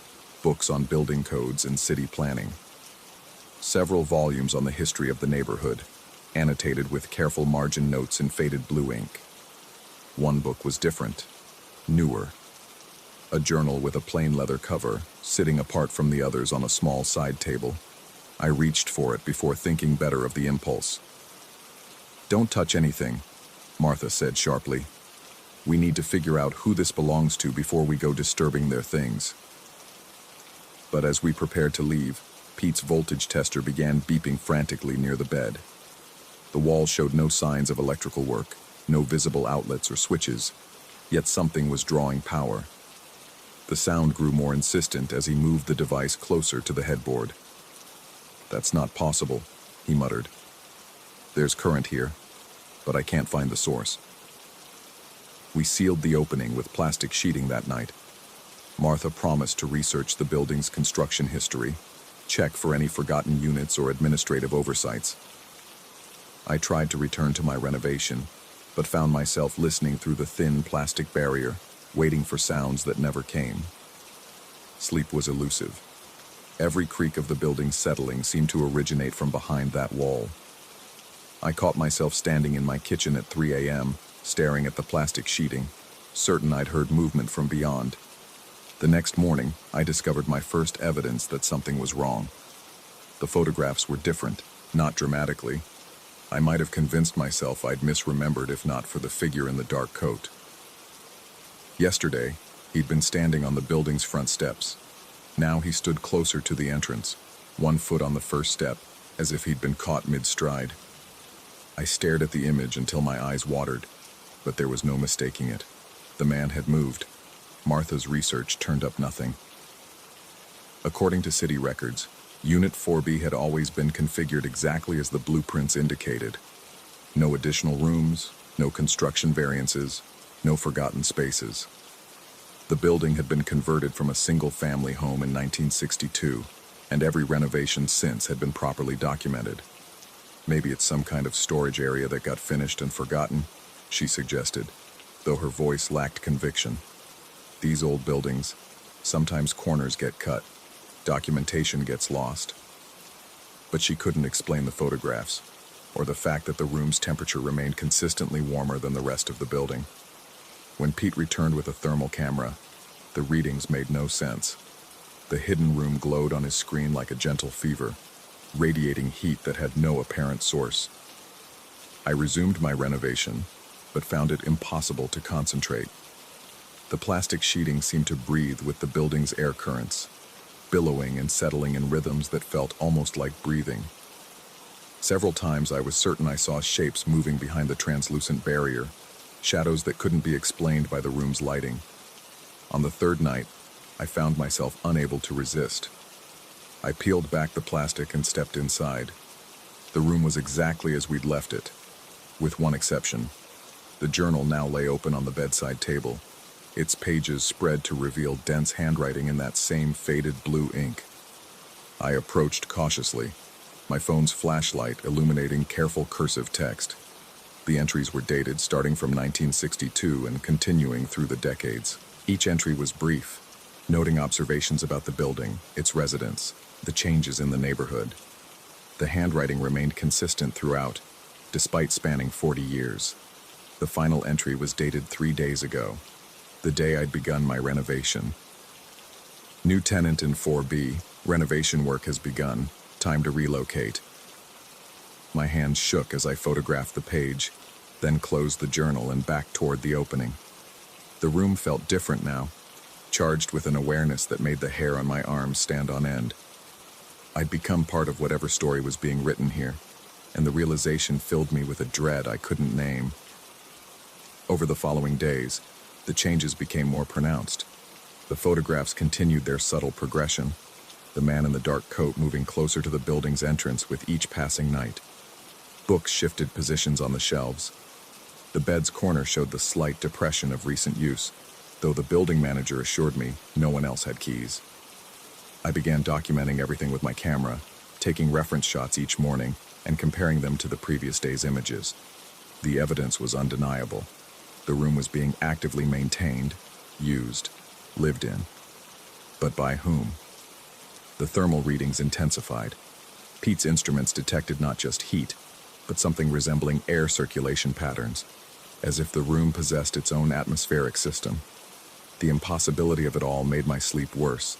books on building codes and city planning. Several volumes on the history of the neighborhood, annotated with careful margin notes in faded blue ink. One book was different, newer. A journal with a plain leather cover, sitting apart from the others on a small side table. I reached for it before thinking better of the impulse. "Don't touch anything," Martha said sharply. "We need to figure out who this belongs to before we go disturbing their things." But as we prepared to leave, Pete's voltage tester began beeping frantically near the bed. The wall showed no signs of electrical work, no visible outlets or switches, yet something was drawing power. The sound grew more insistent as he moved the device closer to the headboard. "That's not possible," he muttered. "There's current here, but I can't find the source." We sealed the opening with plastic sheeting that night. Martha promised to research the building's construction history, check for any forgotten units or administrative oversights. I tried to return to my renovation, but found myself listening through the thin plastic barrier, waiting for sounds that never came. Sleep was elusive. Every creak of the building's settling seemed to originate from behind that wall. I caught myself standing in my kitchen at 3 a.m., staring at the plastic sheeting, certain I'd heard movement from beyond. The next morning, I discovered my first evidence that something was wrong. The photographs were different, not dramatically. I might have convinced myself I'd misremembered if not for the figure in the dark coat. Yesterday, he'd been standing on the building's front steps. Now he stood closer to the entrance, one foot on the first step, as if he'd been caught mid-stride. I stared at the image until my eyes watered, but there was no mistaking it. The man had moved. Martha's research turned up nothing. According to city records, Unit 4B had always been configured exactly as the blueprints indicated. No additional rooms, no construction variances, no forgotten spaces. The building had been converted from a single-family home in 1962, and every renovation since had been properly documented. "Maybe it's some kind of storage area that got finished and forgotten," she suggested, though her voice lacked conviction. "These old buildings, sometimes corners get cut, Documentation gets lost. But she couldn't explain the photographs, or the fact that the room's temperature remained consistently warmer than the rest of the building. When Pete returned with a thermal camera, the readings made no sense. The hidden room glowed on his screen like a gentle fever, radiating heat that had no apparent source. I resumed my renovation, but found it impossible to concentrate. The plastic sheeting seemed to breathe with the building's air currents, billowing and settling in rhythms that felt almost like breathing. Several times I was certain I saw shapes moving behind the translucent barrier, shadows that couldn't be explained by the room's lighting. On the third night, I found myself unable to resist. I peeled back the plastic and stepped inside. The room was exactly as we'd left it, with one exception. The journal now lay open on the bedside table, its pages spread to reveal dense handwriting in that same faded blue ink. I approached cautiously, my phone's flashlight illuminating careful cursive text. The entries were dated starting from 1962 and continuing through the decades. Each entry was brief, noting observations about the building, its residents, the changes in the neighborhood. The handwriting remained consistent throughout, despite spanning 40 years. The final entry was dated 3 days ago, the day I'd begun my renovation. New tenant in 4B, renovation work has begun, time to relocate. My hands shook as I photographed the page, then closed the journal and backed toward the opening. The room felt different now, charged with an awareness that made the hair on my arms stand on end. I'd become part of whatever story was being written here, and the realization filled me with a dread I couldn't name. Over the following days, the changes became more pronounced. The photographs continued their subtle progression, the man in the dark coat moving closer to the building's entrance with each passing night. Books shifted positions on the shelves. The bed's corner showed the slight depression of recent use, though the building manager assured me no one else had keys. I began documenting everything with my camera, taking reference shots each morning and comparing them to the previous day's images. The evidence was undeniable. The room was being actively maintained, used, lived in. But by whom? The thermal readings intensified. Pete's instruments detected not just heat, but something resembling air circulation patterns, as if the room possessed its own atmospheric system. The impossibility of it all made my sleep worse,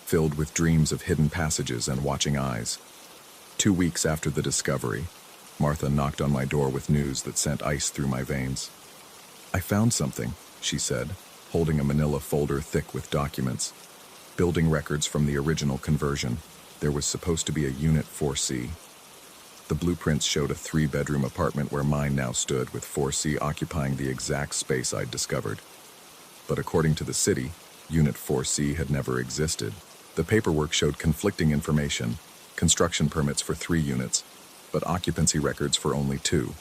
filled with dreams of hidden passages and watching eyes. 2 weeks after the discovery, Martha knocked on my door with news that sent ice through my veins. "I found something," she said, holding a manila folder thick with documents. Building records from the original conversion. There was supposed to be a Unit 4C. The blueprints showed a 3-bedroom apartment where mine now stood, with 4C occupying the exact space I'd discovered. But according to the city, Unit 4C had never existed. The paperwork showed conflicting information, construction permits for 3 units, but occupancy records for only 2.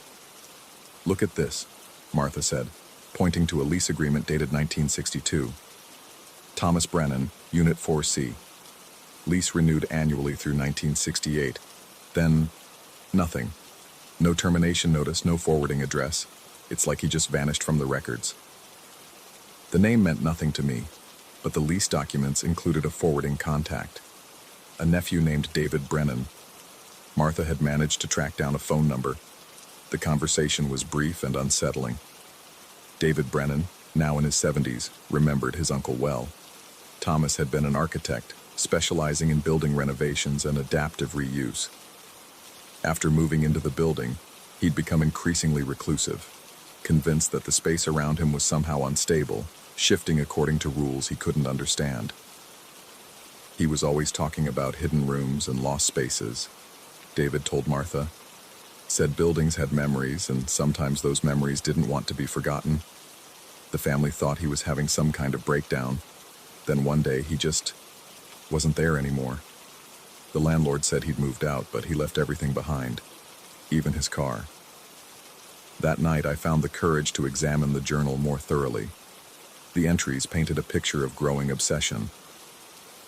"Look at this," Martha said, pointing to a lease agreement dated 1962. Thomas Brennan, Unit 4C. Lease renewed annually through 1968. Then, nothing. No termination notice, no forwarding address. It's like he just vanished from the records. The name meant nothing to me, but the lease documents included a forwarding contact. A nephew named David Brennan. Martha had managed to track down a phone number. The conversation was brief and unsettling. David Brennan, now in his 70s, remembered his uncle well. Thomas had been an architect, specializing in building renovations and adaptive reuse. After moving into the building, he'd become increasingly reclusive, convinced that the space around him was somehow unstable, shifting according to rules he couldn't understand. He was always talking about hidden rooms and lost spaces, David told Martha. Said buildings had memories, and sometimes those memories didn't want to be forgotten. The family thought he was having some kind of breakdown. Then one day he just wasn't there anymore. The landlord said he'd moved out, but he left everything behind, even his car. That night I found the courage to examine the journal more thoroughly. The entries painted a picture of growing obsession.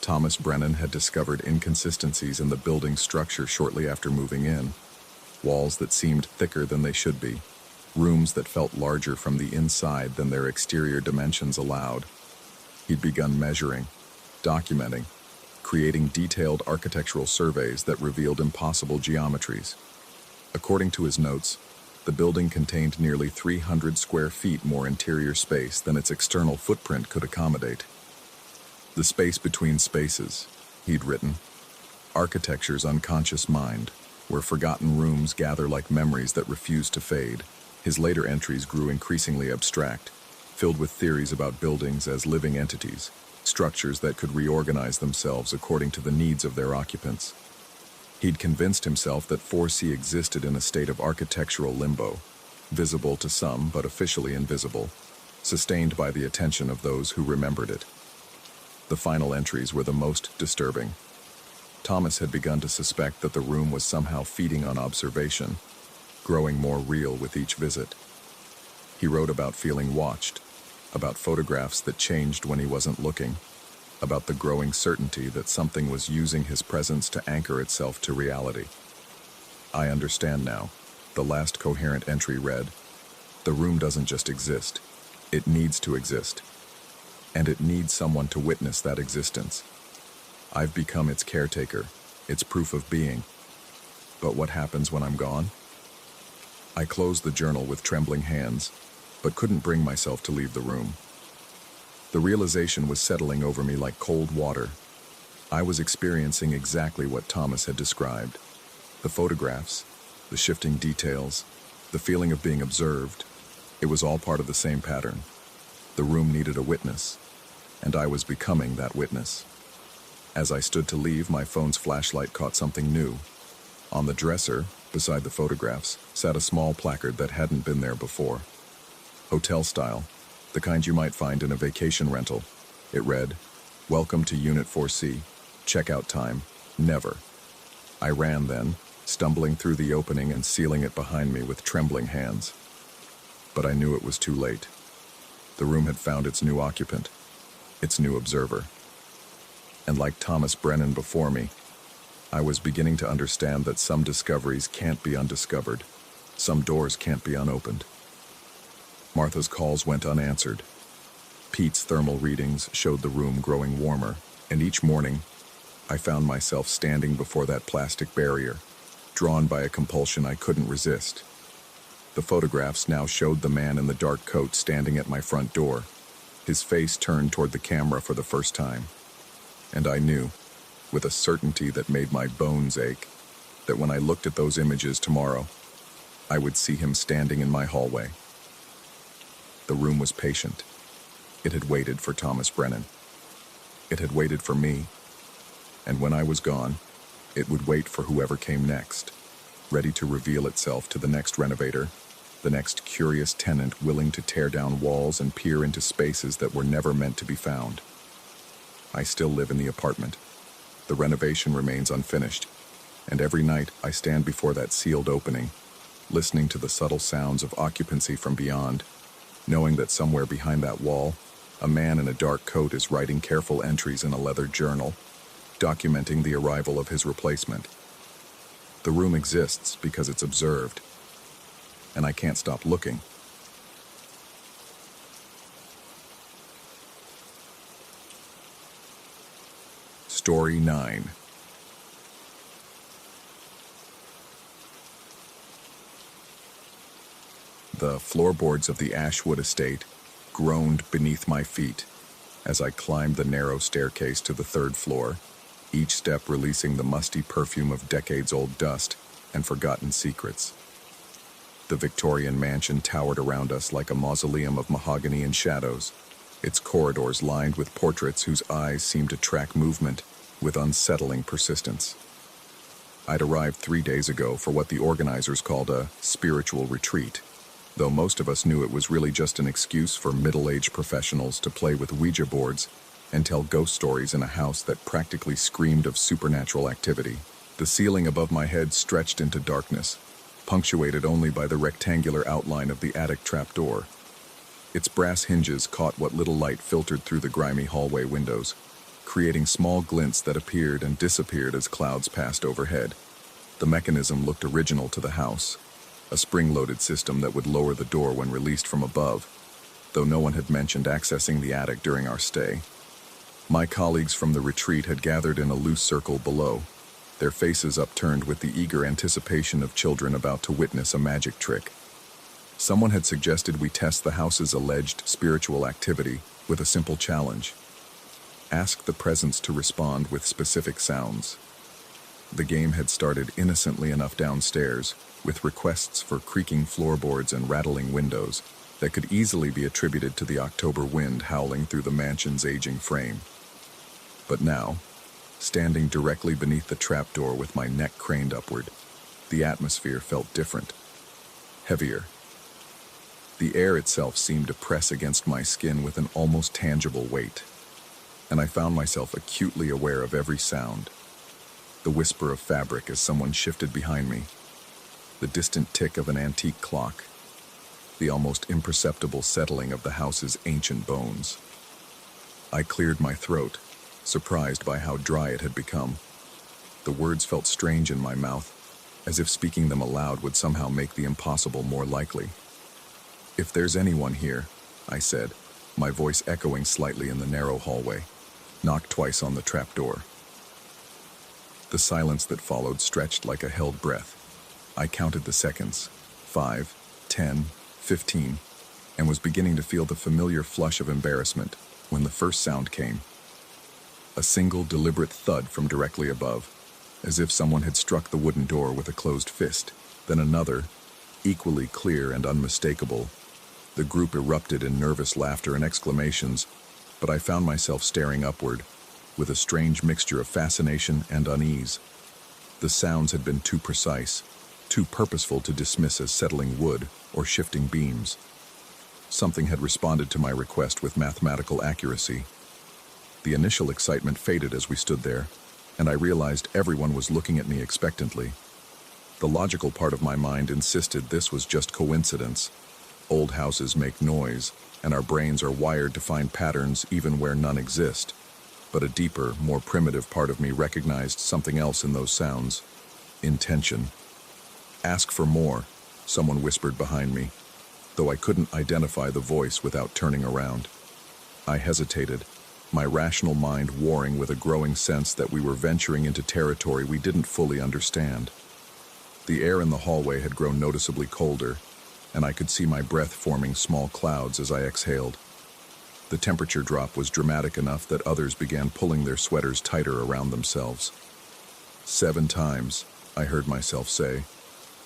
Thomas Brennan had discovered inconsistencies in the building's structure shortly after moving in. Walls that seemed thicker than they should be. Rooms that felt larger from the inside than their exterior dimensions allowed. He'd begun measuring, documenting, creating detailed architectural surveys that revealed impossible geometries. According to his notes, the building contained nearly 300 square feet more interior space than its external footprint could accommodate. The space between spaces, he'd written, architecture's unconscious mind, where forgotten rooms gather like memories that refuse to fade. His later entries grew increasingly abstract, filled with theories about buildings as living entities, structures that could reorganize themselves according to the needs of their occupants. He'd convinced himself that 4C existed in a state of architectural limbo, visible to some but officially invisible, sustained by the attention of those who remembered it. The final entries were the most disturbing. Thomas had begun to suspect that the room was somehow feeding on observation, growing more real with each visit. He wrote about feeling watched, about photographs that changed when he wasn't looking, about the growing certainty that something was using his presence to anchor itself to reality. I understand now. The last coherent entry read, "The room doesn't just exist. It needs to exist. And it needs someone to witness that existence. I've become its caretaker, its proof of being. But what happens when I'm gone?" I closed the journal with trembling hands, but couldn't bring myself to leave the room. The realization was settling over me like cold water. I was experiencing exactly what Thomas had described. The photographs, the shifting details, the feeling of being observed, it was all part of the same pattern. The room needed a witness, and I was becoming that witness. As I stood to leave, my phone's flashlight caught something new. On the dresser, beside the photographs, sat a small placard that hadn't been there before. Hotel style, the kind you might find in a vacation rental. It read, "Welcome to Unit 4C. Checkout time, never." I ran then, stumbling through the opening and sealing it behind me with trembling hands. But I knew it was too late. The room had found its new occupant, its new observer. And like Thomas Brennan before me, I was beginning to understand that some discoveries can't be undiscovered, some doors can't be unopened. Martha's calls went unanswered. Pete's thermal readings showed the room growing warmer, and each morning, I found myself standing before that plastic barrier, drawn by a compulsion I couldn't resist. The photographs now showed the man in the dark coat standing at my front door, his face turned toward the camera for the first time. And I knew, with a certainty that made my bones ache, that when I looked at those images tomorrow, I would see him standing in my hallway. The room was patient. It had waited for Thomas Brennan. It had waited for me. And when I was gone, it would wait for whoever came next, ready to reveal itself to the next renovator, the next curious tenant willing to tear down walls and peer into spaces that were never meant to be found. I still live in the apartment. The renovation remains unfinished, and every night I stand before that sealed opening, listening to the subtle sounds of occupancy from beyond, knowing that somewhere behind that wall, a man in a dark coat is writing careful entries in a leather journal, documenting the arrival of his replacement. The room exists because it's observed, and I can't stop looking. Story 9. The floorboards of the Ashwood estate groaned beneath my feet as I climbed the narrow staircase to the third floor, each step releasing the musty perfume of decades-old dust and forgotten secrets. The Victorian mansion towered around us like a mausoleum of mahogany and shadows, its corridors lined with portraits whose eyes seemed to track movement with unsettling persistence. I'd arrived 3 days ago for what the organizers called a spiritual retreat, though most of us knew it was really just an excuse for middle-aged professionals to play with Ouija boards and tell ghost stories in a house that practically screamed of supernatural activity. The ceiling above my head stretched into darkness, punctuated only by the rectangular outline of the attic trapdoor. Its brass hinges caught what little light filtered through the grimy hallway windows, creating small glints that appeared and disappeared as clouds passed overhead. The mechanism looked original to the house, a spring-loaded system that would lower the door when released from above, though no one had mentioned accessing the attic during our stay. My colleagues from the retreat had gathered in a loose circle below, their faces upturned with the eager anticipation of children about to witness a magic trick. Someone had suggested we test the house's alleged spiritual activity with a simple challenge. Ask the presence to respond with specific sounds. The game had started innocently enough downstairs, with requests for creaking floorboards and rattling windows that could easily be attributed to the October wind howling through the mansion's aging frame. But now, standing directly beneath the trapdoor with my neck craned upward, the atmosphere felt different, heavier. The air itself seemed to press against my skin with an almost tangible weight, and I found myself acutely aware of every sound. The whisper of fabric as someone shifted behind me, the distant tick of an antique clock, the almost imperceptible settling of the house's ancient bones. I cleared my throat, surprised by how dry it had become. The words felt strange in my mouth, as if speaking them aloud would somehow make the impossible more likely. "If there's anyone here," I said, my voice echoing slightly in the narrow hallway. Knock twice on the trapdoor. The silence that followed stretched like a held breath. I counted the seconds, 5, 10, 15, and was beginning to feel the familiar flush of embarrassment when the first sound came. A single deliberate thud from directly above, as if someone had struck the wooden door with a closed fist. Then another, equally clear and unmistakable. The group erupted in nervous laughter and exclamations, but I found myself staring upward, with a strange mixture of fascination and unease. The sounds had been too precise, too purposeful to dismiss as settling wood or shifting beams. Something had responded to my request with mathematical accuracy. The initial excitement faded as we stood there, and I realized everyone was looking at me expectantly. The logical part of my mind insisted this was just coincidence. Old houses make noise, and our brains are wired to find patterns even where none exist. But a deeper, more primitive part of me recognized something else in those sounds. Intention. "Ask for more," someone whispered behind me, though I couldn't identify the voice without turning around. I hesitated, my rational mind warring with a growing sense that we were venturing into territory we didn't fully understand. The air in the hallway had grown noticeably colder, and I could see my breath forming small clouds as I exhaled. The temperature drop was dramatic enough that others began pulling their sweaters tighter around themselves. 7 times, I heard myself say,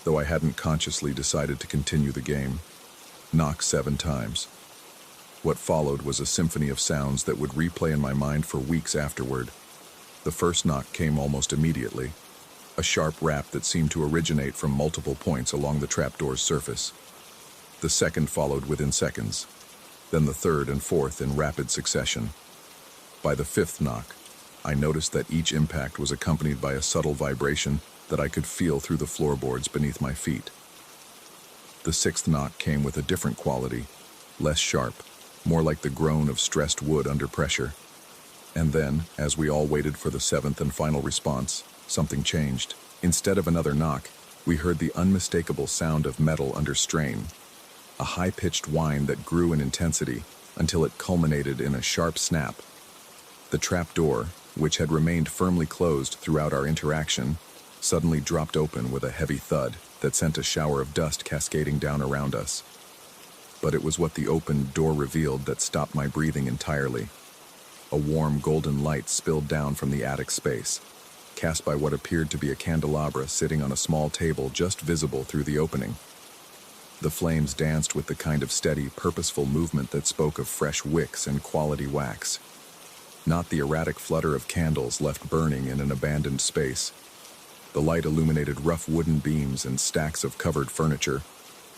though I hadn't consciously decided to continue the game. Knock 7 times. What followed was a symphony of sounds that would replay in my mind for weeks afterward. The first knock came almost immediately, a sharp rap that seemed to originate from multiple points along the trapdoor's surface. The second followed within seconds, then the third and fourth in rapid succession. By the 5th knock, I noticed that each impact was accompanied by a subtle vibration that I could feel through the floorboards beneath my feet. The 6th knock came with a different quality, less sharp, more like the groan of stressed wood under pressure. And then, as we all waited for the 7th and final response, something changed. Instead of another knock, we heard the unmistakable sound of metal under strain, a high-pitched whine that grew in intensity until it culminated in a sharp snap. The trapdoor, which had remained firmly closed throughout our interaction, suddenly dropped open with a heavy thud that sent a shower of dust cascading down around us. But it was what the opened door revealed that stopped my breathing entirely. A warm golden light spilled down from the attic space, cast by what appeared to be a candelabra sitting on a small table just visible through the opening. The flames danced with the kind of steady, purposeful movement that spoke of fresh wicks and quality wax, not the erratic flutter of candles left burning in an abandoned space. The light illuminated rough wooden beams and stacks of covered furniture,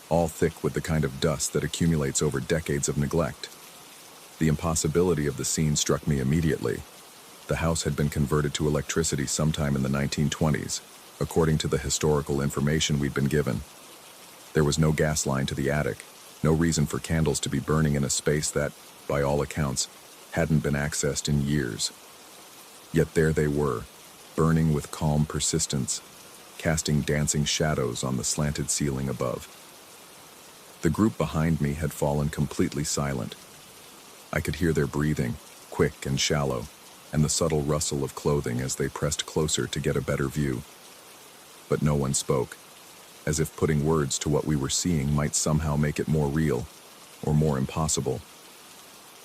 all thick with the kind of dust that accumulates over decades of neglect. The impossibility of the scene struck me immediately. The house had been converted to electricity sometime in the 1920s, according to the historical information we'd been given. There was no gas line to the attic, no reason for candles to be burning in a space that, by all accounts, hadn't been accessed in years. Yet there they were, burning with calm persistence, casting dancing shadows on the slanted ceiling above. The group behind me had fallen completely silent. I could hear their breathing, quick and shallow, and the subtle rustle of clothing as they pressed closer to get a better view. But no one spoke, as if putting words to what we were seeing might somehow make it more real, or more impossible.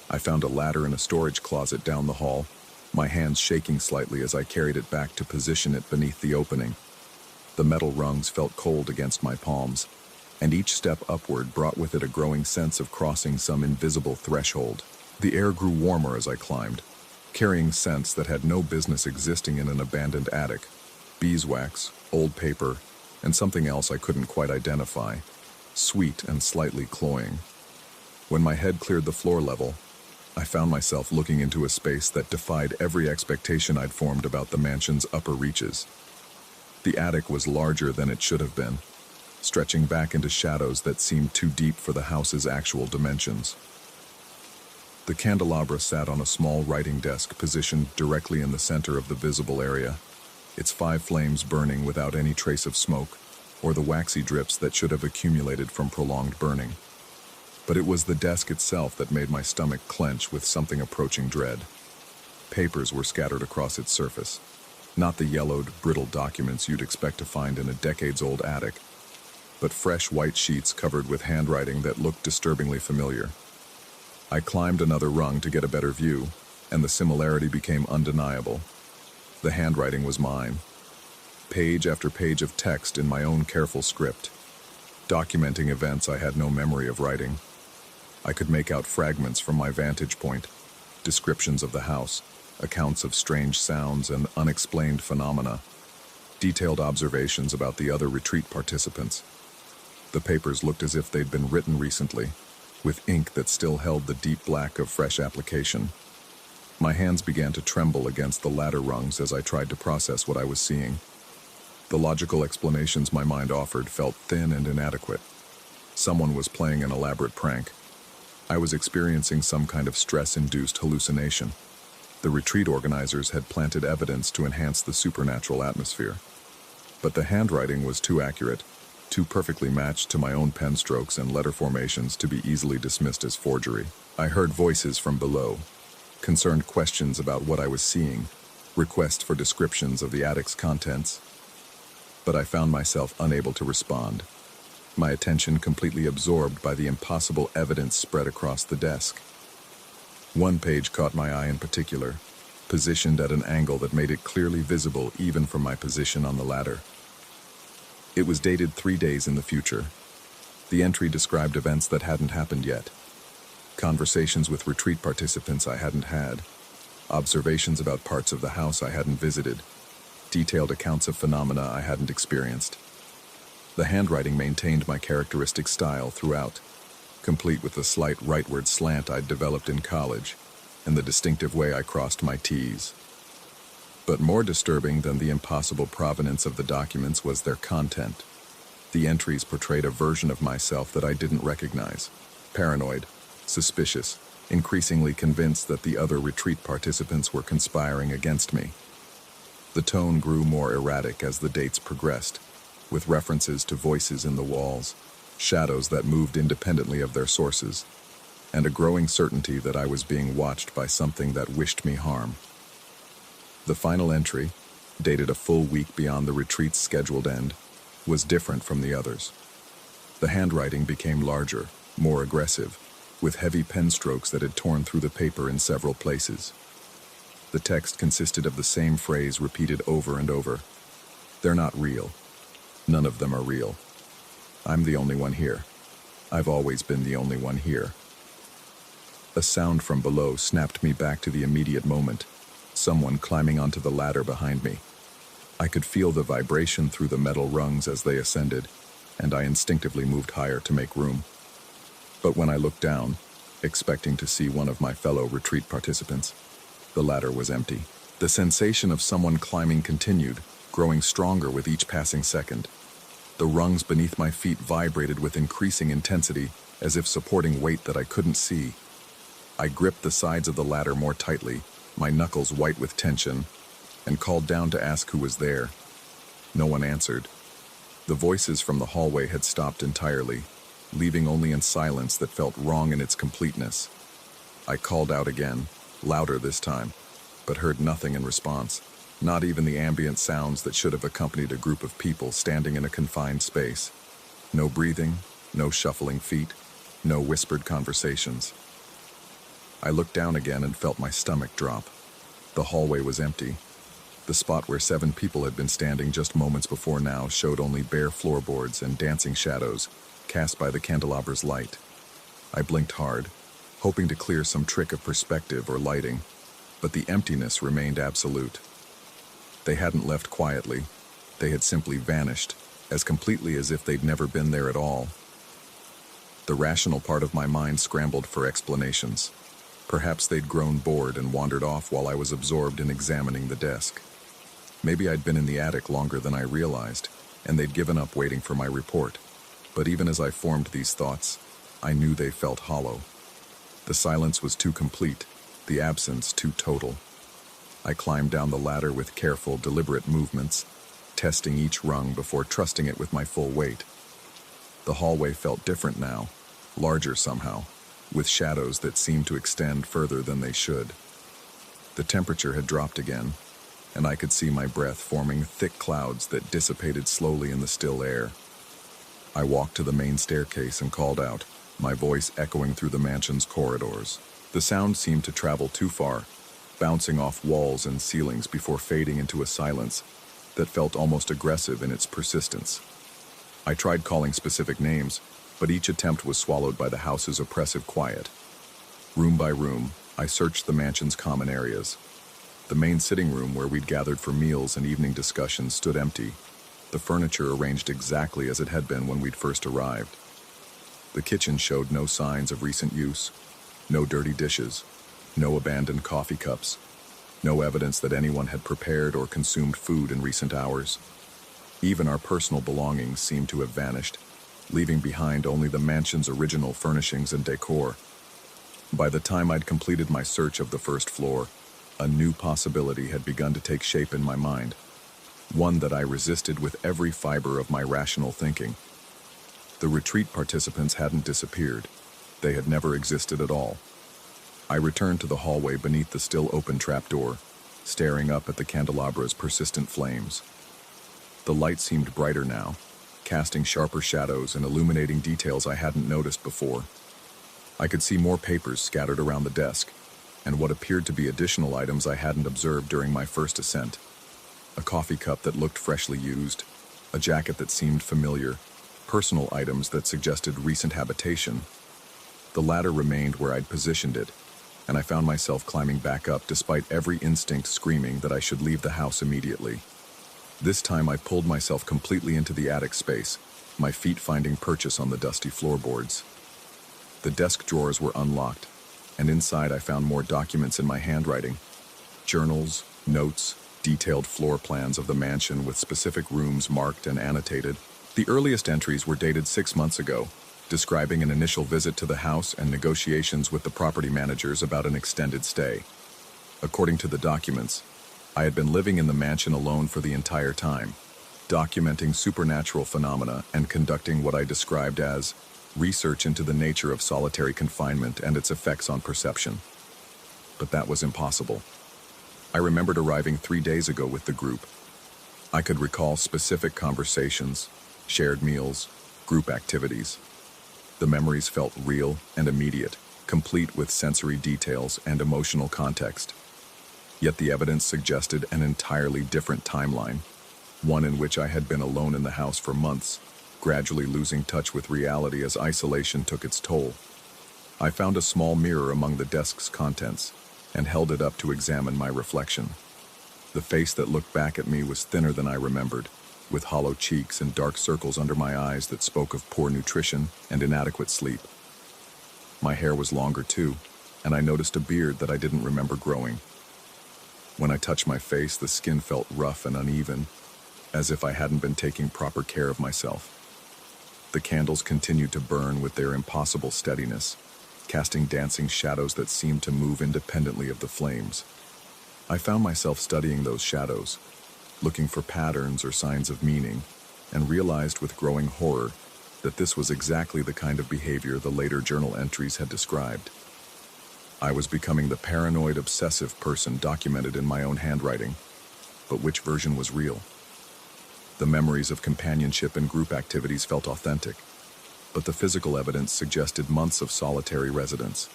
I found a ladder in a storage closet down the hall, my hands shaking slightly as I carried it back to position it beneath the opening. The metal rungs felt cold against my palms, and each step upward brought with it a growing sense of crossing some invisible threshold. The air grew warmer as I climbed, carrying scents that had no business existing in an abandoned attic: beeswax, old paper, and something else I couldn't quite identify, sweet and slightly cloying. When my head cleared the floor level, I found myself looking into a space that defied every expectation I'd formed about the mansion's upper reaches. The attic was larger than it should have been, stretching back into shadows that seemed too deep for the house's actual dimensions. The candelabra sat on a small writing desk positioned directly in the center of the visible area, its 5 flames burning without any trace of smoke or the waxy drips that should have accumulated from prolonged burning. But it was the desk itself that made my stomach clench with something approaching dread. Papers were scattered across its surface, not the yellowed, brittle documents you'd expect to find in a decades-old attic, but fresh white sheets covered with handwriting that looked disturbingly familiar. I climbed another rung to get a better view, and the similarity became undeniable. The handwriting was mine. Page after page of text in my own careful script, documenting events I had no memory of writing. I could make out fragments from my vantage point, descriptions of the house, accounts of strange sounds and unexplained phenomena, detailed observations about the other retreat participants. The papers looked as if they'd been written recently, with ink that still held the deep black of fresh application. My hands began to tremble against the ladder rungs as I tried to process what I was seeing. The logical explanations my mind offered felt thin and inadequate. Someone was playing an elaborate prank. I was experiencing some kind of stress-induced hallucination. The retreat organizers had planted evidence to enhance the supernatural atmosphere. But the handwriting was too accurate, too perfectly matched to my own pen strokes and letter formations to be easily dismissed as forgery. I heard voices from below, concerned questions about what I was seeing, requests for descriptions of the attic's contents. But I found myself unable to respond, my attention completely absorbed by the impossible evidence spread across the desk. One page caught my eye in particular, positioned at an angle that made it clearly visible even from my position on the ladder. It was dated 3 days in the future. The entry described events that hadn't happened yet, conversations with retreat participants I hadn't had, observations about parts of the house I hadn't visited, detailed accounts of phenomena I hadn't experienced. The handwriting maintained my characteristic style throughout, complete with the slight rightward slant I'd developed in college and the distinctive way I crossed my T's. But more disturbing than the impossible provenance of the documents was their content. The entries portrayed a version of myself that I didn't recognize, paranoid, suspicious, increasingly convinced that the other retreat participants were conspiring against me. The tone grew more erratic as the dates progressed, with references to voices in the walls, shadows that moved independently of their sources, and a growing certainty that I was being watched by something that wished me harm. The final entry, dated a full week beyond the retreat's scheduled end, was different from the others. The handwriting became larger, more aggressive, with heavy pen strokes that had torn through the paper in several places. The text consisted of the same phrase repeated over and over. "They're not real. None of them are real. I'm the only one here. I've always been the only one here." A sound from below snapped me back to the immediate moment, someone climbing onto the ladder behind me. I could feel the vibration through the metal rungs as they ascended, and I instinctively moved higher to make room. But when I looked down, expecting to see one of my fellow retreat participants, the ladder was empty. The sensation of someone climbing continued, growing stronger with each passing second. The rungs beneath my feet vibrated with increasing intensity, as if supporting weight that I couldn't see. I gripped the sides of the ladder more tightly, my knuckles white with tension, and called down to ask who was there. No one answered. The voices from the hallway had stopped entirely, leaving only in silence that felt wrong in its completeness. I called out again, louder this time, but heard nothing in response, not even the ambient sounds that should have accompanied a group of people standing in a confined space. No breathing, no shuffling feet, no whispered conversations. I looked down again and felt my stomach drop. The hallway was empty. The spot where 7 people had been standing just moments before now showed only bare floorboards and dancing shadows cast by the candelabra's light. I blinked hard, hoping to clear some trick of perspective or lighting, but the emptiness remained absolute. They hadn't left quietly. They had simply vanished, as completely as if they'd never been there at all. The rational part of my mind scrambled for explanations. Perhaps they'd grown bored and wandered off while I was absorbed in examining the desk. Maybe I'd been in the attic longer than I realized, and they'd given up waiting for my report. But even as I formed these thoughts, I knew they felt hollow. The silence was too complete, the absence too total. I climbed down the ladder with careful, deliberate movements, testing each rung before trusting it with my full weight. The hallway felt different now, larger somehow, with shadows that seemed to extend further than they should. The temperature had dropped again, and I could see my breath forming thick clouds that dissipated slowly in the still air. I walked to the main staircase and called out, my voice echoing through the mansion's corridors. The sound seemed to travel too far, bouncing off walls and ceilings before fading into a silence that felt almost aggressive in its persistence. I tried calling specific names, but each attempt was swallowed by the house's oppressive quiet. Room by room, I searched the mansion's common areas. The main sitting room where we'd gathered for meals and evening discussions stood empty, the furniture arranged exactly as it had been when we'd first arrived. The kitchen showed no signs of recent use, no dirty dishes, no abandoned coffee cups, no evidence that anyone had prepared or consumed food in recent hours. Even our personal belongings seemed to have vanished, leaving behind only the mansion's original furnishings and decor. By the time I'd completed my search of the first floor, a new possibility had begun to take shape in my mind, one that I resisted with every fiber of my rational thinking. The retreat participants hadn't disappeared. They had never existed at all. I returned to the hallway beneath the still open trapdoor, staring up at the candelabra's persistent flames. The light seemed brighter now, casting sharper shadows and illuminating details I hadn't noticed before. I could see more papers scattered around the desk, and what appeared to be additional items I hadn't observed during my first ascent. A coffee cup that looked freshly used, a jacket that seemed familiar, personal items that suggested recent habitation. The ladder remained where I'd positioned it, and I found myself climbing back up despite every instinct screaming that I should leave the house immediately. This time I pulled myself completely into the attic space, my feet finding purchase on the dusty floorboards. The desk drawers were unlocked, and inside I found more documents in my handwriting. Journals, notes, detailed floor plans of the mansion with specific rooms marked and annotated. The earliest entries were dated 6 months ago, describing an initial visit to the house and negotiations with the property managers about an extended stay. According to the documents, I had been living in the mansion alone for the entire time, documenting supernatural phenomena and conducting what I described as research into the nature of solitary confinement and its effects on perception. But that was impossible. I remembered arriving 3 days ago with the group. I could recall specific conversations, shared meals, group activities. The memories felt real and immediate, complete with sensory details and emotional context. Yet the evidence suggested an entirely different timeline, one in which I had been alone in the house for months, gradually losing touch with reality as isolation took its toll. I found a small mirror among the desk's contents and held it up to examine my reflection. The face that looked back at me was thinner than I remembered, with hollow cheeks and dark circles under my eyes that spoke of poor nutrition and inadequate sleep. My hair was longer too, and I noticed a beard that I didn't remember growing. When I touched my face, the skin felt rough and uneven, as if I hadn't been taking proper care of myself. The candles continued to burn with their impossible steadiness, casting dancing shadows that seemed to move independently of the flames. I found myself studying those shadows, looking for patterns or signs of meaning, and realized with growing horror that this was exactly the kind of behavior the later journal entries had described. I was becoming the paranoid, obsessive person documented in my own handwriting. But which version was real? The memories of companionship and group activities felt authentic, but the physical evidence suggested months of solitary residence.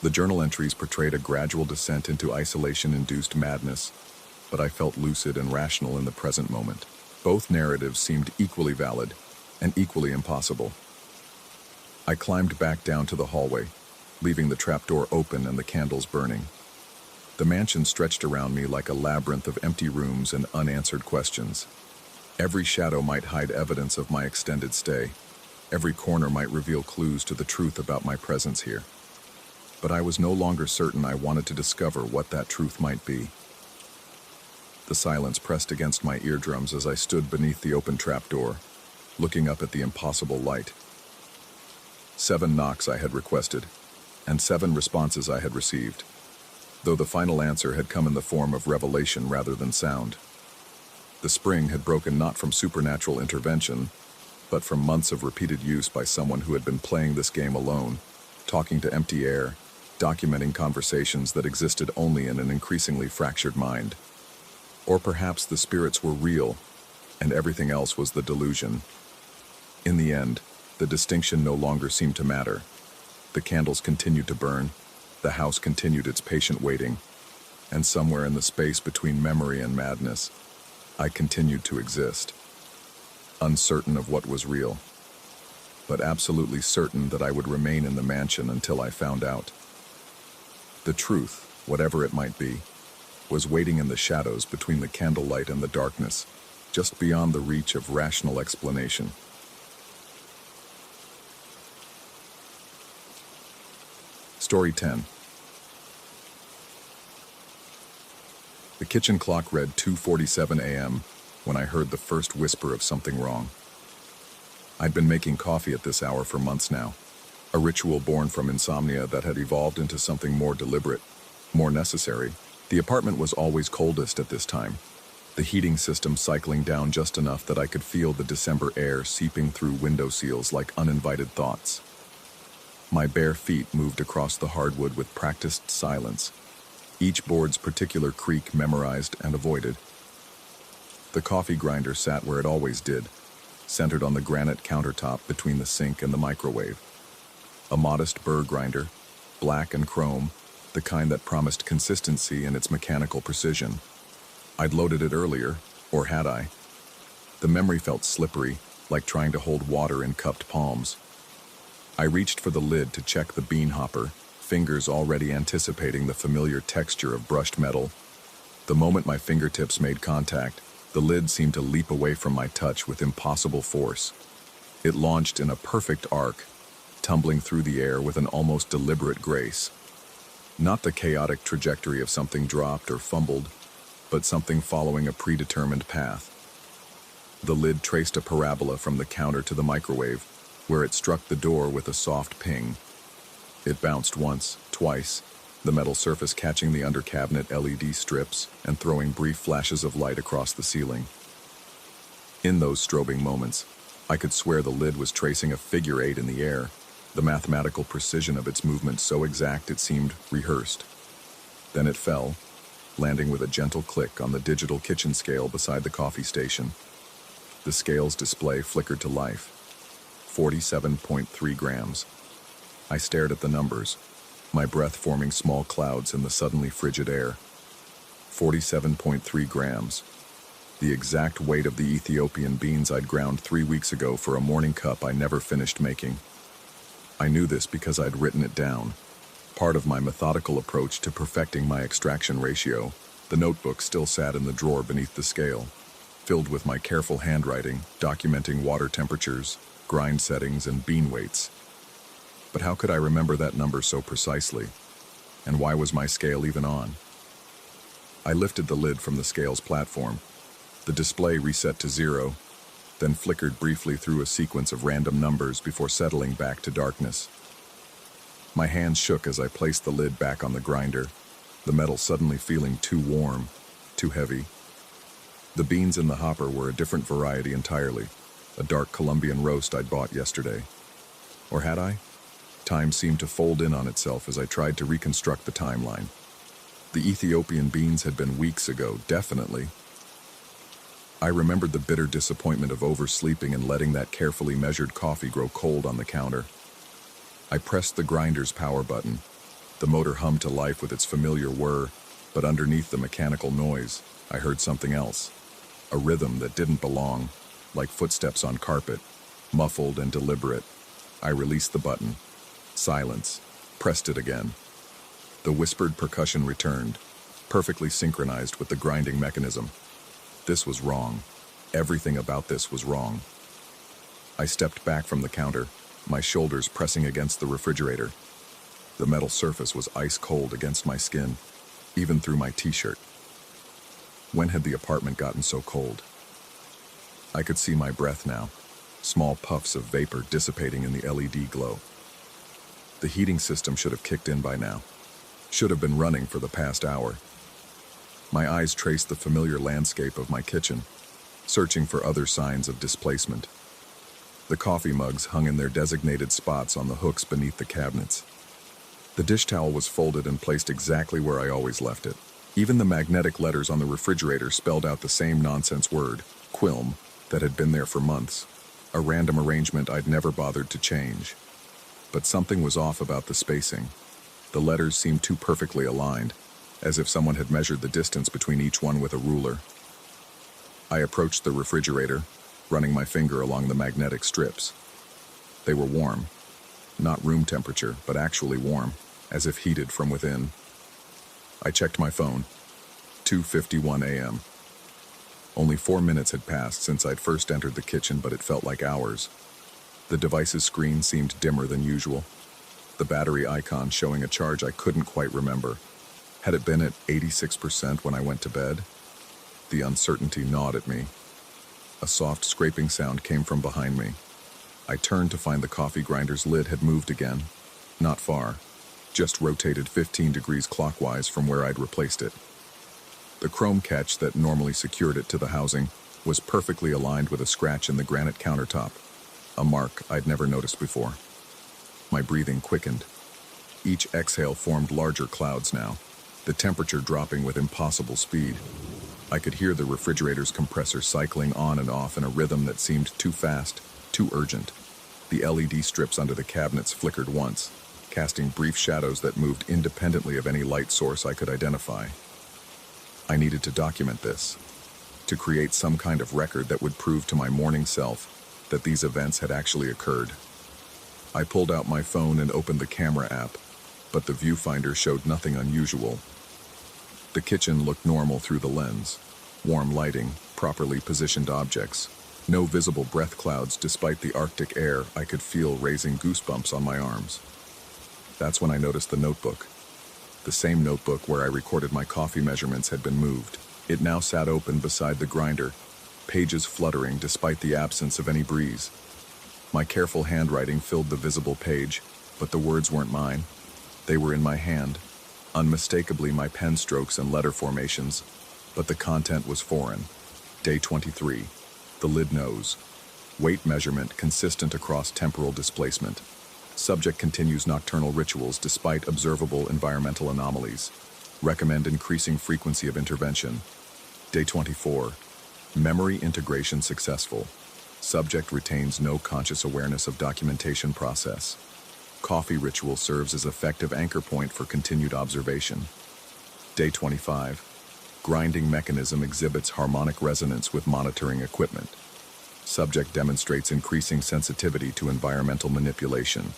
The journal entries portrayed a gradual descent into isolation-induced madness, but I felt lucid and rational in the present moment. Both narratives seemed equally valid and equally impossible. I climbed back down to the hallway, leaving the trapdoor open and the candles burning. The mansion stretched around me like a labyrinth of empty rooms and unanswered questions. Every shadow might hide evidence of my extended stay. Every corner might reveal clues to the truth about my presence here. But I was no longer certain. I wanted to discover what that truth might be. The silence pressed against my eardrums as I stood beneath the open trapdoor, looking up at the impossible light. 7 knocks I had requested, and 7 responses I had received, though the final answer had come in the form of revelation rather than sound. The spring had broken not from supernatural intervention, but from months of repeated use by someone who had been playing this game alone, talking to empty air, documenting conversations that existed only in an increasingly fractured mind. Or perhaps the spirits were real, and everything else was the delusion. In the end, the distinction no longer seemed to matter. The candles continued to burn, the house continued its patient waiting, and somewhere in the space between memory and madness, I continued to exist, uncertain of what was real, but absolutely certain that I would remain in the mansion until I found out. The truth, whatever it might be, was waiting in the shadows between the candlelight and the darkness, just beyond the reach of rational explanation. Story 10. The kitchen clock read 2:47 a.m. when I heard the first whisper of something wrong. I'd been making coffee at this hour for months now, a ritual born from insomnia that had evolved into something more deliberate, more necessary. The apartment was always coldest at this time, the heating system cycling down just enough that I could feel the December air seeping through window seals like uninvited thoughts. My bare feet moved across the hardwood with practiced silence, each board's particular creak memorized and avoided. The coffee grinder sat where it always did, centered on the granite countertop between the sink and the microwave. A modest burr grinder, black and chrome, the kind that promised consistency in its mechanical precision. I'd loaded it earlier, or had I? The memory felt slippery, like trying to hold water in cupped palms. I reached for the lid to check the bean hopper, fingers already anticipating the familiar texture of brushed metal. The moment my fingertips made contact, the lid seemed to leap away from my touch with impossible force. It launched in a perfect arc, tumbling through the air with an almost deliberate grace. Not the chaotic trajectory of something dropped or fumbled, but something following a predetermined path. The lid traced a parabola from the counter to the microwave, where it struck the door with a soft ping. It bounced once, twice, the metal surface catching the under-cabinet LED strips and throwing brief flashes of light across the ceiling. In those strobing moments, I could swear the lid was tracing a figure 8 in the air, the mathematical precision of its movement so exact it seemed rehearsed. Then it fell, landing with a gentle click on the digital kitchen scale beside the coffee station. The scale's display flickered to life. 47.3 grams. I stared at the numbers, my breath forming small clouds in the suddenly frigid air. 47.3 grams. The exact weight of the Ethiopian beans I'd ground 3 weeks ago for a morning cup I never finished making. I knew this because I'd written it down, part of my methodical approach to perfecting my extraction ratio. The notebook still sat in the drawer beneath the scale, filled with my careful handwriting, documenting water temperatures, grind settings, and bean weights. But how could I remember that number so precisely? And why was my scale even on? I lifted the lid from the scale's platform. The display reset to 0, then flickered briefly through a sequence of random numbers before settling back to darkness. My hands shook as I placed the lid back on the grinder, the metal suddenly feeling too warm, too heavy. The beans in the hopper were a different variety entirely, a dark Colombian roast I'd bought yesterday. Or had I? Time seemed to fold in on itself as I tried to reconstruct the timeline. The Ethiopian beans had been weeks ago, definitely. I remembered the bitter disappointment of oversleeping and letting that carefully measured coffee grow cold on the counter. I pressed the grinder's power button. The motor hummed to life with its familiar whir, but underneath the mechanical noise, I heard something else. A rhythm that didn't belong, like footsteps on carpet, muffled and deliberate. I released the button. Silence. Pressed it again. The whispered percussion returned, perfectly synchronized with the grinding mechanism. This was wrong. Everything about this was wrong. I stepped back from the counter, my shoulders pressing against the refrigerator. The metal surface was ice cold against my skin, even through my t-shirt. When had the apartment gotten so cold? I could see my breath now, small puffs of vapor dissipating in the LED glow. The heating system should have kicked in by now, should have been running for the past hour. My eyes traced the familiar landscape of my kitchen, searching for other signs of displacement. The coffee mugs hung in their designated spots on the hooks beneath the cabinets. The dish towel was folded and placed exactly where I always left it. Even the magnetic letters on the refrigerator spelled out the same nonsense word, quilm, that had been there for months, a random arrangement I'd never bothered to change. But something was off about the spacing. The letters seemed too perfectly aligned, as if someone had measured the distance between each one with a ruler. I approached the refrigerator, running my finger along the magnetic strips. They were warm. Not room temperature, but actually warm, as if heated from within. I checked my phone. 2:51 a.m. Only 4 minutes had passed since I'd first entered the kitchen, but it felt like hours. The device's screen seemed dimmer than usual, the battery icon showing a charge I couldn't quite remember. Had it been at 86% when I went to bed? The uncertainty gnawed at me. A soft scraping sound came from behind me. I turned to find the coffee grinder's lid had moved again. Not far, just rotated 15 degrees clockwise from where I'd replaced it. The chrome catch that normally secured it to the housing was perfectly aligned with a scratch in the granite countertop, a mark I'd never noticed before. My breathing quickened. Each exhale formed larger clouds now, the temperature dropping with impossible speed. I could hear the refrigerator's compressor cycling on and off in a rhythm that seemed too fast, too urgent. The LED strips under the cabinets flickered once, casting brief shadows that moved independently of any light source I could identify. I needed to document this, to create some kind of record that would prove to my morning self that these events had actually occurred. I pulled out my phone and opened the camera app, but the viewfinder showed nothing unusual. The kitchen looked normal through the lens. Warm lighting, properly positioned objects. No visible breath clouds despite the Arctic air I could feel raising goosebumps on my arms. That's when I noticed the notebook. The same notebook where I recorded my coffee measurements had been moved. It now sat open beside the grinder, pages fluttering despite the absence of any breeze. My careful handwriting filled the visible page, but the words weren't mine. They were in my hand, unmistakably my pen strokes and letter formations, but the content was foreign. Day 23. The lid nose. Weight measurement consistent across temporal displacement. Subject continues nocturnal rituals despite observable environmental anomalies. Recommend increasing frequency of intervention. Day 24. Memory integration successful. Subject retains no conscious awareness of documentation process. Coffee ritual serves as effective anchor point for continued observation. Day 25. Grinding mechanism exhibits harmonic resonance with monitoring equipment. Subject demonstrates increasing sensitivity to environmental manipulation,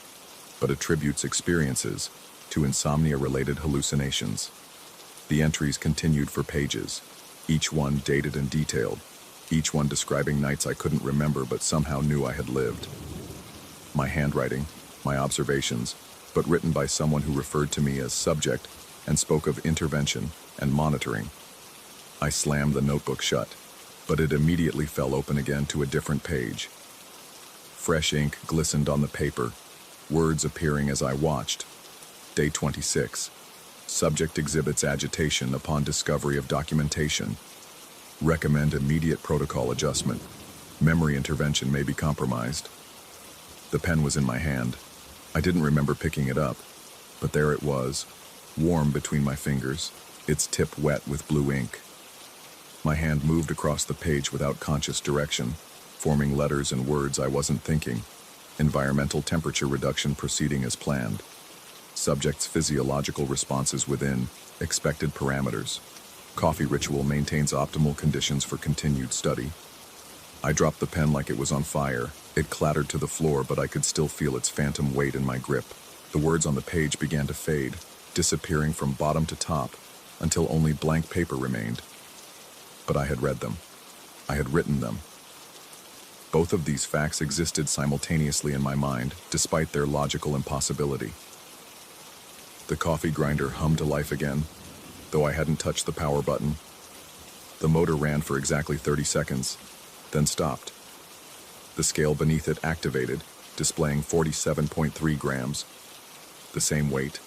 but attributes experiences to insomnia-related hallucinations. The entries continued for pages, each one dated and detailed, each one describing nights I couldn't remember but somehow knew I had lived. My handwriting, my observations, but written by someone who referred to me as subject and spoke of intervention and monitoring. I slammed the notebook shut, but it immediately fell open again to a different page. Fresh ink glistened on the paper, words appearing as I watched. Day 26. Subject exhibits agitation upon discovery of documentation. Recommend immediate protocol adjustment. Memory intervention may be compromised. The pen was in my hand. I didn't remember picking it up, but there it was, warm between my fingers, its tip wet with blue ink. My hand moved across the page without conscious direction, forming letters and words I wasn't thinking. Environmental temperature reduction proceeding as planned. Subject's physiological responses within expected parameters. Coffee ritual maintains optimal conditions for continued study. I dropped the pen like it was on fire. It clattered to the floor, but I could still feel its phantom weight in my grip. The words on the page began to fade, disappearing from bottom to top, until only blank paper remained. But I had read them. I had written them. Both of these facts existed simultaneously in my mind, despite their logical impossibility. The coffee grinder hummed to life again, though I hadn't touched the power button. The motor ran for exactly 30 seconds, then stopped. The scale beneath it activated, displaying 47.3 grams. The same weight,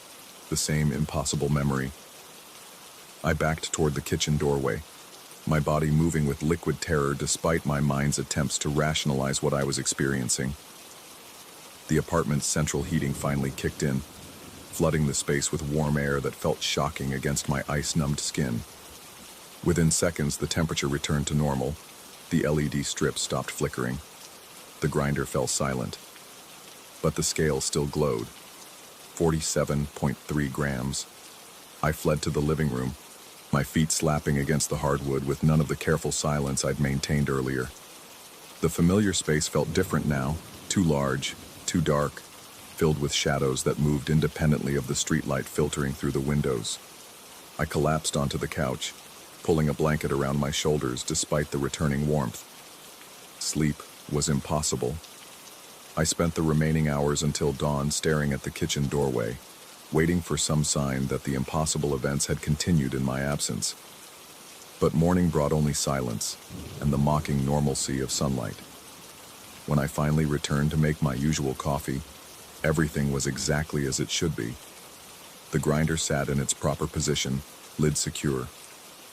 the same impossible memory. I backed toward the kitchen doorway, my body moving with liquid terror despite my mind's attempts to rationalize what I was experiencing. The apartment's central heating finally kicked in, flooding the space with warm air that felt shocking against my ice-numbed skin. Within seconds, the temperature returned to normal. The LED strip stopped flickering. The grinder fell silent. But the scale still glowed. 47.3 grams. I fled to the living room, my feet slapping against the hardwood with none of the careful silence I'd maintained earlier. The familiar space felt different now, too large, too dark, filled with shadows that moved independently of the streetlight filtering through the windows. I collapsed onto the couch, pulling a blanket around my shoulders despite the returning warmth. Sleep was impossible. I spent the remaining hours until dawn staring at the kitchen doorway, waiting for some sign that the impossible events had continued in my absence. But morning brought only silence and the mocking normalcy of sunlight. When I finally returned to make my usual coffee, everything was exactly as it should be. The grinder sat in its proper position, lid secure.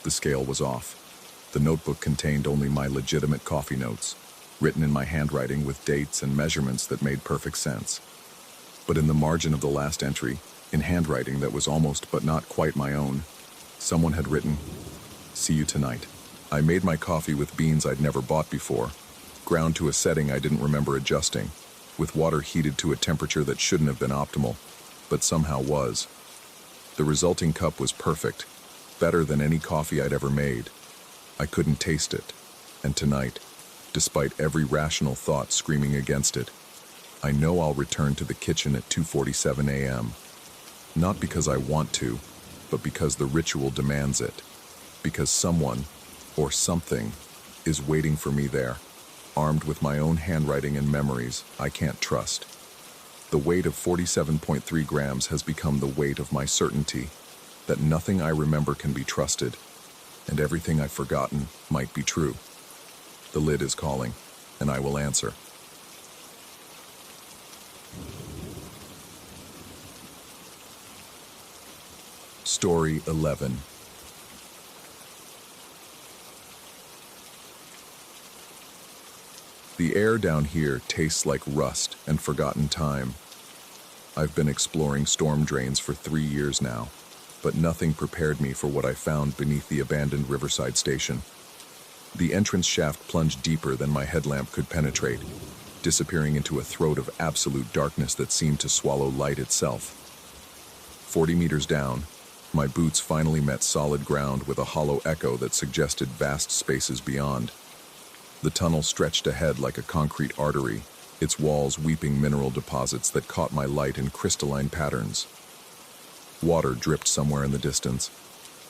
The scale was off. The notebook contained only my legitimate coffee notes, written in my handwriting with dates and measurements that made perfect sense. But in the margin of the last entry, in handwriting that was almost but not quite my own, someone had written, "See you tonight." I made my coffee with beans I'd never bought before, ground to a setting I didn't remember adjusting, with water heated to a temperature that shouldn't have been optimal, but somehow was. The resulting cup was perfect, better than any coffee I'd ever made. I couldn't taste it, and tonight, despite every rational thought screaming against it, I know I'll return to the kitchen at 2:47 a.m. Not because I want to, but because the ritual demands it. Because someone, or something, is waiting for me there, armed with my own handwriting and memories I can't trust. The weight of 47.3 grams has become the weight of my certainty that nothing I remember can be trusted, and everything I've forgotten might be true. The lid is calling, and I will answer. Story 11. The air down here tastes like rust and forgotten time. I've been exploring storm drains for 3 years now, but nothing prepared me for what I found beneath the abandoned Riverside station. The entrance shaft plunged deeper than my headlamp could penetrate, disappearing into a throat of absolute darkness that seemed to swallow light itself. 40 meters down, my boots finally met solid ground with a hollow echo that suggested vast spaces beyond. The tunnel stretched ahead like a concrete artery, its walls weeping mineral deposits that caught my light in crystalline patterns. Water dripped somewhere in the distance,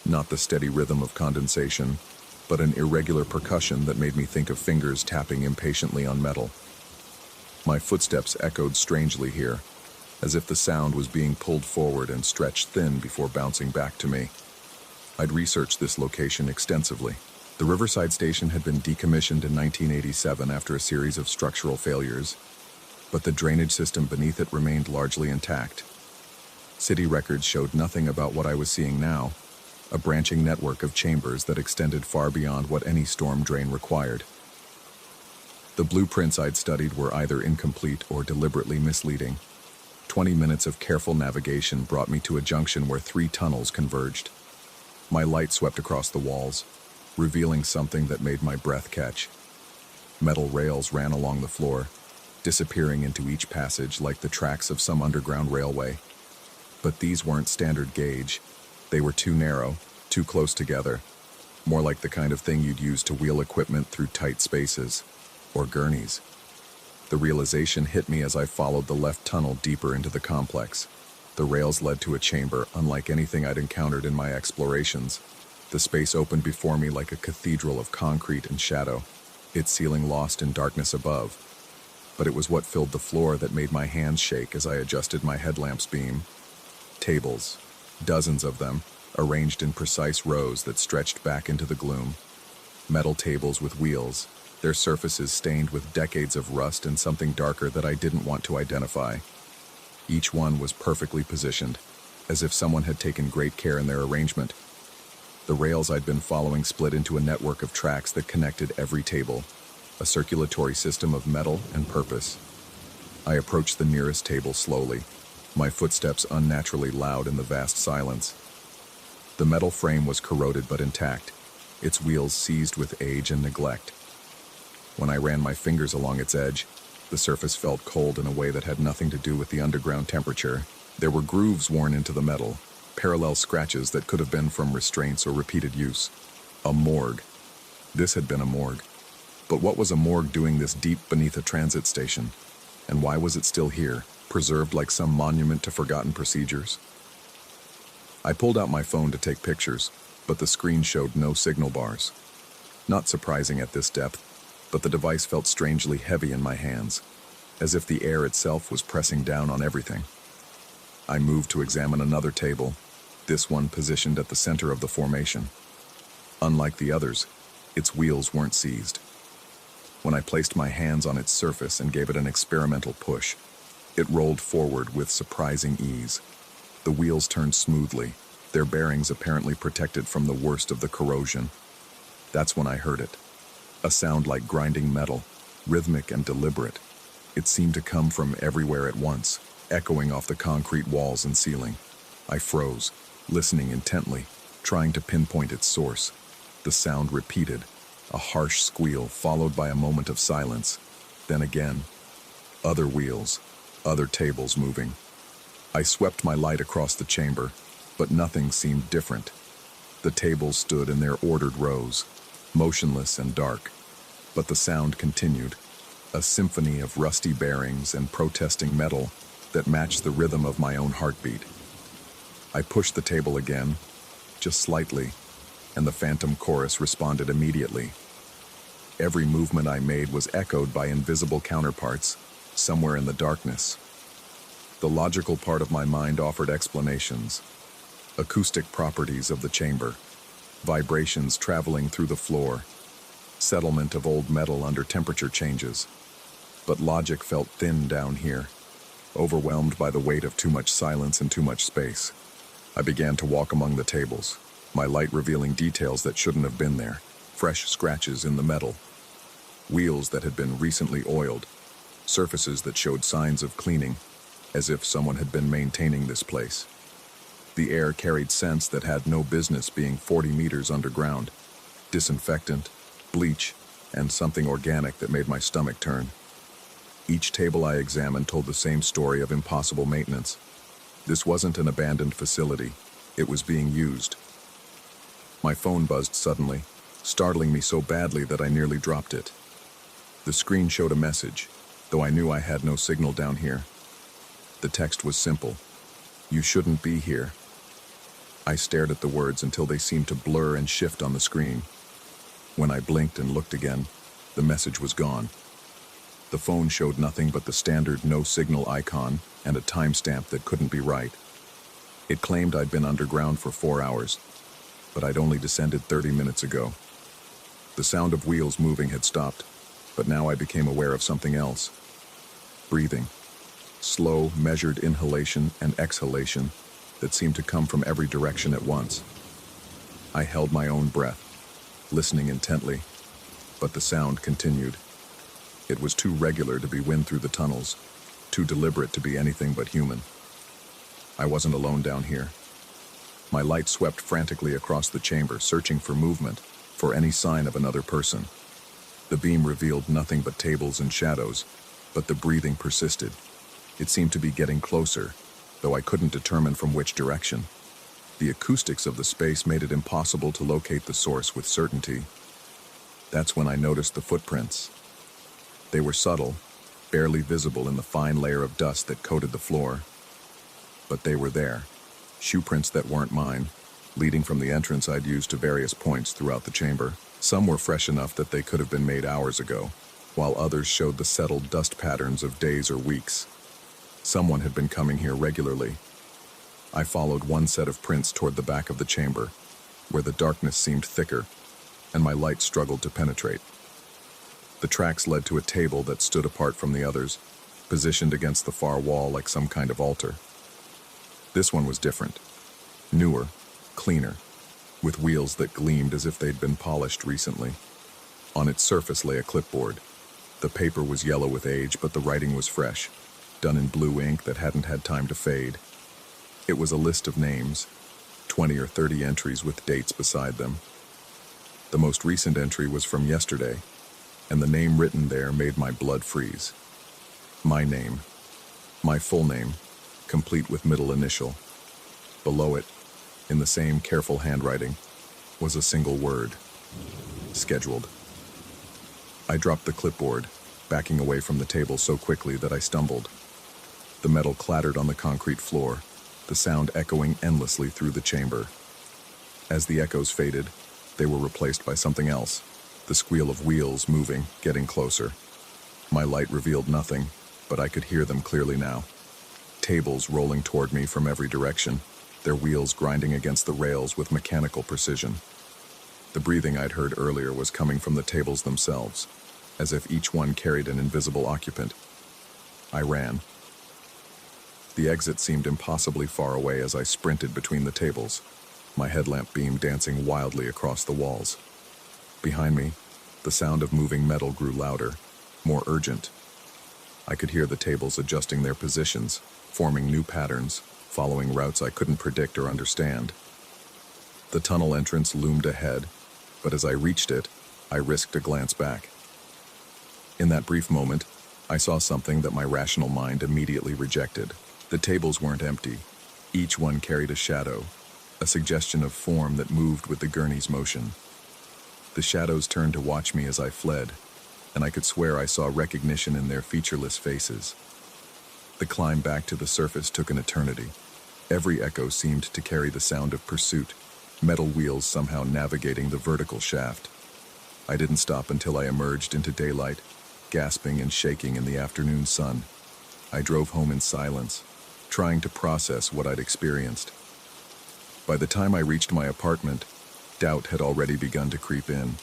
not the steady rhythm of condensation, but an irregular percussion that made me think of fingers tapping impatiently on metal. My footsteps echoed strangely here, as if the sound was being pulled forward and stretched thin before bouncing back to me. I'd researched this location extensively. The Riverside station had been decommissioned in 1987 after a series of structural failures, but the drainage system beneath it remained largely intact. City records showed nothing about what I was seeing now, a branching network of chambers that extended far beyond what any storm drain required. The blueprints I'd studied were either incomplete or deliberately misleading. 20 minutes of careful navigation brought me to a junction where 3 tunnels converged. My light swept across the walls, revealing something that made my breath catch. Metal rails ran along the floor, disappearing into each passage like the tracks of some underground railway. But these weren't standard gauge. They were too narrow, too close together, more like the kind of thing you'd use to wheel equipment through tight spaces, or gurneys. The realization hit me as I followed the left tunnel deeper into the complex. The rails led to a chamber unlike anything I'd encountered in my explorations. The space opened before me like a cathedral of concrete and shadow, its ceiling lost in darkness above. But it was what filled the floor that made my hands shake as I adjusted my headlamp's beam. Tables, dozens of them, arranged in precise rows that stretched back into the gloom. Metal tables with wheels, their surfaces stained with decades of rust and something darker that I didn't want to identify. Each one was perfectly positioned, as if someone had taken great care in their arrangement. The rails I'd been following split into a network of tracks that connected every table, a circulatory system of metal and purpose. I approached the nearest table slowly, my footsteps unnaturally loud in the vast silence. The metal frame was corroded but intact, its wheels seized with age and neglect. When I ran my fingers along its edge, the surface felt cold in a way that had nothing to do with the underground temperature. There were grooves worn into the metal, parallel scratches that could have been from restraints or repeated use. A morgue. This had been a morgue. But what was a morgue doing this deep beneath a transit station? And why was it still here, preserved like some monument to forgotten procedures? I pulled out my phone to take pictures, but the screen showed no signal bars. Not surprising at this depth, but the device felt strangely heavy in my hands, as if the air itself was pressing down on everything. I moved to examine another table, this one positioned at the center of the formation. Unlike the others, its wheels weren't seized. When I placed my hands on its surface and gave it an experimental push, it rolled forward with surprising ease. The wheels turned smoothly, their bearings apparently protected from the worst of the corrosion. That's when I heard it. A sound like grinding metal, rhythmic and deliberate. It seemed to come from everywhere at once, echoing off the concrete walls and ceiling. I froze, listening intently, trying to pinpoint its source. The sound repeated, a harsh squeal followed by a moment of silence. Then again, other wheels, other tables moving. I swept my light across the chamber, but nothing seemed different. The tables stood in their ordered rows, motionless and dark, but the sound continued, a symphony of rusty bearings and protesting metal that matched the rhythm of my own heartbeat. I pushed the table again, just slightly, and the phantom chorus responded immediately. Every movement I made was echoed by invisible counterparts, somewhere in the darkness. The logical part of my mind offered explanations. Acoustic properties of the chamber, vibrations traveling through the floor, settlement of old metal under temperature changes. But logic felt thin down here, overwhelmed by the weight of too much silence and too much space. I began to walk among the tables, my light revealing details that shouldn't have been there, fresh scratches in the metal, wheels that had been recently oiled, surfaces that showed signs of cleaning, as if someone had been maintaining this place. The air carried scents that had no business being 40 meters underground, disinfectant, bleach, and something organic that made my stomach turn. Each table I examined told the same story of impossible maintenance. This wasn't an abandoned facility, it was being used. My phone buzzed suddenly, startling me so badly that I nearly dropped it. The screen showed a message, though I knew I had no signal down here. The text was simple. You shouldn't be here. I stared at the words until they seemed to blur and shift on the screen. When I blinked and looked again, the message was gone. The phone showed nothing but the standard no signal icon and a timestamp that couldn't be right. It claimed I'd been underground for 4 hours, but I'd only descended 30 minutes ago. The sound of wheels moving had stopped, but now I became aware of something else. Breathing. Slow, measured inhalation and exhalation that seemed to come from every direction at once. I held my own breath, listening intently, but the sound continued. It was too regular to be wind through the tunnels, too deliberate to be anything but human. I wasn't alone down here. My light swept frantically across the chamber, searching for movement, for any sign of another person. The beam revealed nothing but tables and shadows, but the breathing persisted. It seemed to be getting closer, though I couldn't determine from which direction. The acoustics of the space made it impossible to locate the source with certainty. That's when I noticed the footprints. They were subtle, barely visible in the fine layer of dust that coated the floor. But they were there, shoe prints that weren't mine, leading from the entrance I'd used to various points throughout the chamber. Some were fresh enough that they could have been made hours ago, while others showed the settled dust patterns of days or weeks. Someone had been coming here regularly. I followed one set of prints toward the back of the chamber, where the darkness seemed thicker, and my light struggled to penetrate. The tracks led to a table that stood apart from the others, positioned against the far wall like some kind of altar. This one was different. Newer, cleaner, with wheels that gleamed as if they'd been polished recently. On its surface lay a clipboard. The paper was yellow with age, but the writing was fresh, done in blue ink that hadn't had time to fade. It was a list of names, 20 or 30 entries with dates beside them. The most recent entry was from yesterday, and the name written there made my blood freeze. My name, my full name, complete with middle initial. Below it, in the same careful handwriting, was a single word: scheduled. I dropped the clipboard, backing away from the table so quickly that I stumbled. The metal clattered on the concrete floor, the sound echoing endlessly through the chamber. As the echoes faded, they were replaced by something else, the squeal of wheels moving, getting closer. My light revealed nothing, but I could hear them clearly now. Tables rolling toward me from every direction, their wheels grinding against the rails with mechanical precision. The breathing I'd heard earlier was coming from the tables themselves, as if each one carried an invisible occupant. I ran. The exit seemed impossibly far away as I sprinted between the tables, my headlamp beam dancing wildly across the walls. Behind me, the sound of moving metal grew louder, more urgent. I could hear the tables adjusting their positions, forming new patterns, following routes I couldn't predict or understand. The tunnel entrance loomed ahead, but as I reached it, I risked a glance back. In that brief moment, I saw something that my rational mind immediately rejected. The tables weren't empty. Each one carried a shadow, a suggestion of form that moved with the gurney's motion. The shadows turned to watch me as I fled, and I could swear I saw recognition in their featureless faces. The climb back to the surface took an eternity. Every echo seemed to carry the sound of pursuit, metal wheels somehow navigating the vertical shaft. I didn't stop until I emerged into daylight, gasping and shaking in the afternoon sun. I drove home in silence, trying to process what I'd experienced. By the time I reached my apartment, doubt had already begun to creep in.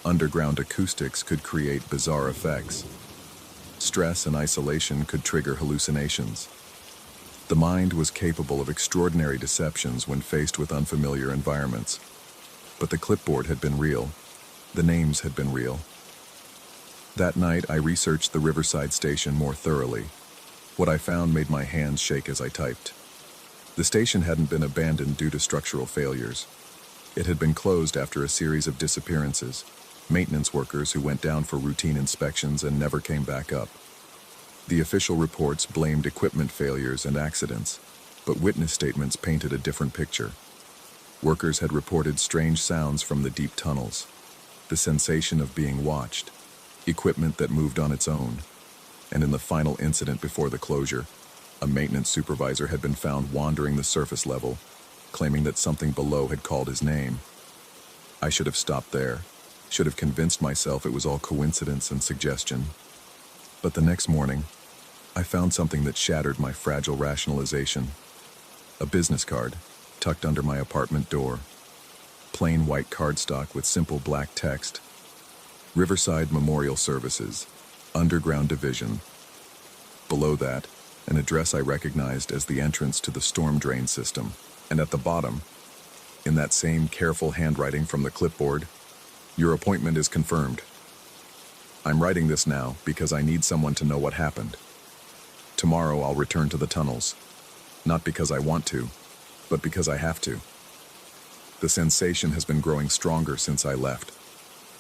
Underground acoustics could create bizarre effects. Stress and isolation could trigger hallucinations. The mind was capable of extraordinary deceptions when faced with unfamiliar environments. But the clipboard had been real. The names had been real. That night, I researched the Riverside station more thoroughly. What I found made my hands shake as I typed. The station hadn't been abandoned due to structural failures. It had been closed after a series of disappearances, maintenance workers who went down for routine inspections and never came back up. The official reports blamed equipment failures and accidents, but witness statements painted a different picture. Workers had reported strange sounds from the deep tunnels, the sensation of being watched, equipment that moved on its own, and in the final incident before the closure, a maintenance supervisor had been found wandering the surface level, claiming that something below had called his name. I should have stopped there, should have convinced myself it was all coincidence and suggestion. But the next morning, I found something that shattered my fragile rationalization. A business card, tucked under my apartment door. Plain white cardstock with simple black text. Riverside Memorial Services, Underground Division. Below that, an address I recognized as the entrance to the storm drain system. And at the bottom, in that same careful handwriting from the clipboard, "Your appointment is confirmed. I'm writing this now because I need someone to know what happened." Tomorrow I'll return to the tunnels. Not because I want to, but because I have to. The sensation has been growing stronger since I left.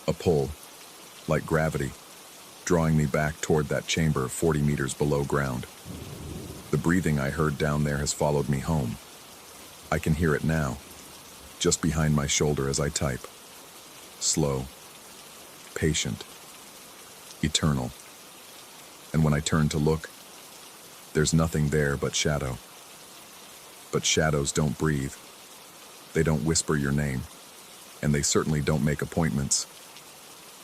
A pull, like gravity, drawing me back toward that chamber 40 meters below ground. The breathing I heard down there has followed me home. I can hear it now, just behind my shoulder as I type. Slow, patient, eternal. And when I turn to look, there's nothing there but shadow. But shadows don't breathe. They don't whisper your name, and they certainly don't make appointments.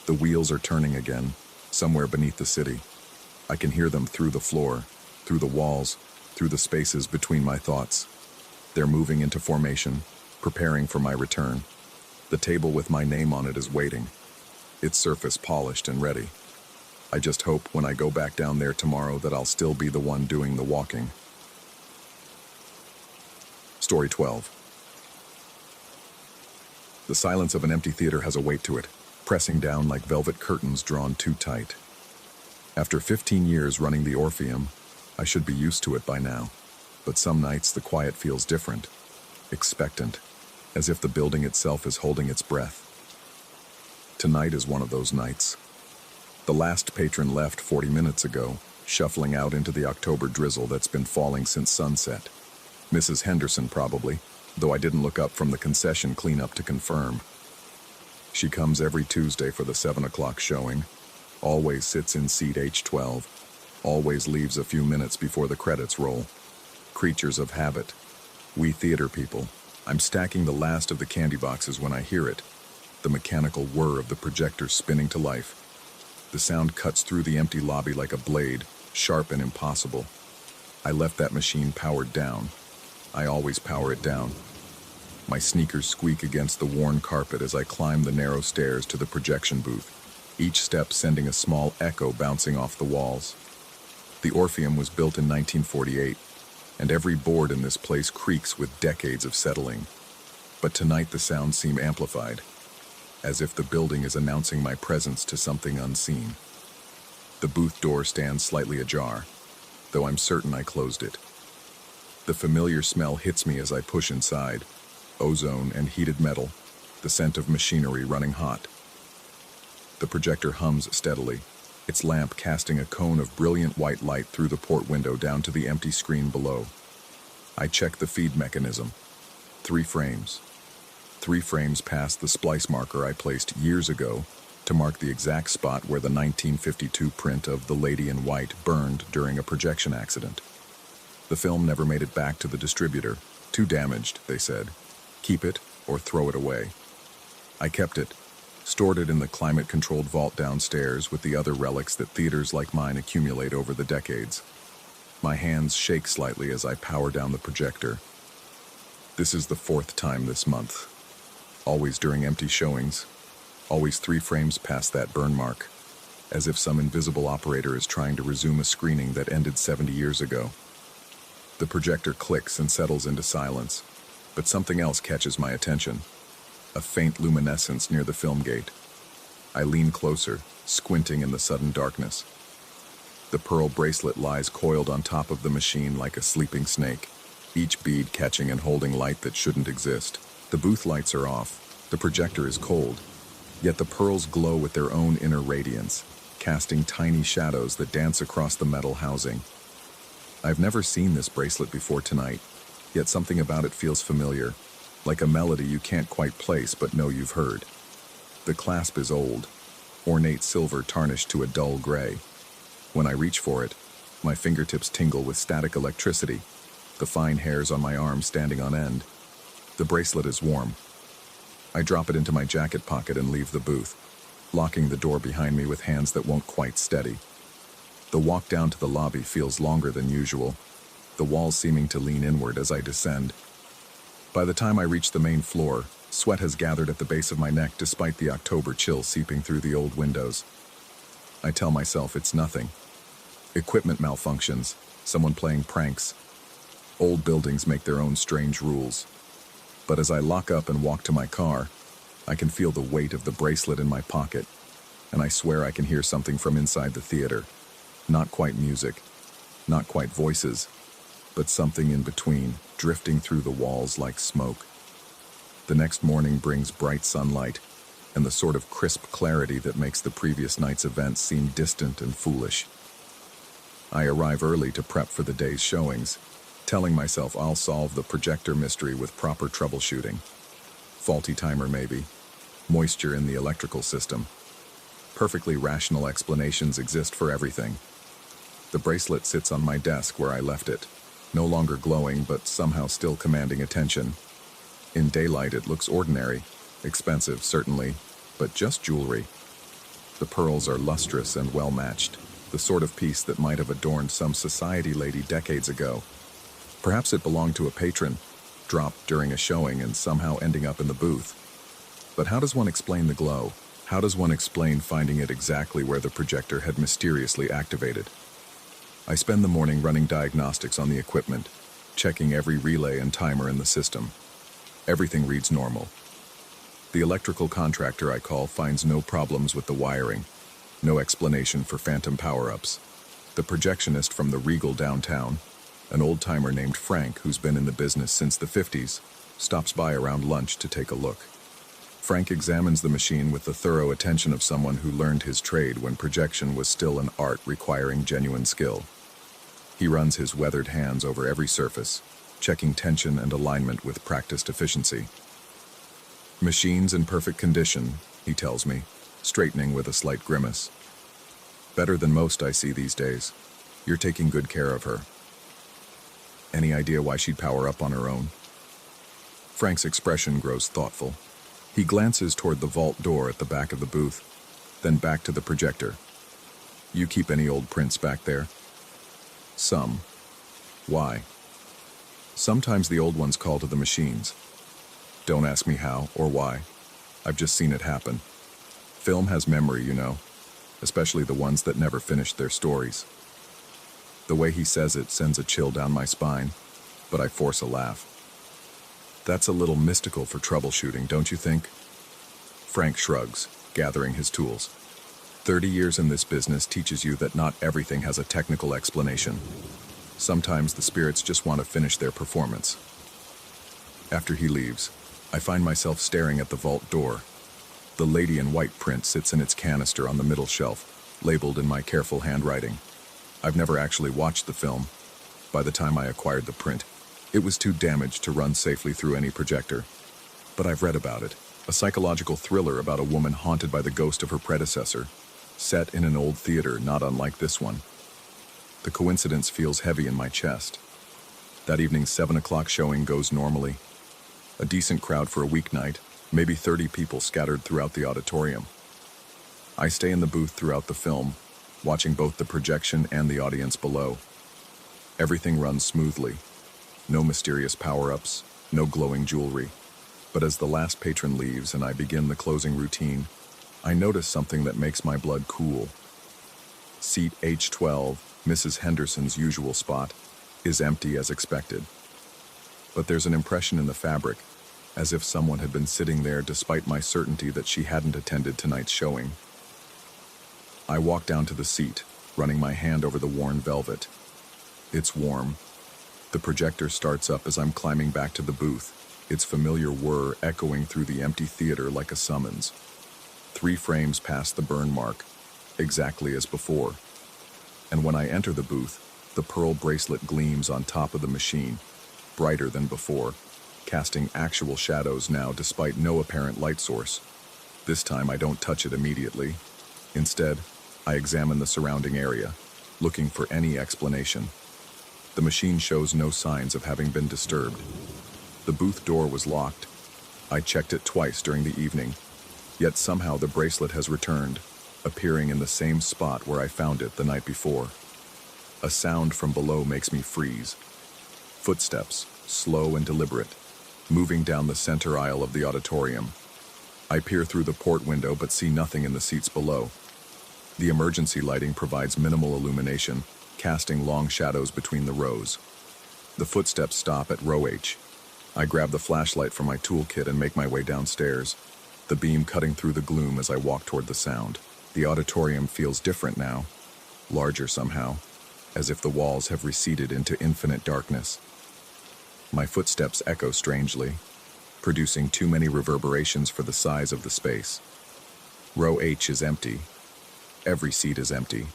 The wheels are turning again, somewhere beneath the city. I can hear them through the floor, through the walls, through the spaces between my thoughts. They're moving into formation, preparing for my return. The table with my name on it is waiting, its surface polished and ready. I just hope when I go back down there tomorrow that I'll still be the one doing the walking. Story 12. The silence of an empty theater has a weight to it, pressing down like velvet curtains drawn too tight. After 15 years running the Orpheum, I should be used to it by now. But some nights the quiet feels different, expectant, as if the building itself is holding its breath. Tonight is one of those nights. The last patron left 40 minutes ago, shuffling out into the October drizzle that's been falling since sunset. Mrs. Henderson probably, though I didn't look up from the concession cleanup to confirm. She comes every Tuesday for the 7 o'clock showing, always sits in seat H12, always leaves a few minutes before the credits roll. Creatures of habit. We theater people. I'm stacking the last of the candy boxes when I hear it, the mechanical whir of the projector spinning to life. The sound cuts through the empty lobby like a blade, sharp and impossible. I left that machine powered down. I always power it down. My sneakers squeak against the worn carpet as I climb the narrow stairs to the projection booth, each step sending a small echo bouncing off the walls. The Orpheum was built in 1948, and every board in this place creaks with decades of settling. But tonight the sounds seem amplified, as if the building is announcing my presence to something unseen. The booth door stands slightly ajar, though I'm certain I closed it. The familiar smell hits me as I push inside, ozone and heated metal, the scent of machinery running hot. The projector hums steadily, its lamp casting a cone of brilliant white light through the port window down to the empty screen below. I check the feed mechanism. 3 frames. 3 frames past the splice marker I placed years ago to mark the exact spot where the 1952 print of The Lady in White burned during a projection accident. The film never made it back to the distributor. Too damaged, they said. Keep it or throw it away. I kept it, stored it in the climate-controlled vault downstairs with the other relics that theaters like mine accumulate over the decades. My hands shake slightly as I power down the projector. This is the 4th time this month. Always during empty showings. Always 3 frames past that burn mark, as if some invisible operator is trying to resume a screening that ended 70 years ago. The projector clicks and settles into silence, but something else catches my attention. A faint luminescence near the film gate. I lean closer, squinting in the sudden darkness. The pearl bracelet lies coiled on top of the machine like a sleeping snake, each bead catching and holding light that shouldn't exist. The booth lights are off, the projector is cold, yet the pearls glow with their own inner radiance, casting tiny shadows that dance across the metal housing. I've never seen this bracelet before tonight, yet something about it feels familiar, like a melody you can't quite place but know you've heard. The clasp is old, ornate silver tarnished to a dull gray. When I reach for it, my fingertips tingle with static electricity, the fine hairs on my arm standing on end. The bracelet is warm. I drop it into my jacket pocket and leave the booth, locking the door behind me with hands that won't quite steady. The walk down to the lobby feels longer than usual, the walls seeming to lean inward as I descend. By the time I reach the main floor, sweat has gathered at the base of my neck despite the October chill seeping through the old windows. I tell myself it's nothing. Equipment malfunctions, someone playing pranks. Old buildings make their own strange rules. But as I lock up and walk to my car, I can feel the weight of the bracelet in my pocket, and I swear I can hear something from inside the theater. Not quite music, Not quite voices, but something in between, drifting through the walls like smoke. The next morning brings bright sunlight, and the sort of crisp clarity that makes the previous night's events seem distant and foolish. I arrive early to prep for the day's showings, telling myself I'll solve the projector mystery with proper troubleshooting. Faulty timer maybe, moisture in the electrical system. Perfectly rational explanations exist for everything. The bracelet sits on my desk where I left it, no longer glowing but somehow still commanding attention. In daylight it looks ordinary, expensive certainly, but just jewelry. The pearls are lustrous and well-matched, the sort of piece that might have adorned some society lady decades ago. Perhaps it belonged to a patron, dropped during a showing and somehow ending up in the booth. But how does one explain the glow? How does one explain finding it exactly where the projector had mysteriously activated? I spend the morning running diagnostics on the equipment, checking every relay and timer in the system. Everything reads normal. The electrical contractor I call finds no problems with the wiring, no explanation for phantom power-ups. The projectionist from the Regal downtown, an old-timer named Frank who's been in the business since the 50s, stops by around lunch to take a look. Frank examines the machine with the thorough attention of someone who learned his trade when projection was still an art requiring genuine skill. He runs his weathered hands over every surface, checking tension and alignment with practiced efficiency. "Machine's in perfect condition," he tells me, straightening with a slight grimace. "Better than most I see these days. You're taking good care of her." Any idea why she'd power up on her own? Frank's expression grows thoughtful. He glances toward the vault door at the back of the booth, then back to the projector. "You keep any old prints back there?" "Some." "Why?" "Sometimes the old ones call to the machines. Don't ask me how or why. I've just seen it happen. Film has memory, you know, especially the ones that never finished their stories." The way he says it sends a chill down my spine, but I force a laugh. "That's a little mystical for troubleshooting, don't you think?" Frank shrugs, gathering his tools. 30 years in this business teaches you that not everything has a technical explanation. Sometimes the spirits just want to finish their performance. After he leaves, I find myself staring at the vault door. The lady in white print sits in its canister on the middle shelf, labeled in my careful handwriting. I've never actually watched the film. By the time I acquired the print, it was too damaged to run safely through any projector. But I've read about it, a psychological thriller about a woman haunted by the ghost of her predecessor, set in an old theater not unlike this one. The coincidence feels heavy in my chest. That evening's 7 o'clock showing goes normally. A decent crowd for a weeknight, maybe 30 people scattered throughout the auditorium. I stay in the booth throughout the film, watching both the projection and the audience below. Everything runs smoothly. No mysterious power-ups, no glowing jewelry. But as the last patron leaves and I begin the closing routine, I notice something that makes my blood cool. Seat H12, Mrs. Henderson's usual spot, is empty as expected. But there's an impression in the fabric, as if someone had been sitting there despite my certainty that she hadn't attended tonight's showing. I walk down to the seat, running my hand over the worn velvet. It's warm. The projector starts up as I'm climbing back to the booth, its familiar whir echoing through the empty theater like a summons. 3 frames past the burn mark, exactly as before. And when I enter the booth, the pearl bracelet gleams on top of the machine, brighter than before, casting actual shadows now despite no apparent light source. This time I don't touch it immediately. Instead, I examine the surrounding area, looking for any explanation. The machine shows no signs of having been disturbed. The booth door was locked. I checked it twice during the evening, yet somehow the bracelet has returned, appearing in the same spot where I found it the night before. A sound from below makes me freeze. Footsteps, slow and deliberate, moving down the center aisle of the auditorium. I peer through the port window but see nothing in the seats below. The emergency lighting provides minimal illumination, casting long shadows between the rows. The footsteps stop at row H. I grab the flashlight from my toolkit and make my way downstairs, the beam cutting through the gloom as I walk toward the sound. The auditorium feels different now, larger somehow, as if the walls have receded into infinite darkness. My footsteps echo strangely, producing too many reverberations for the size of the space. Row H is empty. Every seat is empty.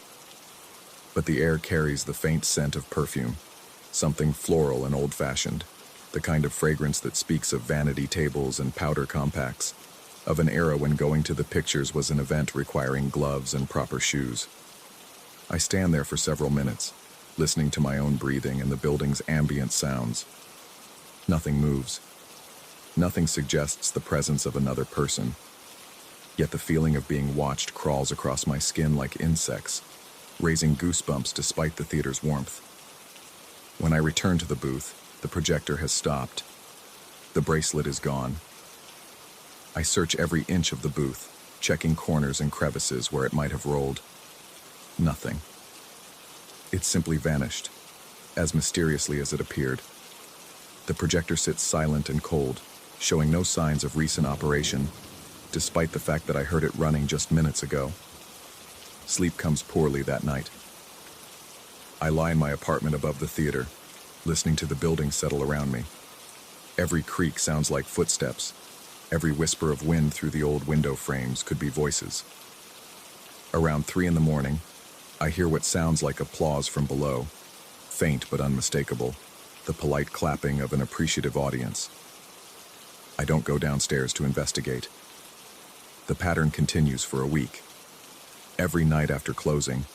But the air carries the faint scent of perfume, something floral and old-fashioned, the kind of fragrance that speaks of vanity tables and powder compacts, of an era when going to the pictures was an event requiring gloves and proper shoes. I stand there for several minutes, listening to my own breathing and the building's ambient sounds. Nothing moves. Nothing suggests the presence of another person. Yet the feeling of being watched crawls across my skin like insects, raising goosebumps despite the theater's warmth. When I return to the booth, the projector has stopped. The bracelet is gone. I search every inch of the booth, checking corners and crevices where it might have rolled. Nothing. It simply vanished, as mysteriously as it appeared. The projector sits silent and cold, showing no signs of recent operation, despite the fact that I heard it running just minutes ago. Sleep comes poorly that night. I lie in my apartment above the theater, listening to the building settle around me. Every creak sounds like footsteps. Every whisper of wind through the old window frames could be voices. Around 3 a.m, I hear what sounds like applause from below, faint but unmistakable, the polite clapping of an appreciative audience. I don't go downstairs to investigate. The pattern continues for a week. Every night after closing,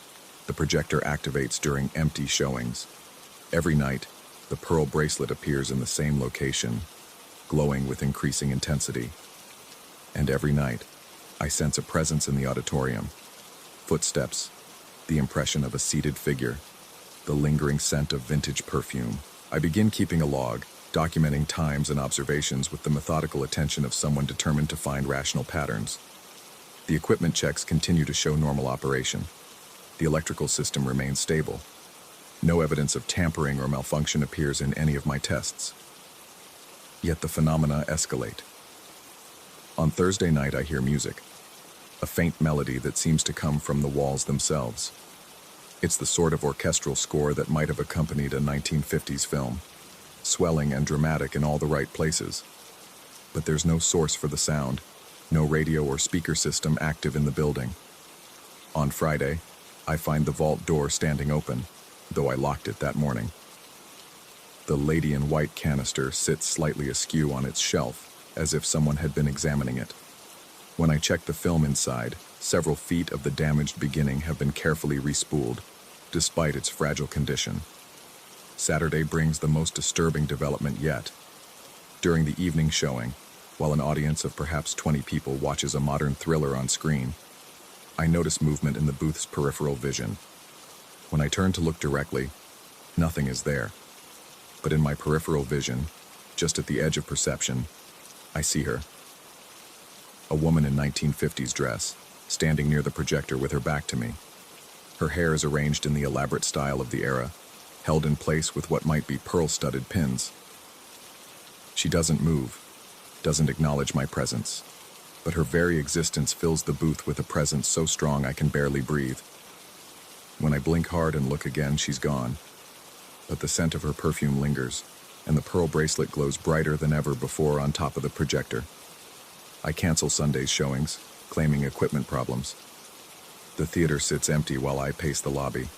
the projector activates during empty showings. Every night, the pearl bracelet appears in the same location, glowing with increasing intensity. And every night, I sense a presence in the auditorium. Footsteps, the impression of a seated figure, the lingering scent of vintage perfume. I begin keeping a log, documenting times and observations with the methodical attention of someone determined to find rational patterns. The equipment checks continue to show normal operation. The electrical system remains stable. No evidence of tampering or malfunction appears in any of my tests. Yet the phenomena escalate. On Thursday night, I hear music, a faint melody that seems to come from the walls themselves. It's the sort of orchestral score that might have accompanied a 1950s film, swelling and dramatic in all the right places. But there's no source for the sound, no radio or speaker system active in the building. On Friday, I find the vault door standing open, though I locked it that morning. The lady in white canister sits slightly askew on its shelf, as if someone had been examining it. When I check the film inside, several feet of the damaged beginning have been carefully respooled, despite its fragile condition. Saturday brings the most disturbing development yet. During the evening showing, while an audience of perhaps 20 people watches a modern thriller on screen, I notice movement in the booth's peripheral vision. When I turn to look directly, nothing is there. But in my peripheral vision, just at the edge of perception, I see her. A woman in 1950s dress, standing near the projector with her back to me. Her hair is arranged in the elaborate style of the era, held in place with what might be pearl-studded pins. She doesn't move, doesn't acknowledge my presence, but her very existence fills the booth with a presence so strong I can barely breathe. When I blink hard and look again, she's gone, but the scent of her perfume lingers, and the pearl bracelet glows brighter than ever before on top of the projector. I cancel Sunday's showings, claiming equipment problems. The theater sits empty while I pace the lobby,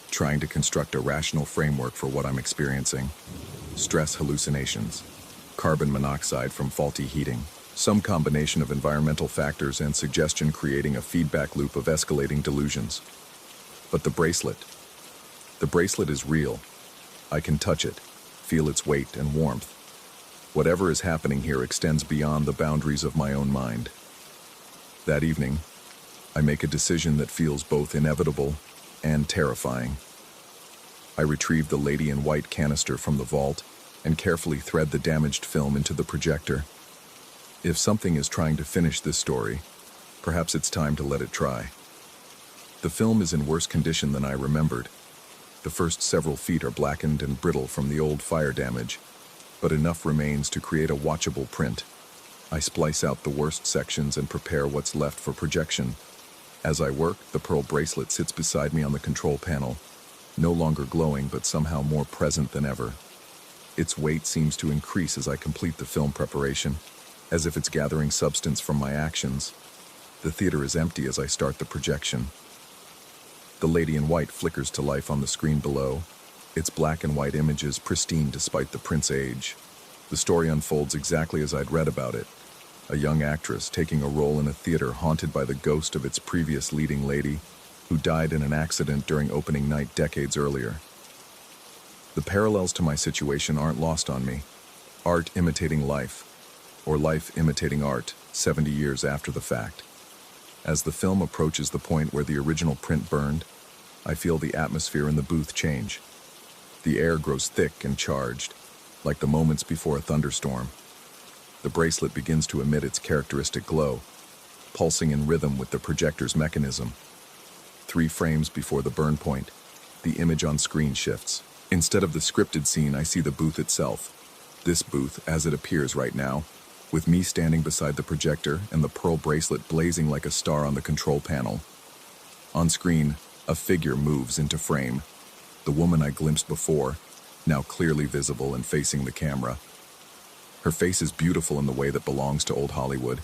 trying to construct a rational framework for what I'm experiencing. Stress hallucinations, carbon monoxide from faulty heating, some combination of environmental factors and suggestion creating a feedback loop of escalating delusions. But the bracelet is real. I can touch it, feel its weight and warmth. Whatever is happening here extends beyond the boundaries of my own mind. That evening, I make a decision that feels both inevitable and terrifying. I retrieve the lady in white canister from the vault and carefully thread the damaged film into the projector. If something is trying to finish this story, perhaps it's time to let it try. The film is in worse condition than I remembered. The first several feet are blackened and brittle from the old fire damage, but enough remains to create a watchable print. I splice out the worst sections and prepare what's left for projection. As I work, the pearl bracelet sits beside me on the control panel, no longer glowing but somehow more present than ever. Its weight seems to increase as I complete the film preparation, as if it's gathering substance from my actions. The theater is empty as I start the projection. The lady in white flickers to life on the screen below, its black and white images pristine despite the print's age. The story unfolds exactly as I'd read about it. A young actress taking a role in a theater haunted by the ghost of its previous leading lady, who died in an accident during opening night decades earlier. The parallels to my situation aren't lost on me. Art imitating life, or life imitating art, 70 years after the fact. As the film approaches the point where the original print burned, I feel the atmosphere in the booth change. The air grows thick and charged, like the moments before a thunderstorm. The bracelet begins to emit its characteristic glow, pulsing in rhythm with the projector's mechanism. 3 frames before the burn point, the image on screen shifts. Instead of the scripted scene, I see the booth itself. This booth, as it appears right now, with me standing beside the projector and the pearl bracelet blazing like a star on the control panel. On screen, a figure moves into frame. The woman I glimpsed before, now clearly visible and facing the camera. Her face is beautiful in the way that belongs to old Hollywood,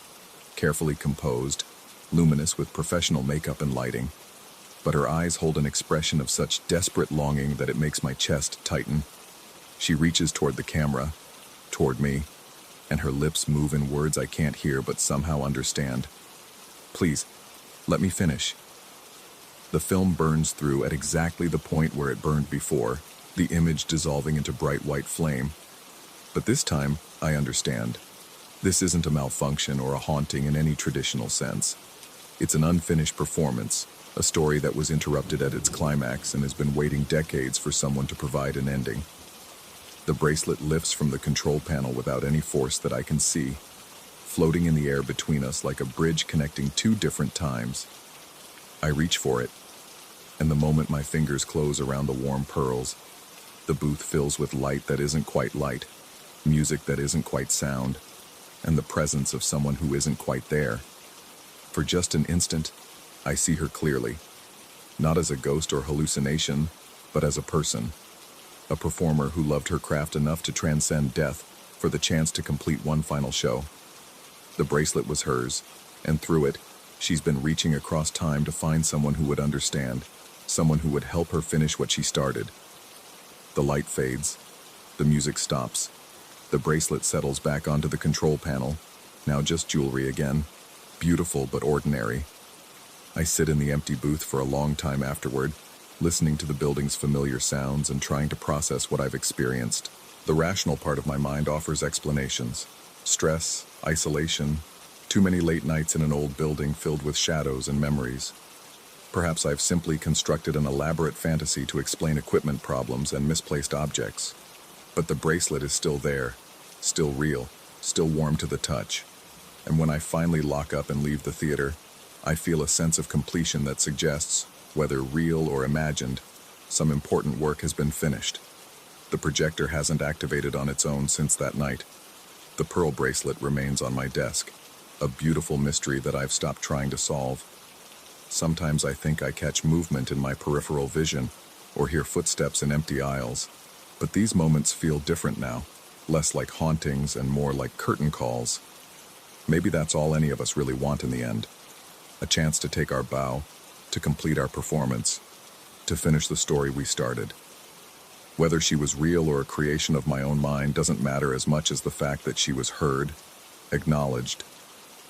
carefully composed, luminous with professional makeup and lighting. But her eyes hold an expression of such desperate longing that it makes my chest tighten. She reaches toward the camera, toward me, and her lips move in words I can't hear but somehow understand. Please, let me finish. The film burns through at exactly the point where it burned before, the image dissolving into bright white flame. But this time, I understand. This isn't a malfunction or a haunting in any traditional sense. It's an unfinished performance, a story that was interrupted at its climax and has been waiting decades for someone to provide an ending. The bracelet lifts from the control panel without any force that I can see, floating in the air between us like a bridge connecting 2 different times. I reach for it, and the moment my fingers close around the warm pearls, the booth fills with light that isn't quite light, music that isn't quite sound, and the presence of someone who isn't quite there. For just an instant, I see her clearly, not as a ghost or hallucination, but as a person, a performer who loved her craft enough to transcend death for the chance to complete one final show. The bracelet was hers, and through it, she's been reaching across time to find someone who would understand, someone who would help her finish what she started. The light fades, the music stops, the bracelet settles back onto the control panel, now just jewelry again, beautiful but ordinary. I sit in the empty booth for a long time afterward, listening to the building's familiar sounds and trying to process what I've experienced. The rational part of my mind offers explanations. Stress, isolation, too many late nights in an old building filled with shadows and memories. Perhaps I've simply constructed an elaborate fantasy to explain equipment problems and misplaced objects. But the bracelet is still there, still real, still warm to the touch. And when I finally lock up and leave the theater, I feel a sense of completion that suggests, whether real or imagined, some important work has been finished. The projector hasn't activated on its own since that night. The pearl bracelet remains on my desk, a beautiful mystery that I've stopped trying to solve. Sometimes I think I catch movement in my peripheral vision, or hear footsteps in empty aisles. But these moments feel different now, less like hauntings and more like curtain calls. Maybe that's all any of us really want in the end. A chance to take our bow, to complete our performance, to finish the story we started. Whether she was real or a creation of my own mind doesn't matter as much as the fact that she was heard, acknowledged,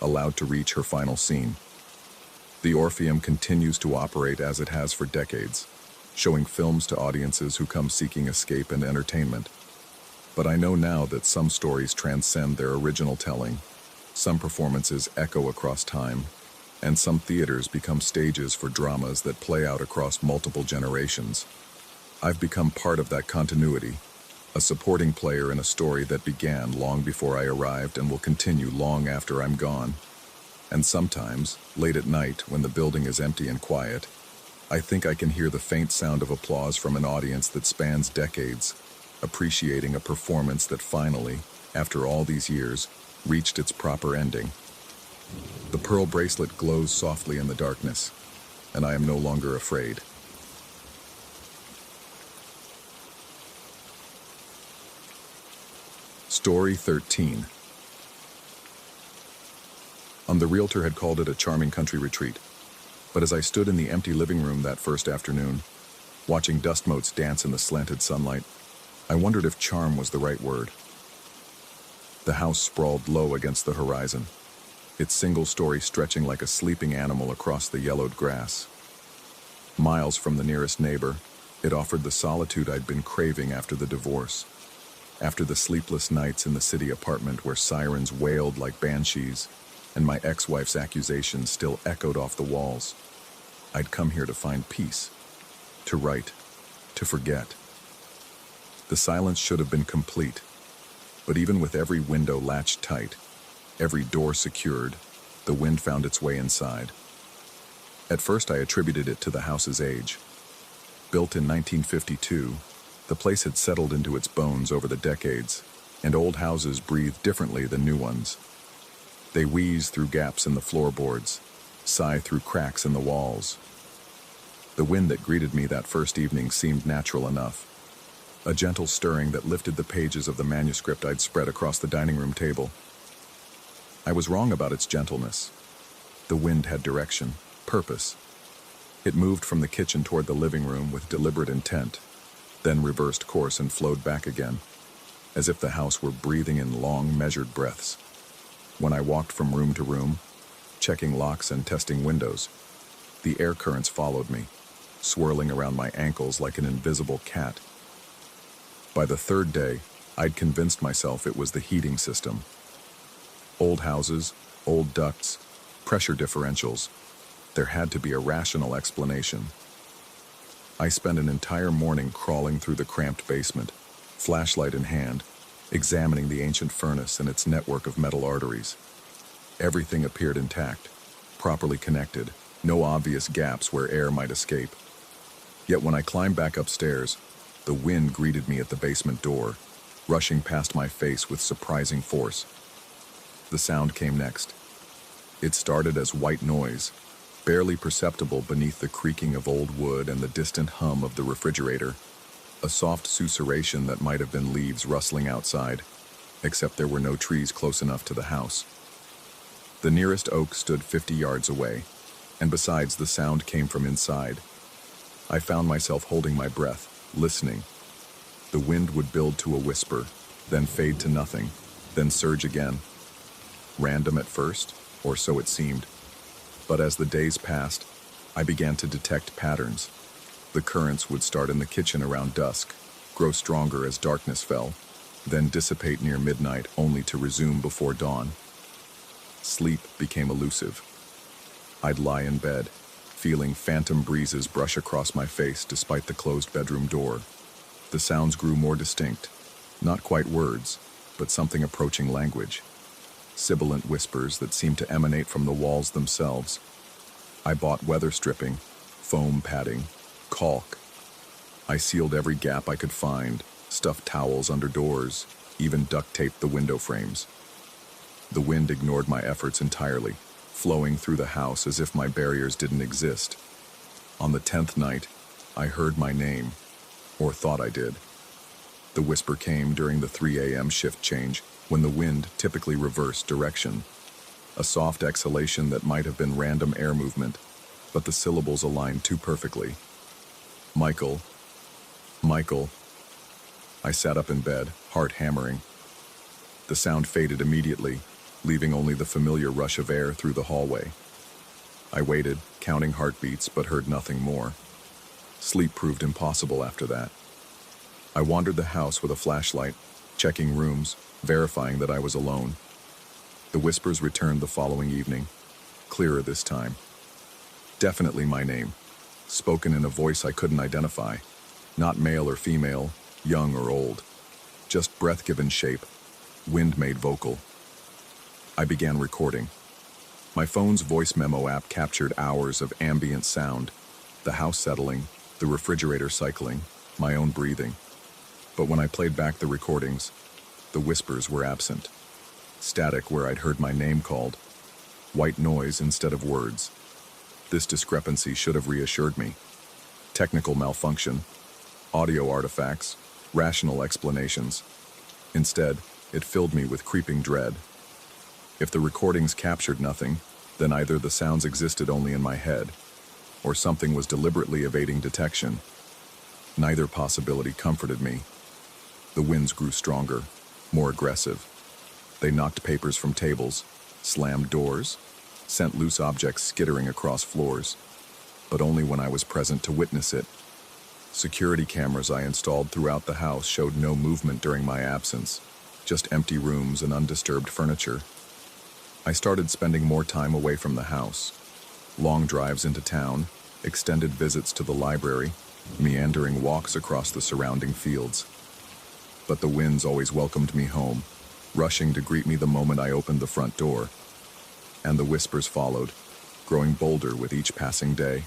allowed to reach her final scene. The Orpheum continues to operate as it has for decades, showing films to audiences who come seeking escape and entertainment. But I know now that some stories transcend their original telling, some performances echo across time, and some theaters become stages for dramas that play out across multiple generations. I've become part of that continuity, a supporting player in a story that began long before I arrived and will continue long after I'm gone. And sometimes, late at night, when the building is empty and quiet, I think I can hear the faint sound of applause from an audience that spans decades, appreciating a performance that finally, after all these years, reached its proper ending. The pearl bracelet glows softly in the darkness, and I am no longer afraid. Story 13. The realtor had called it a charming country retreat, but as I stood in the empty living room that first afternoon, watching dust motes dance in the slanted sunlight, I wondered if charm was the right word. The house sprawled low against the horizon, its single story stretching like a sleeping animal across the yellowed grass. Miles from the nearest neighbor, it offered the solitude I'd been craving after the divorce, after the sleepless nights in the city apartment where sirens wailed like banshees and my ex-wife's accusations still echoed off the walls. I'd come here to find peace, to write, to forget. The silence should have been complete, but even with every window latched tight, every door secured, the wind found its way inside. At first I attributed it to the house's age. Built in 1952, the place had settled into its bones over the decades, and old houses breathe differently than new ones. They wheeze through gaps in the floorboards, sigh through cracks in the walls. The wind that greeted me that first evening seemed natural enough, a gentle stirring that lifted the pages of the manuscript I'd spread across the dining room table. I was wrong about its gentleness. The wind had direction, purpose. It moved from the kitchen toward the living room with deliberate intent, then reversed course and flowed back again, as if the house were breathing in long, measured breaths. When I walked from room to room, checking locks and testing windows, the air currents followed me, swirling around my ankles like an invisible cat. By the third day, I'd convinced myself it was the heating system. Old houses, old ducts, pressure differentials. There had to be a rational explanation. I spent an entire morning crawling through the cramped basement, flashlight in hand, examining the ancient furnace and its network of metal arteries. Everything appeared intact, properly connected, no obvious gaps where air might escape. Yet when I climbed back upstairs, the wind greeted me at the basement door, rushing past my face with surprising force. The sound came next. It started as white noise, barely perceptible beneath the creaking of old wood and the distant hum of the refrigerator, a soft susurration that might have been leaves rustling outside, except there were no trees close enough to the house. The nearest oak stood 50 yards away, and besides, the sound came from inside. I found myself holding my breath, listening. The wind would build to a whisper, then fade to nothing, then surge again. Random at first, or so it seemed. But as the days passed, I began to detect patterns. The currents would start in the kitchen around dusk, grow stronger as darkness fell, then dissipate near midnight only to resume before dawn. Sleep became elusive. I'd lie in bed, feeling phantom breezes brush across my face despite the closed bedroom door. The sounds grew more distinct, not quite words, but something approaching language. Sibilant whispers that seemed to emanate from the walls themselves. I bought weather stripping, foam padding, caulk. I sealed every gap I could find, stuffed towels under doors, even duct taped the window frames. The wind ignored my efforts entirely, flowing through the house as if my barriers didn't exist. On the 10th night, I heard my name, or thought I did. The whisper came during the 3 a.m. shift change, when the wind typically reversed direction. A soft exhalation that might have been random air movement, but the syllables aligned too perfectly. Michael. Michael. I sat up in bed, heart hammering. The sound faded immediately, leaving only the familiar rush of air through the hallway. I waited, counting heartbeats, but heard nothing more. Sleep proved impossible after that. I wandered the house with a flashlight, checking rooms, verifying that I was alone. The whispers returned the following evening, clearer this time. Definitely my name, spoken in a voice I couldn't identify, not male or female, young or old, just breath given shape, wind made vocal. I began recording. My phone's voice memo app captured hours of ambient sound, the house settling, the refrigerator cycling, my own breathing. But when I played back the recordings, the whispers were absent. Static where I'd heard my name called. White noise instead of words. This discrepancy should have reassured me. Technical malfunction, audio artifacts, rational explanations. Instead, It filled me with creeping dread. If the recordings captured nothing, then either the sounds existed only in my head, or something was deliberately evading detection. Neither possibility comforted me. The winds grew stronger, more aggressive. They knocked papers from tables, slammed doors, sent loose objects skittering across floors, but only when I was present to witness it. Security cameras I installed throughout the house showed no movement during my absence, just empty rooms and undisturbed furniture. I started spending more time away from the house. Long drives into town, extended visits to the library, meandering walks across the surrounding fields. But the winds always welcomed me home, rushing to greet me the moment I opened the front door. And the whispers followed, growing bolder with each passing day.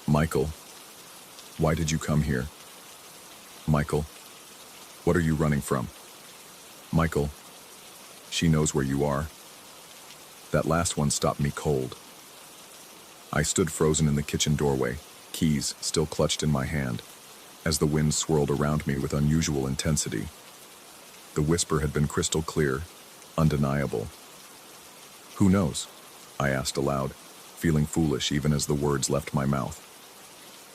Michael, why did you come here? Michael, what are you running from? Michael, she knows where you are. That last one stopped me cold. I stood frozen in the kitchen doorway, keys still clutched in my hand, as the wind swirled around me with unusual intensity. The whisper had been crystal clear, undeniable. Who knows? I asked aloud, feeling foolish even as the words left my mouth.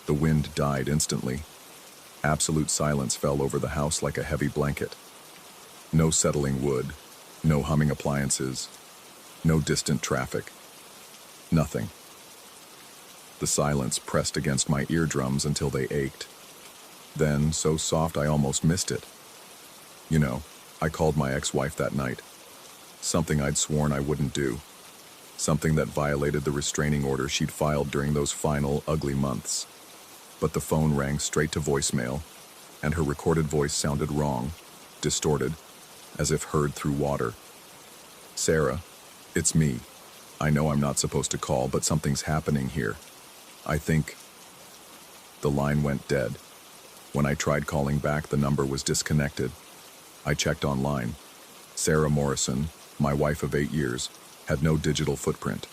The wind died instantly. Absolute silence fell over the house like a heavy blanket. No settling wood, no humming appliances, no distant traffic. Nothing. The silence pressed against my eardrums until they ached. Then, so soft I almost missed it. You know, I called my ex-wife that night. Something I'd sworn I wouldn't do. Something that violated the restraining order she'd filed during those final, ugly months. But the phone rang straight to voicemail, and her recorded voice sounded wrong, distorted, as if heard through water. Sarah, it's me. I know I'm not supposed to call, but something's happening here. I think... The line went dead. When I tried calling back, the number was disconnected. I checked online. Sarah Morrison, my wife of 8 years, had no digital footprint,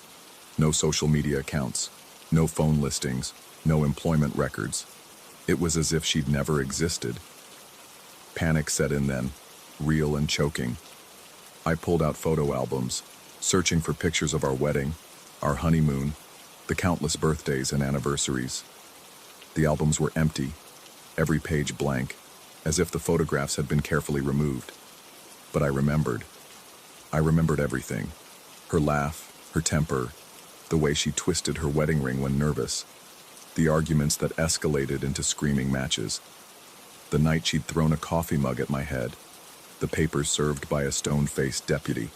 no social media accounts, no phone listings, no employment records. It was as if she'd never existed. Panic set in then, real and choking. I pulled out photo albums, searching for pictures of our wedding, our honeymoon, the countless birthdays and anniversaries. The albums were empty, every page blank, as if the photographs had been carefully removed. But I remembered. I remembered everything. Her laugh, her temper, the way she twisted her wedding ring when nervous, the arguments that escalated into screaming matches, the night she'd thrown a coffee mug at my head, the papers served by a stone-faced deputy.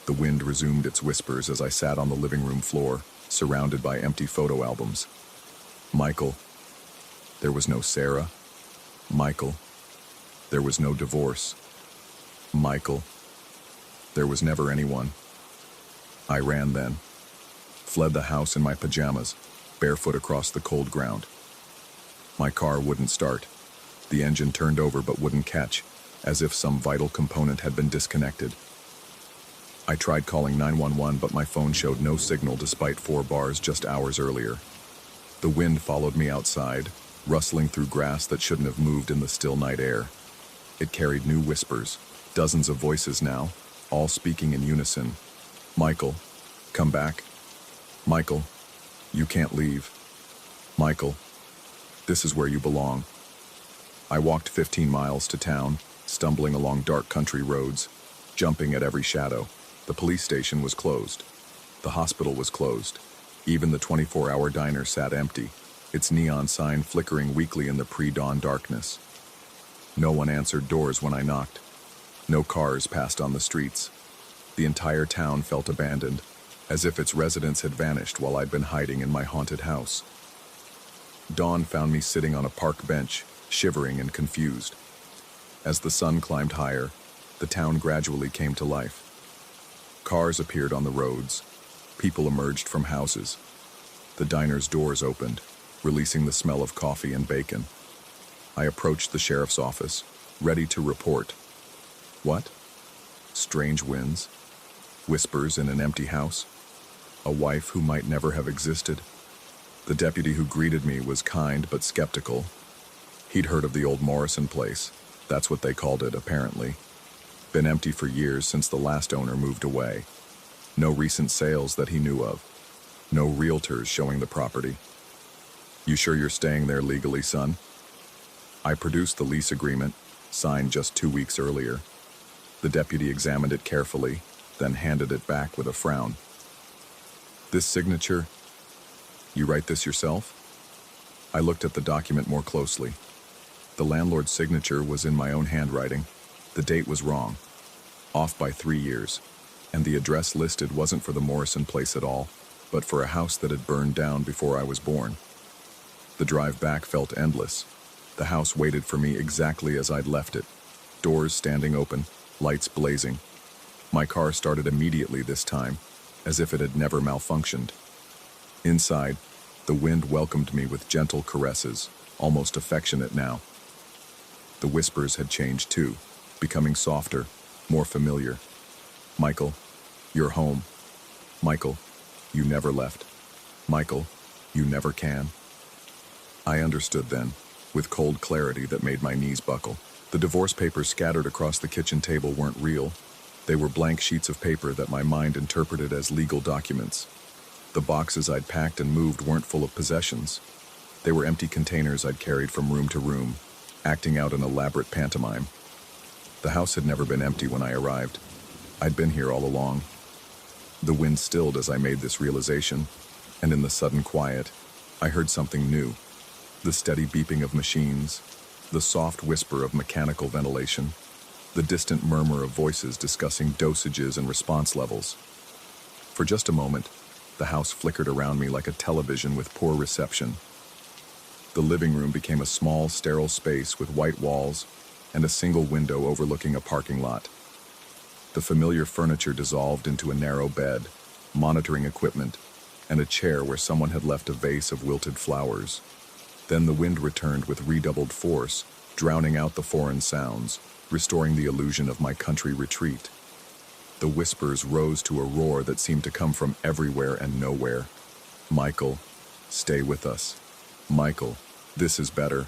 The wind resumed its whispers as I sat on the living room floor, surrounded by empty photo albums. Michael. There was no Sarah. Michael. There was no divorce. Michael. There was never anyone. I ran then, fled the house in my pajamas, barefoot across the cold ground. My car wouldn't start. The engine turned over but wouldn't catch, as if some vital component had been disconnected. I tried calling 911, but my phone showed no signal despite 4 bars just hours earlier. The wind followed me outside, rustling through grass that shouldn't have moved in the still night air. It carried new whispers, dozens of voices now, all speaking in unison. Michael, come back. Michael, you can't leave. Michael, this is where you belong. I walked 15 miles to town, stumbling along dark country roads, jumping at every shadow. The police station was closed. The hospital was closed. Even the 24-hour diner sat empty, its neon sign flickering weakly in the pre-dawn darkness. No one answered doors when I knocked. No cars passed on the streets. The entire town felt abandoned, as if its residents had vanished while I'd been hiding in my haunted house. Dawn found me sitting on a park bench, shivering and confused. As the sun climbed higher, the town gradually came to life. Cars appeared on the roads. People emerged from houses. The diner's doors opened, releasing the smell of coffee and bacon. I approached the sheriff's office, ready to report. What? Strange winds? Whispers in an empty house? A wife who might never have existed? The deputy who greeted me was kind but skeptical. He'd heard of the old Morrison place, That's what they called it, apparently. Been empty for years since the last owner moved away. No recent sales that he knew of. No realtors showing the property. You sure you're staying there legally, son? I produced the lease agreement, signed just 2 weeks earlier. The deputy examined it carefully, then handed it back with a frown. This signature, you write this yourself? I looked at the document more closely. The landlord's signature was in my own handwriting. The date was wrong, off by 3 years, and the address listed wasn't for the Morrison place at all, but for a house that had burned down before I was born. The drive back felt endless. The house waited for me exactly as I'd left it, doors standing open, lights blazing. My car started immediately this time, as if it had never malfunctioned. Inside, the wind welcomed me with gentle caresses, almost affectionate now. The whispers had changed too, becoming softer, more familiar. Michael, you're home. Michael, you never left. Michael, you never can. I understood then, with cold clarity that made my knees buckle. The divorce papers scattered across the kitchen table weren't real. They were blank sheets of paper that my mind interpreted as legal documents. The boxes I'd packed and moved weren't full of possessions. They were empty containers I'd carried from room to room, acting out an elaborate pantomime. The house had never been empty when I arrived. I'd been here all along. The wind stilled as I made this realization, and in the sudden quiet, I heard something new. The steady beeping of machines, the soft whisper of mechanical ventilation, the distant murmur of voices discussing dosages and response levels. For just a moment, the house flickered around me like a television with poor reception. The living room became a small, sterile space with white walls and a single window overlooking a parking lot. The familiar furniture dissolved into a narrow bed, monitoring equipment, and a chair where someone had left a vase of wilted flowers. Then the wind returned with redoubled force, drowning out the foreign sounds, restoring the illusion of my country retreat. The whispers rose to a roar that seemed to come from everywhere and nowhere. Michael, stay with us. Michael, this is better.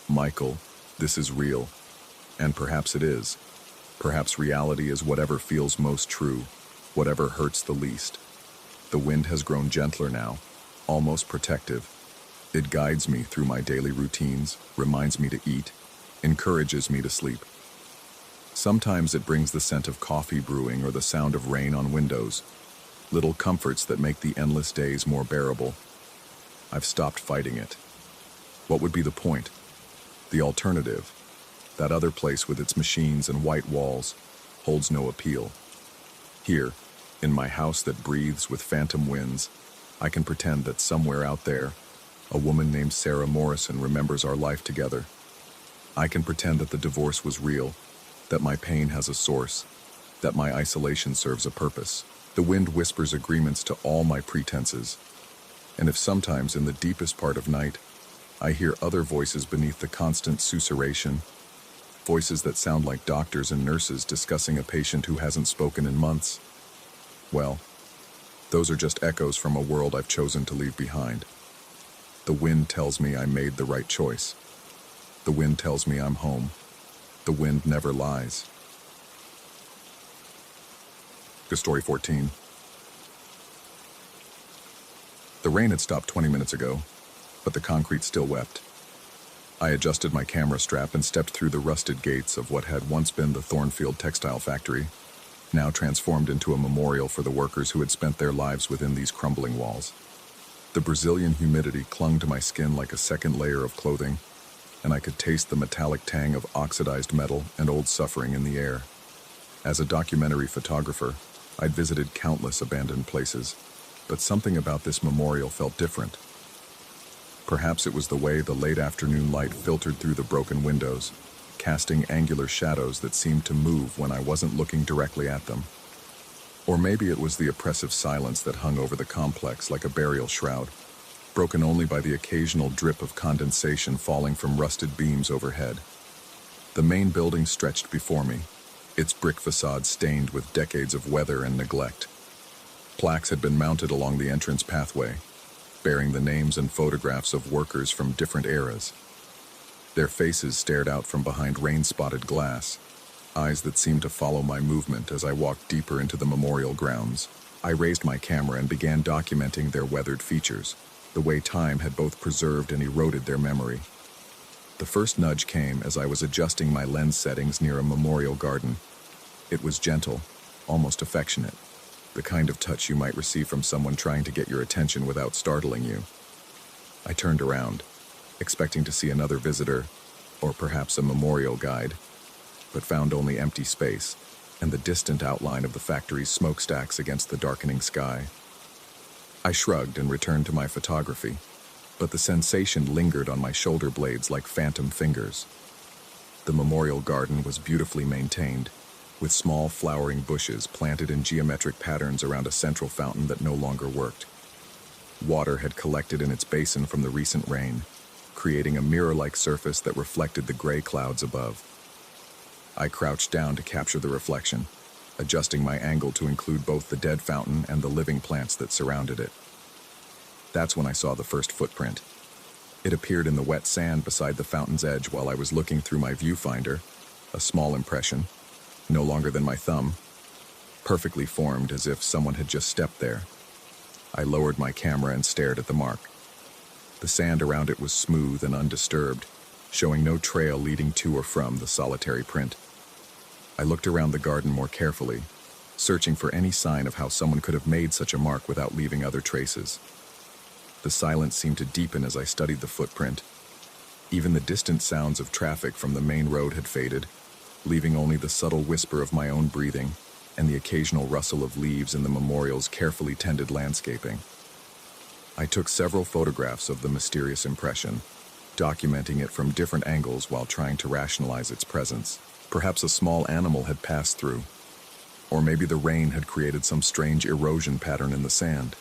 Michael, this is real. And perhaps it is. Perhaps reality is whatever feels most true, whatever hurts the least. The wind has grown gentler now, almost protective. It guides me through my daily routines, reminds me to eat, encourages me to sleep. Sometimes it brings the scent of coffee brewing or the sound of rain on windows, little comforts that make the endless days more bearable. I've stopped fighting it. What would be the point? The alternative, that other place with its machines and white walls, holds no appeal. Here, in my house that breathes with phantom winds, I can pretend that somewhere out there, a woman named Sarah Morrison remembers our life together. I can pretend that the divorce was real, that my pain has a source, that my isolation serves a purpose. The wind whispers agreements to all my pretenses. And if sometimes in the deepest part of night, I hear other voices beneath the constant susurration, voices that sound like doctors and nurses discussing a patient who hasn't spoken in months, well, those are just echoes from a world I've chosen to leave behind. The wind tells me I made the right choice. The wind tells me I'm home. The wind never lies. Story 14. The rain had stopped 20 minutes ago, but the concrete still wept. I adjusted my camera strap and stepped through the rusted gates of what had once been the Thornfield textile factory, now transformed into a memorial for the workers who had spent their lives within these crumbling walls. The Brazilian humidity clung to my skin like a second layer of clothing, and I could taste the metallic tang of oxidized metal and old suffering in the air. As a documentary photographer, I'd visited countless abandoned places, but something about this memorial felt different. Perhaps it was the way the late afternoon light filtered through the broken windows, casting angular shadows that seemed to move when I wasn't looking directly at them. Or maybe it was the oppressive silence that hung over the complex like a burial shroud, broken only by the occasional drip of condensation falling from rusted beams overhead. The main building stretched before me, its brick facade stained with decades of weather and neglect. Plaques had been mounted along the entrance pathway, bearing the names and photographs of workers from different eras. Their faces stared out from behind rain-spotted glass, eyes that seemed to follow my movement as I walked deeper into the memorial grounds. I raised my camera and began documenting their weathered features, the way time had both preserved and eroded their memory. The first nudge came as I was adjusting my lens settings near a memorial garden. It was gentle, almost affectionate, the kind of touch you might receive from someone trying to get your attention without startling you. I turned around, expecting to see another visitor, or perhaps a memorial guide, but found only empty space and the distant outline of the factory's smokestacks against the darkening sky. I shrugged and returned to my photography, but the sensation lingered on my shoulder blades like phantom fingers. The memorial garden was beautifully maintained, with small flowering bushes planted in geometric patterns around a central fountain that no longer worked. Water had collected in its basin from the recent rain, creating a mirror-like surface that reflected the gray clouds above. I crouched down to capture the reflection, adjusting my angle to include both the dead fountain and the living plants that surrounded it. That's when I saw the first footprint. It appeared in the wet sand beside the fountain's edge while I was looking through my viewfinder, a small impression, no longer than my thumb, perfectly formed as if someone had just stepped there. I lowered my camera and stared at the mark. The sand around it was smooth and undisturbed, showing no trail leading to or from the solitary print. I looked around the garden more carefully, searching for any sign of how someone could have made such a mark without leaving other traces. The silence seemed to deepen as I studied the footprint. Even the distant sounds of traffic from the main road had faded, leaving only the subtle whisper of my own breathing and the occasional rustle of leaves in the memorial's carefully tended landscaping. I took several photographs of the mysterious impression, documenting it from different angles while trying to rationalize its presence. Perhaps a small animal had passed through, or maybe the rain had created some strange erosion pattern in the sand.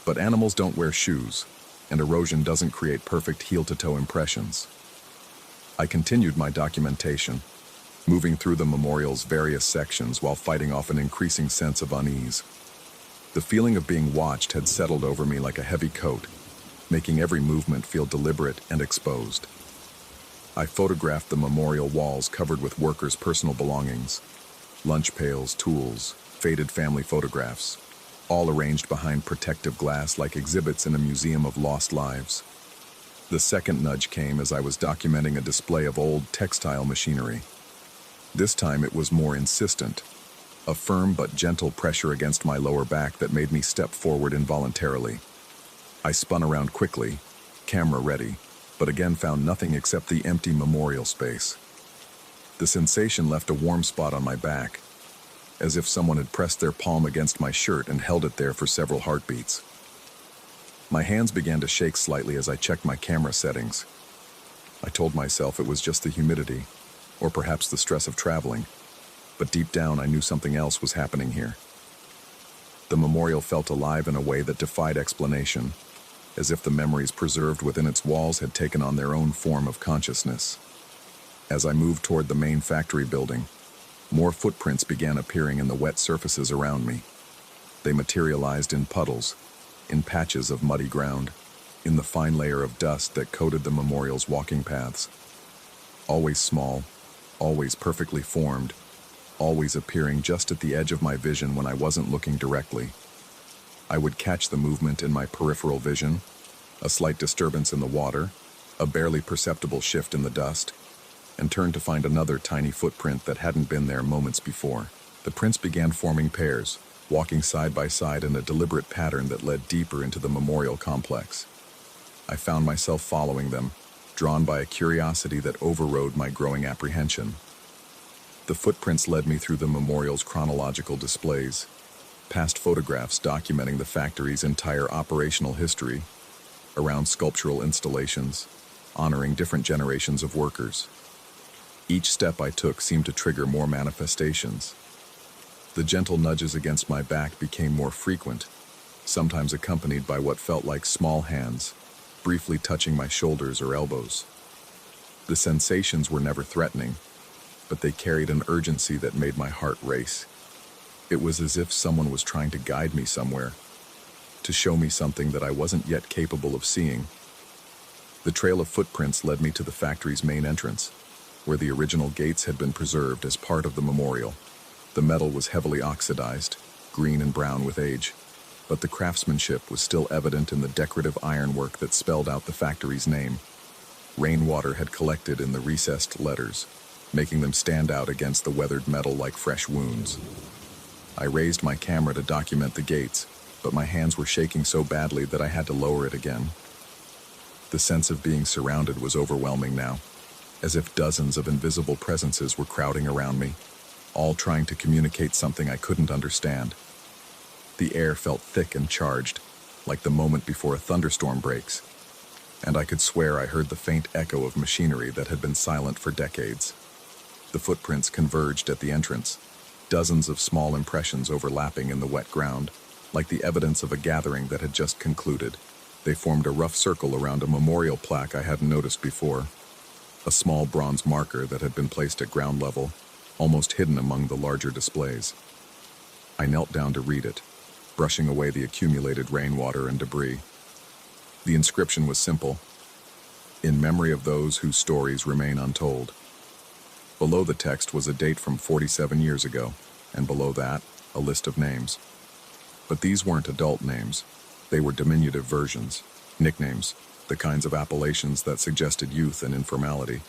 But animals don't wear shoes, and erosion doesn't create perfect heel-to-toe impressions. I continued my documentation, moving through the memorial's various sections while fighting off an increasing sense of unease. The feeling of being watched had settled over me like a heavy coat, making every movement feel deliberate and exposed. I photographed the memorial walls covered with workers' personal belongings, lunch pails, tools, faded family photographs, all arranged behind protective glass like exhibits in a museum of lost lives. The second nudge came as I was documenting a display of old textile machinery. This time it was more insistent, a firm but gentle pressure against my lower back that made me step forward involuntarily. I spun around quickly, camera ready, but again found nothing except the empty memorial space. The sensation left a warm spot on my back, as if someone had pressed their palm against my shirt and held it there for several heartbeats. My hands began to shake slightly as I checked my camera settings. I told myself it was just the humidity, or perhaps the stress of traveling, but deep down I knew something else was happening here. The memorial felt alive in a way that defied explanation, as if the memories preserved within its walls had taken on their own form of consciousness. As I moved toward the main factory building, more footprints began appearing in the wet surfaces around me. They materialized in puddles, in patches of muddy ground, in the fine layer of dust that coated the memorial's walking paths. Always small, always perfectly formed, always appearing just at the edge of my vision when I wasn't looking directly. I would catch the movement in my peripheral vision, a slight disturbance in the water, a barely perceptible shift in the dust, and turn to find another tiny footprint that hadn't been there moments before. The prints began forming pairs, walking side by side in a deliberate pattern that led deeper into the memorial complex. I found myself following them, drawn by a curiosity that overrode my growing apprehension. The footprints led me through the memorial's chronological displays, past photographs documenting the factory's entire operational history, around sculptural installations, honoring different generations of workers. Each step I took seemed to trigger more manifestations. The gentle nudges against my back became more frequent, sometimes accompanied by what felt like small hands, briefly touching my shoulders or elbows. The sensations were never threatening, but they carried an urgency that made my heart race. It was as if someone was trying to guide me somewhere, to show me something that I wasn't yet capable of seeing. The trail of footprints led me to the factory's main entrance, where the original gates had been preserved as part of the memorial. The metal was heavily oxidized, green and brown with age, but the craftsmanship was still evident in the decorative ironwork that spelled out the factory's name. Rainwater had collected in the recessed letters, making them stand out against the weathered metal like fresh wounds. I raised my camera to document the gates, but my hands were shaking so badly that I had to lower it again. The sense of being surrounded was overwhelming now, as if dozens of invisible presences were crowding around me, all trying to communicate something I couldn't understand. The air felt thick and charged, like the moment before a thunderstorm breaks, and I could swear I heard the faint echo of machinery that had been silent for decades. The footprints converged at the entrance, dozens of small impressions overlapping in the wet ground, like the evidence of a gathering that had just concluded. They formed a rough circle around a memorial plaque I hadn't noticed before, a small bronze marker that had been placed at ground level, almost hidden among the larger displays. I knelt down to read it, brushing away the accumulated rainwater and debris. The inscription was simple: "In memory of those whose stories remain untold." Below the text was a date from 47 years ago, and below that, a list of names. But these weren't adult names. They were diminutive versions, nicknames, the kinds of appellations that suggested youth and informality.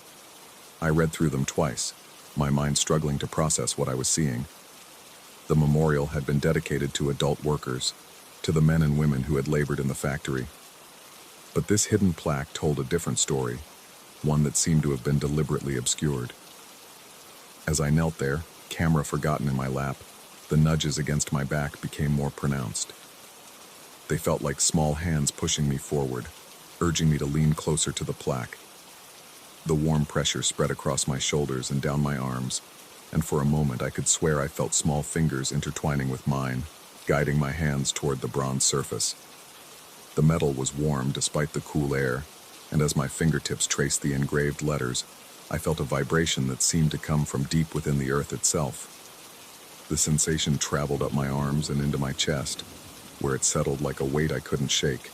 I read through them twice, my mind struggling to process what I was seeing. The memorial had been dedicated to adult workers, to the men and women who had labored in the factory. But this hidden plaque told a different story, one that seemed to have been deliberately obscured. As I knelt there, camera forgotten in my lap, the nudges against my back became more pronounced. They felt like small hands pushing me forward, urging me to lean closer to the plaque. The warm pressure spread across my shoulders and down my arms, and for a moment I could swear I felt small fingers intertwining with mine, guiding my hands toward the bronze surface. The metal was warm despite the cool air, and as my fingertips traced the engraved letters, I felt a vibration that seemed to come from deep within the earth itself. The sensation traveled up my arms and into my chest, where it settled like a weight I couldn't shake.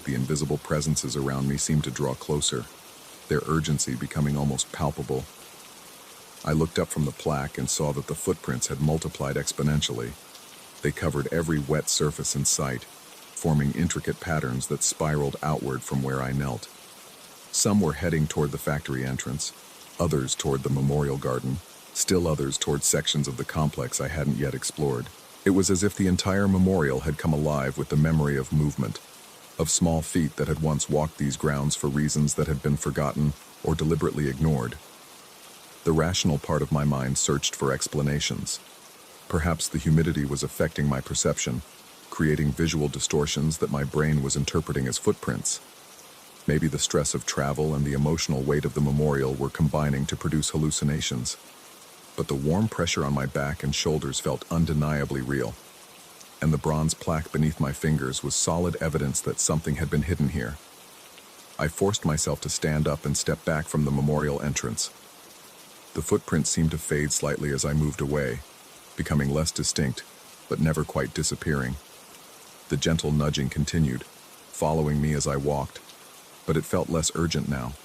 The invisible presences around me seemed to draw closer, their urgency becoming almost palpable. I looked up from the plaque and saw that the footprints had multiplied exponentially. They covered every wet surface in sight, forming intricate patterns that spiraled outward from where I knelt. Some were heading toward the factory entrance, others toward the memorial garden, still others toward sections of the complex I hadn't yet explored. It was as if the entire memorial had come alive with the memory of movement, of small feet that had once walked these grounds for reasons that had been forgotten or deliberately ignored. The rational part of my mind searched for explanations. Perhaps the humidity was affecting my perception, creating visual distortions that my brain was interpreting as footprints. Maybe the stress of travel and the emotional weight of the memorial were combining to produce hallucinations. But the warm pressure on my back and shoulders felt undeniably real, and the bronze plaque beneath my fingers was solid evidence that something had been hidden here. I forced myself to stand up and step back from the memorial entrance. The footprints seemed to fade slightly as I moved away, becoming less distinct, but never quite disappearing. The gentle nudging continued, following me as I walked, but it felt less urgent now,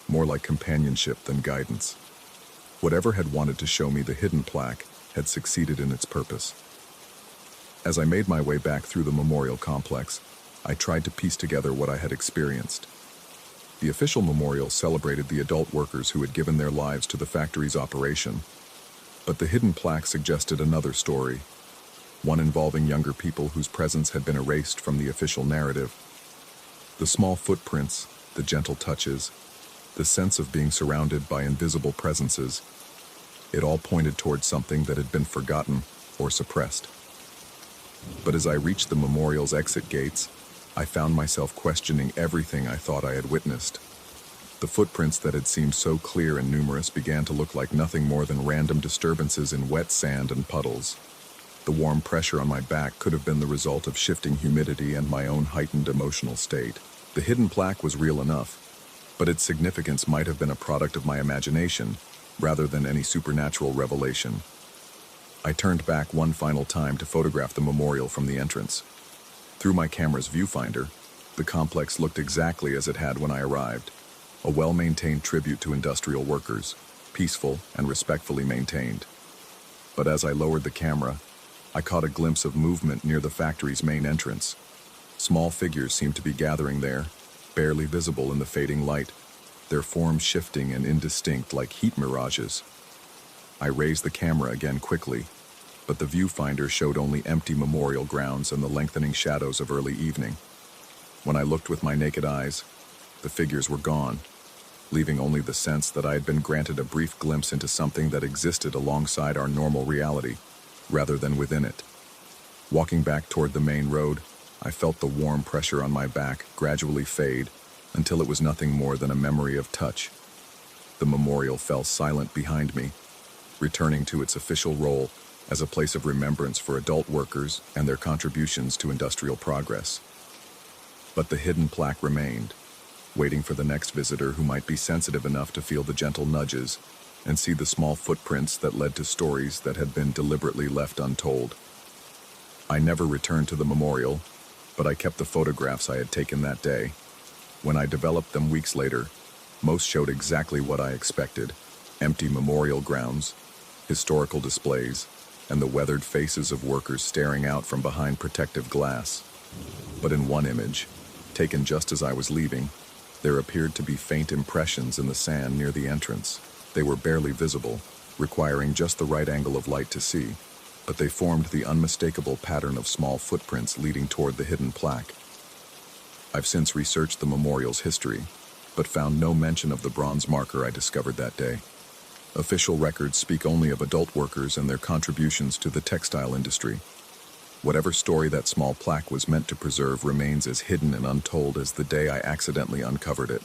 more like companionship than guidance. Whatever had wanted to show me the hidden plaque had succeeded in its purpose. As I made my way back through the memorial complex, I tried to piece together what I had experienced. The official memorial celebrated the adult workers who had given their lives to the factory's operation, but the hidden plaque suggested another story, one involving younger people whose presence had been erased from the official narrative. The small footprints, the gentle touches, the sense of being surrounded by invisible presences, it all pointed towards something that had been forgotten or suppressed. But as I reached the memorial's exit gates, I found myself questioning everything I thought I had witnessed. The footprints that had seemed so clear and numerous began to look like nothing more than random disturbances in wet sand and puddles. The warm pressure on my back could have been the result of shifting humidity and my own heightened emotional state. The hidden plaque was real enough, but its significance might have been a product of my imagination, rather than any supernatural revelation. I turned back one final time to photograph the memorial from the entrance. Through my camera's viewfinder, The complex looked exactly as it had when I arrived, a well-maintained tribute to industrial workers, peaceful and respectfully maintained. But as I lowered the camera, I caught a glimpse of movement near the factory's main entrance. Small figures seemed to be gathering there, barely visible in the fading light, their forms shifting and indistinct like heat mirages. I raised the camera again quickly, but the viewfinder showed only empty memorial grounds and the lengthening shadows of early evening. When I looked with my naked eyes, the figures were gone, leaving only the sense that I had been granted a brief glimpse into something that existed alongside our normal reality, rather than within it. Walking back toward the main road, I felt the warm pressure on my back gradually fade until it was nothing more than a memory of touch. The memorial fell silent behind me, returning to its official role as a place of remembrance for adult workers and their contributions to industrial progress. But the hidden plaque remained, waiting for the next visitor who might be sensitive enough to feel the gentle nudges and see the small footprints that led to stories that had been deliberately left untold. I never returned to the memorial, but I kept the photographs I had taken that day. When I developed them weeks later, most showed exactly what I expected: empty memorial grounds, historical displays, and the weathered faces of workers staring out from behind protective glass. But in one image, taken just as I was leaving, there appeared to be faint impressions in the sand near the entrance. They were barely visible, requiring just the right angle of light to see, but they formed the unmistakable pattern of small footprints leading toward the hidden plaque. I've since researched the memorial's history, but found no mention of the bronze marker I discovered that day. Official records speak only of adult workers and their contributions to the textile industry. Whatever story that small plaque was meant to preserve remains as hidden and untold as the day I accidentally uncovered it,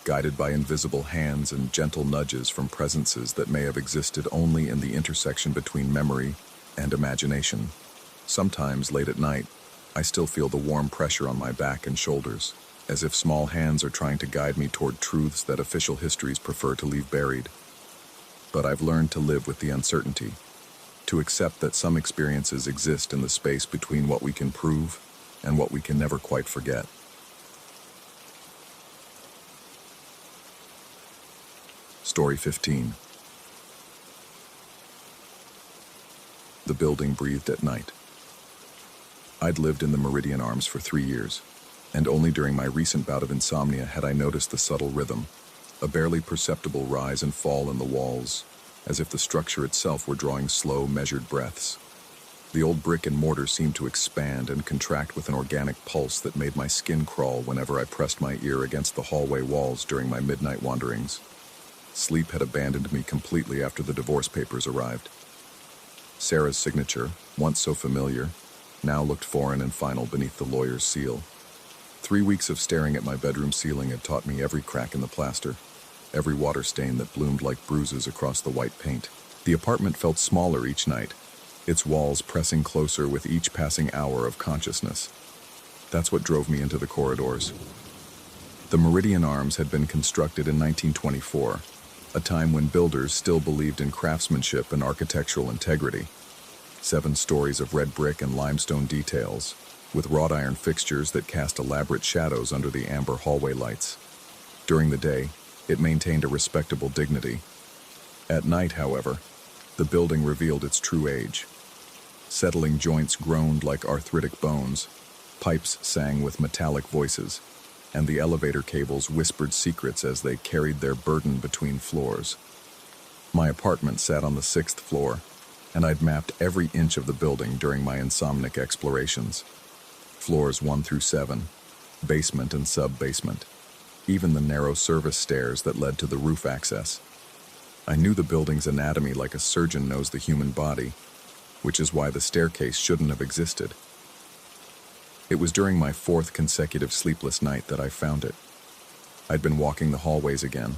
guided by invisible hands and gentle nudges from presences that may have existed only in the intersection between memory and imagination. Sometimes, late at night, I still feel the warm pressure on my back and shoulders, as if small hands are trying to guide me toward truths that official histories prefer to leave buried. But I've learned to live with the uncertainty, to accept that some experiences exist in the space between what we can prove and what we can never quite forget. Story 15. The building breathed at night. I'd lived in the Meridian Arms for 3 years, and only during my recent bout of insomnia had I noticed the subtle rhythm, a barely perceptible rise and fall in the walls, as if the structure itself were drawing slow, measured breaths. The old brick and mortar seemed to expand and contract with an organic pulse that made my skin crawl whenever I pressed my ear against the hallway walls during my midnight wanderings. Sleep had abandoned me completely after the divorce papers arrived. Sarah's signature, once so familiar, now looked foreign and final beneath the lawyer's seal. 3 weeks of staring at my bedroom ceiling had taught me every crack in the plaster, every water stain that bloomed like bruises across the white paint. The apartment felt smaller each night, its walls pressing closer with each passing hour of consciousness. That's what drove me into the corridors. The Meridian Arms had been constructed in 1924, a time when builders still believed in craftsmanship and architectural integrity. 7 stories of red brick and limestone details, with wrought iron fixtures that cast elaborate shadows under the amber hallway lights. During the day, it maintained a respectable dignity. At night, however, the building revealed its true age. Settling joints groaned like arthritic bones, pipes sang with metallic voices, and the elevator cables whispered secrets as they carried their burden between floors. My apartment sat on the 6th floor, and I'd mapped every inch of the building during my insomnic explorations. Floors 1 through 7, basement and sub-basement, even the narrow service stairs that led to the roof access. I knew the building's anatomy like a surgeon knows the human body, which is why the staircase shouldn't have existed. It was during my 4th consecutive sleepless night that I found it. I'd been walking the hallways again,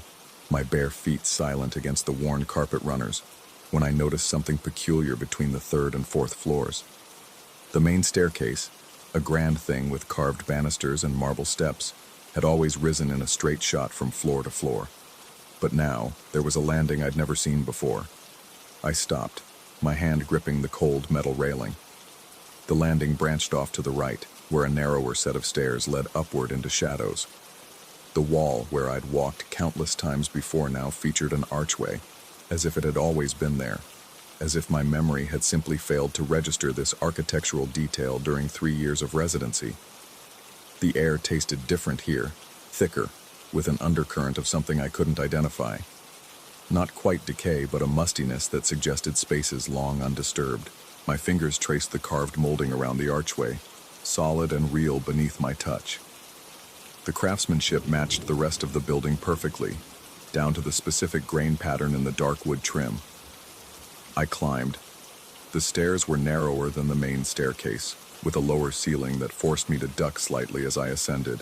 my bare feet silent against the worn carpet runners, when I noticed something peculiar between the 3rd and 4th floors. The main staircase, a grand thing with carved banisters and marble steps, had always risen in a straight shot from floor to floor. But now, there was a landing I'd never seen before. I stopped, my hand gripping the cold metal railing. The landing branched off to the right, where a narrower set of stairs led upward into shadows. The wall, where I'd walked countless times before, now featured an archway, as if it had always been there, as if my memory had simply failed to register this architectural detail during 3 years of residency. The air tasted different here, thicker, with an undercurrent of something I couldn't identify. Not quite decay, but a mustiness that suggested spaces long undisturbed. My fingers traced the carved molding around the archway, solid and real beneath my touch. The craftsmanship matched the rest of the building perfectly, down to the specific grain pattern in the dark wood trim. I climbed. The stairs were narrower than the main staircase, with a lower ceiling that forced me to duck slightly as I ascended.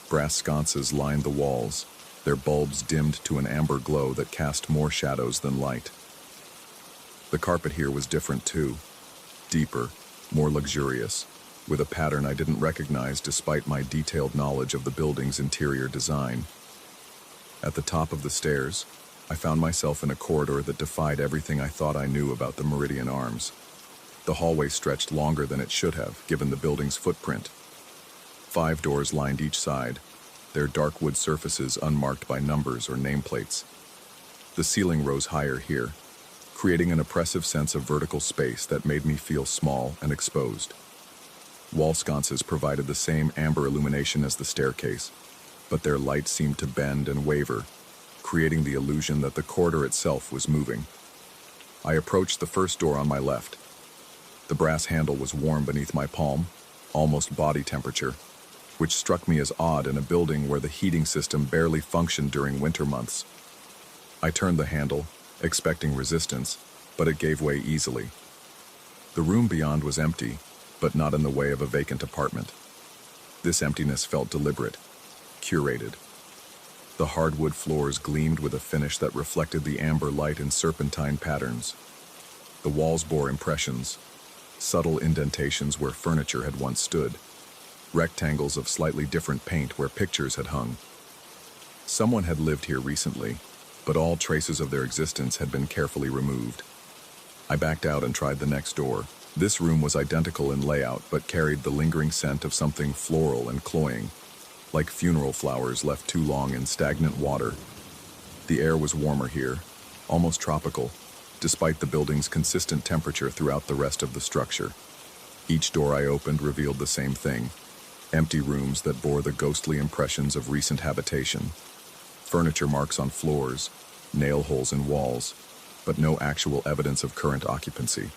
Brass sconces lined the walls, their bulbs dimmed to an amber glow that cast more shadows than light. The carpet here was different too, deeper, more luxurious, with a pattern I didn't recognize despite my detailed knowledge of the building's interior design. At the top of the stairs, I found myself in a corridor that defied everything I thought I knew about the Meridian Arms. The hallway stretched longer than it should have, given the building's footprint. 5 doors lined each side, their dark wood surfaces unmarked by numbers or nameplates. The ceiling rose higher here, creating an oppressive sense of vertical space that made me feel small and exposed. Wall sconces provided the same amber illumination as the staircase, but their light seemed to bend and waver, creating the illusion that the corridor itself was moving. I approached the first door on my left. The brass handle was warm beneath my palm, almost body temperature, which struck me as odd in a building where the heating system barely functioned during winter months. I turned the handle, expecting resistance, but it gave way easily. The room beyond was empty, but not in the way of a vacant apartment. This emptiness felt deliberate, curated. The hardwood floors gleamed with a finish that reflected the amber light in serpentine patterns. The walls bore impressions, subtle indentations where furniture had once stood, rectangles of slightly different paint where pictures had hung. Someone had lived here recently, but all traces of their existence had been carefully removed. I backed out and tried the next door. This room was identical in layout, but carried the lingering scent of something floral and cloying, like funeral flowers left too long in stagnant water. The air was warmer here, almost tropical, despite the building's consistent temperature throughout the rest of the structure. Each door I opened revealed the same thing: empty rooms that bore the ghostly impressions of recent habitation. Furniture marks on floors, nail holes in walls, but no actual evidence of current occupancy.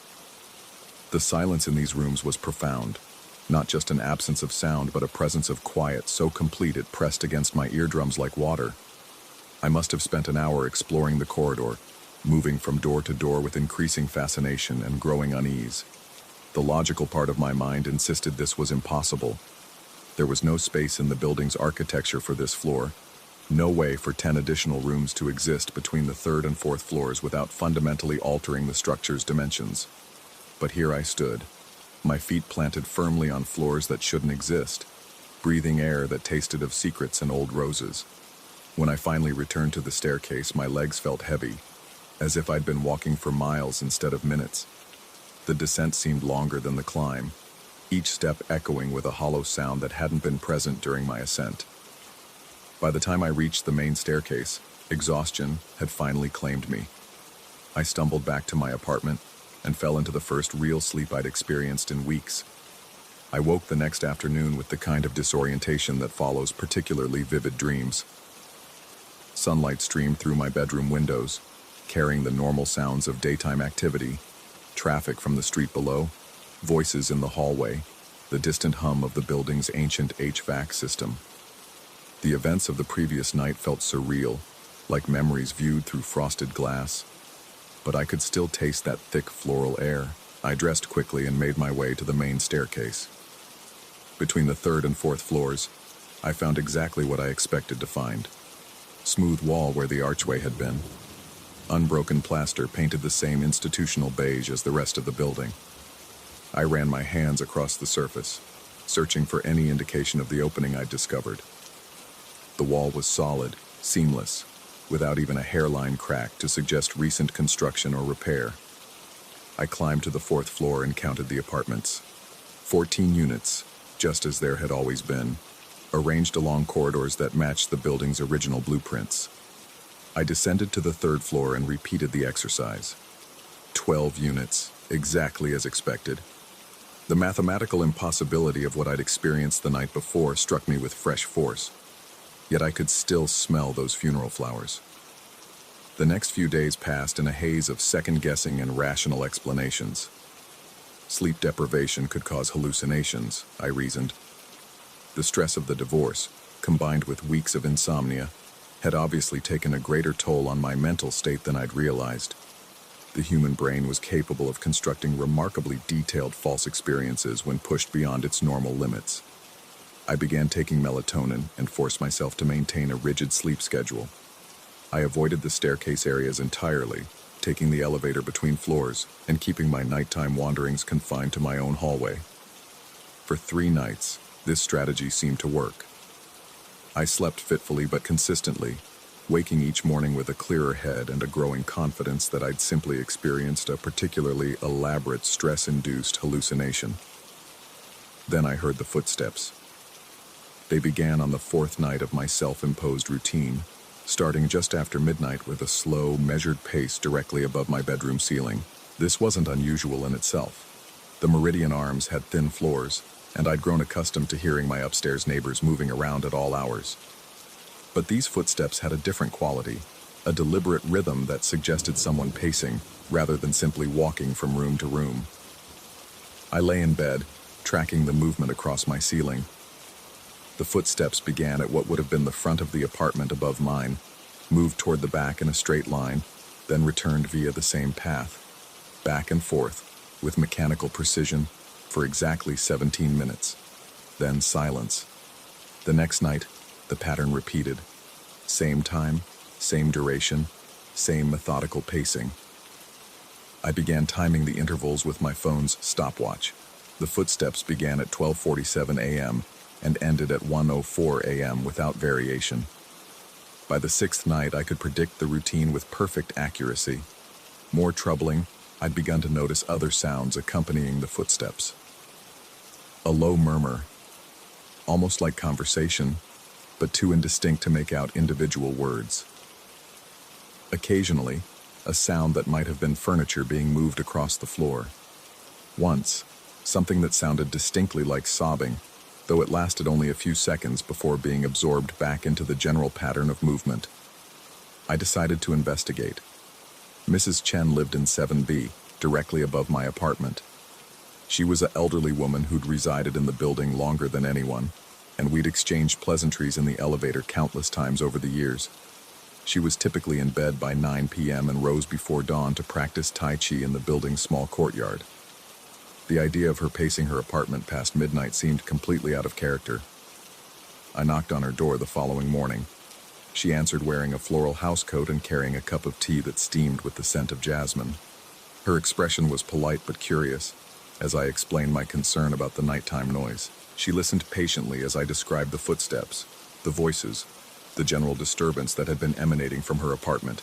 The silence in these rooms was profound, not just an absence of sound, but a presence of quiet so complete it pressed against my eardrums like water. I must have spent an hour exploring the corridor, moving from door to door with increasing fascination and growing unease. The logical part of my mind insisted this was impossible. There was no space in the building's architecture for this floor, no way for 10 additional rooms to exist between the 3rd and 4th floors without fundamentally altering the structure's dimensions. But here I stood, my feet planted firmly on floors that shouldn't exist, breathing air that tasted of secrets and old roses. When I finally returned to the staircase, my legs felt heavy, as if I'd been walking for miles instead of minutes. The descent seemed longer than the climb, each step echoing with a hollow sound that hadn't been present during my ascent. By the time I reached the main staircase, exhaustion had finally claimed me. I stumbled back to my apartment and fell into the first real sleep I'd experienced in weeks. I woke the next afternoon with the kind of disorientation that follows particularly vivid dreams. Sunlight streamed through my bedroom windows, carrying the normal sounds of daytime activity, traffic from the street below, voices in the hallway, the distant hum of the building's ancient HVAC system. The events of the previous night felt surreal, like memories viewed through frosted glass. But I could still taste that thick floral air. I dressed quickly and made my way to the main staircase. Between the 3rd and 4th floors, I found exactly what I expected to find. Smooth wall where the archway had been. Unbroken plaster painted the same institutional beige as the rest of the building. I ran my hands across the surface, searching for any indication of the opening I'd discovered. The wall was solid, seamless, without even a hairline crack to suggest recent construction or repair. I climbed to the 4th floor and counted the apartments. 14 units, just as there had always been, arranged along corridors that matched the building's original blueprints. I descended to the third floor and repeated the exercise. 12 units, exactly as expected. The mathematical impossibility of what I'd experienced the night before struck me with fresh force, yet I could still smell those funeral flowers. The next few days passed in a haze of second-guessing and rational explanations. Sleep deprivation could cause hallucinations, I reasoned. The stress of the divorce, combined with weeks of insomnia, had obviously taken a greater toll on my mental state than I'd realized. The human brain was capable of constructing remarkably detailed false experiences when pushed beyond its normal limits. I began taking melatonin and forced myself to maintain a rigid sleep schedule. I avoided the staircase areas entirely, taking the elevator between floors and keeping my nighttime wanderings confined to my own hallway. For 3 nights, this strategy seemed to work. I slept fitfully but consistently, waking each morning with a clearer head and a growing confidence that I'd simply experienced a particularly elaborate stress-induced hallucination. Then I heard the footsteps. They began on the 4th night of my self-imposed routine, starting just after midnight with a slow, measured pace directly above my bedroom ceiling. This wasn't unusual in itself. The Meridian Arms had thin floors, and I'd grown accustomed to hearing my upstairs neighbors moving around at all hours. But these footsteps had a different quality, a deliberate rhythm that suggested someone pacing, rather than simply walking from room to room. I lay in bed, tracking the movement across my ceiling. The footsteps began at what would have been the front of the apartment above mine, moved toward the back in a straight line, then returned via the same path, back and forth, with mechanical precision, for exactly 17 minutes. Then silence. The next night, the pattern repeated. Same time, same duration, same methodical pacing. I began timing the intervals with my phone's stopwatch. The footsteps began at 12:47 a.m. and ended at 1:04 a.m. without variation. By the 6th night, I could predict the routine with perfect accuracy. More troubling, I'd begun to notice other sounds accompanying the footsteps. A low murmur, almost like conversation, but too indistinct to make out individual words. Occasionally, a sound that might have been furniture being moved across the floor. Once, something that sounded distinctly like sobbing, though it lasted only a few seconds before being absorbed back into the general pattern of movement. I decided to investigate. Mrs. Chen lived in 7B, directly above my apartment. She was an elderly woman who'd resided in the building longer than anyone, and we'd exchanged pleasantries in the elevator countless times over the years. She was typically in bed by 9 p.m. and rose before dawn to practice Tai Chi in the building's small courtyard. The idea of her pacing her apartment past midnight seemed completely out of character. I knocked on her door the following morning. She answered wearing a floral housecoat and carrying a cup of tea that steamed with the scent of jasmine. Her expression was polite but curious, as I explained my concern about the nighttime noise. She listened patiently as I described the footsteps, the voices, the general disturbance that had been emanating from her apartment.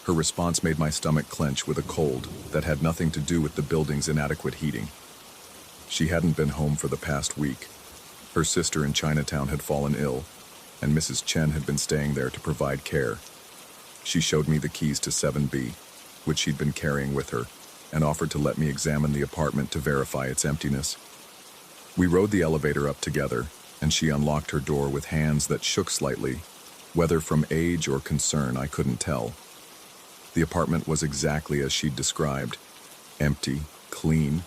Her response made my stomach clench with a cold that had nothing to do with the building's inadequate heating. She hadn't been home for the past week. Her sister in Chinatown had fallen ill, and Mrs. Chen had been staying there to provide care. She showed me the keys to 7B, which she'd been carrying with her, and offered to let me examine the apartment to verify its emptiness. We rode the elevator up together, and she unlocked her door with hands that shook slightly, whether from age or concern I couldn't tell. The apartment was exactly as she'd described, empty, clean,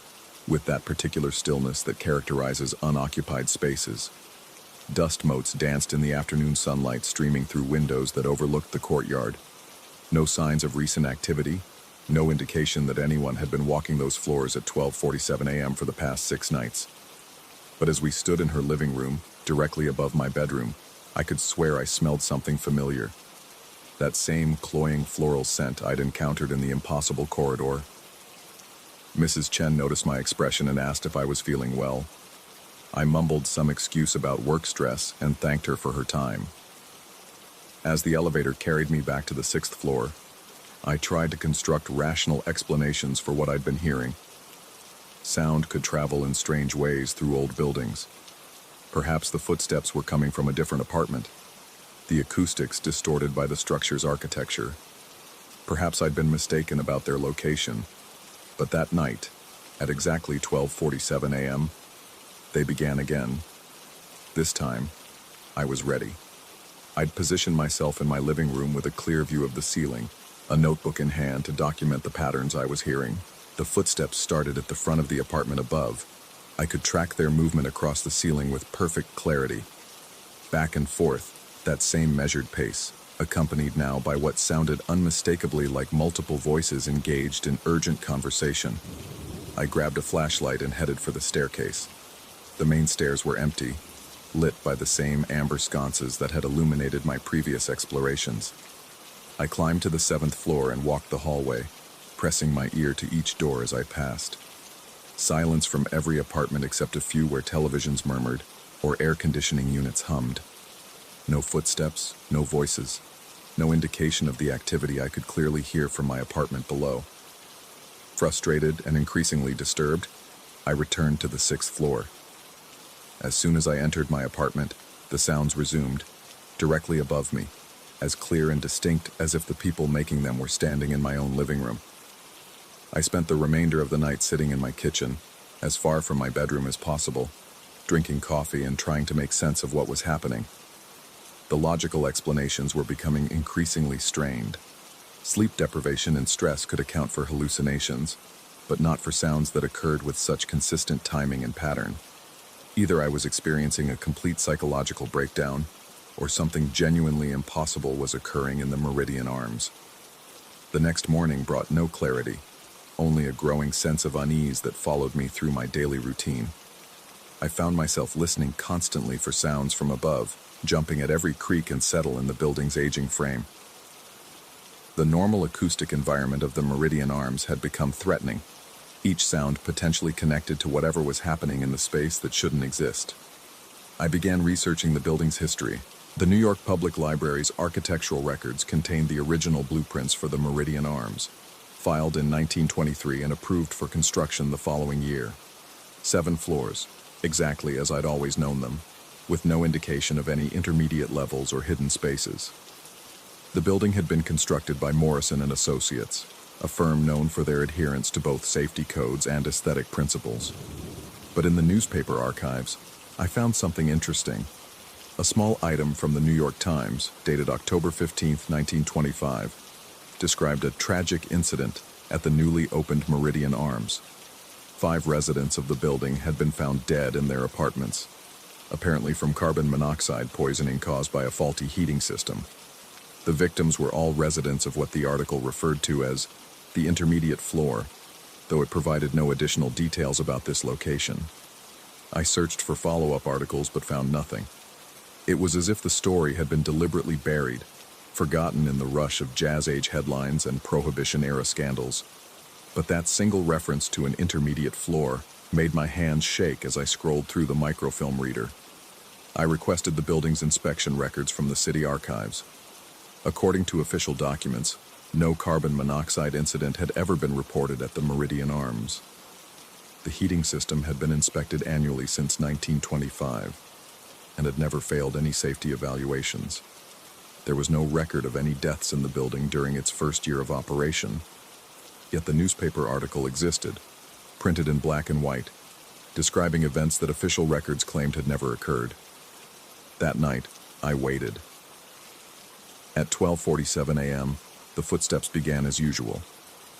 with that particular stillness that characterizes unoccupied spaces. Dust motes danced in the afternoon sunlight streaming through windows that overlooked the courtyard. No signs of recent activity, no indication that anyone had been walking those floors at 12:47 a.m. for the past 6 nights. But as we stood in her living room, directly above my bedroom, I could swear I smelled something familiar. That same cloying floral scent I'd encountered in the impossible corridor. Mrs. Chen noticed my expression and asked if I was feeling well. I mumbled some excuse about work stress and thanked her for her time. As the elevator carried me back to the 6th floor, I tried to construct rational explanations for what I'd been hearing. Sound could travel in strange ways through old buildings. Perhaps the footsteps were coming from a different apartment, the acoustics distorted by the structure's architecture. Perhaps I'd been mistaken about their location, but that night, at exactly 12:47 a.m., they began again. This time, I was ready. I'd positioned myself in my living room with a clear view of the ceiling, a notebook in hand to document the patterns I was hearing. The footsteps started at the front of the apartment above. I could track their movement across the ceiling with perfect clarity. Back and forth, that same measured pace, accompanied now by what sounded unmistakably like multiple voices engaged in urgent conversation. I grabbed a flashlight and headed for the staircase. The main stairs were empty, lit by the same amber sconces that had illuminated my previous explorations. I climbed to the 7th floor and walked the hallway, pressing my ear to each door as I passed. Silence from every apartment except a few where televisions murmured or air conditioning units hummed. No footsteps, no voices, no indication of the activity I could clearly hear from my apartment below. Frustrated and increasingly disturbed, I returned to the 6th floor. As soon as I entered my apartment, the sounds resumed, directly above me, as clear and distinct as if the people making them were standing in my own living room. I spent the remainder of the night sitting in my kitchen, as far from my bedroom as possible, drinking coffee and trying to make sense of what was happening. The logical explanations were becoming increasingly strained. Sleep deprivation and stress could account for hallucinations, but not for sounds that occurred with such consistent timing and pattern. Either I was experiencing a complete psychological breakdown, or something genuinely impossible was occurring in the Meridian Arms. The next morning brought no clarity, only a growing sense of unease that followed me through my daily routine. I found myself listening constantly for sounds from above, jumping at every creak and settle in the building's aging frame. The normal acoustic environment of the Meridian Arms had become threatening, each sound potentially connected to whatever was happening in the space that shouldn't exist. I began researching the building's history. The New York Public Library's architectural records contained the original blueprints for the Meridian Arms, filed in 1923 and approved for construction the following year. 7 floors, exactly as I'd always known them, with no indication of any intermediate levels or hidden spaces. The building had been constructed by Morrison and Associates, a firm known for their adherence to both safety codes and aesthetic principles. But in the newspaper archives, I found something interesting. A small item from the New York Times, dated October 15, 1925, described a tragic incident at the newly opened Meridian Arms. 5 residents of the building had been found dead in their apartments, apparently from carbon monoxide poisoning caused by a faulty heating system. The victims were all residents of what the article referred to as the intermediate floor, though it provided no additional details about this location. I searched for follow-up articles but found nothing. It was as if the story had been deliberately buried, forgotten in the rush of jazz-age headlines and Prohibition-era scandals. But that single reference to an intermediate floor made my hands shake as I scrolled through the microfilm reader. I requested the building's inspection records from the city archives. According to official documents, no carbon monoxide incident had ever been reported at the Meridian Arms. The heating system had been inspected annually since 1925 and had never failed any safety evaluations. There was no record of any deaths in the building during its first year of operation, yet the newspaper article existed, printed in black and white, describing events that official records claimed had never occurred. That night, I waited. At 12:47 a.m., the footsteps began as usual,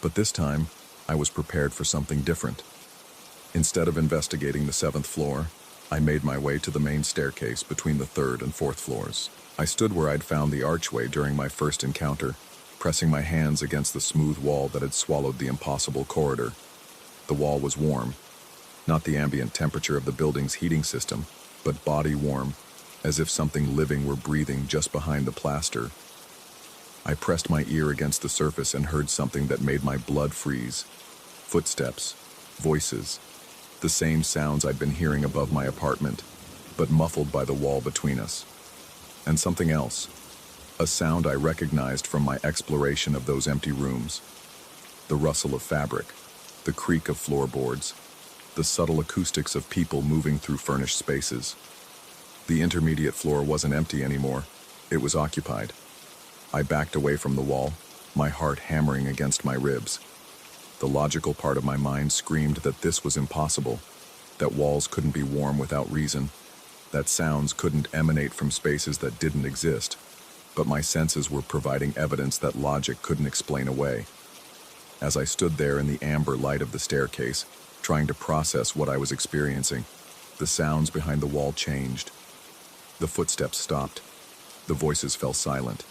but this time, I was prepared for something different. Instead of investigating the 7th floor, I made my way to the main staircase between the 3rd and 4th floors. I stood where I'd found the archway during my first encounter, pressing my hands against the smooth wall that had swallowed the impossible corridor. The wall was warm, not the ambient temperature of the building's heating system, but body warm, as if something living were breathing just behind the plaster. I pressed my ear against the surface and heard something that made my blood freeze. Footsteps, voices, the same sounds I'd been hearing above my apartment, but muffled by the wall between us. And something else, a sound I recognized from my exploration of those empty rooms. The rustle of fabric, the creak of floorboards, the subtle acoustics of people moving through furnished spaces. The intermediate floor wasn't empty anymore. It was occupied. I backed away from the wall, my heart hammering against my ribs. The logical part of my mind screamed that this was impossible, that walls couldn't be warm without reason, that sounds couldn't emanate from spaces that didn't exist, but my senses were providing evidence that logic couldn't explain away. As I stood there in the amber light of the staircase, trying to process what I was experiencing, the sounds behind the wall changed. The footsteps stopped. The voices fell silent.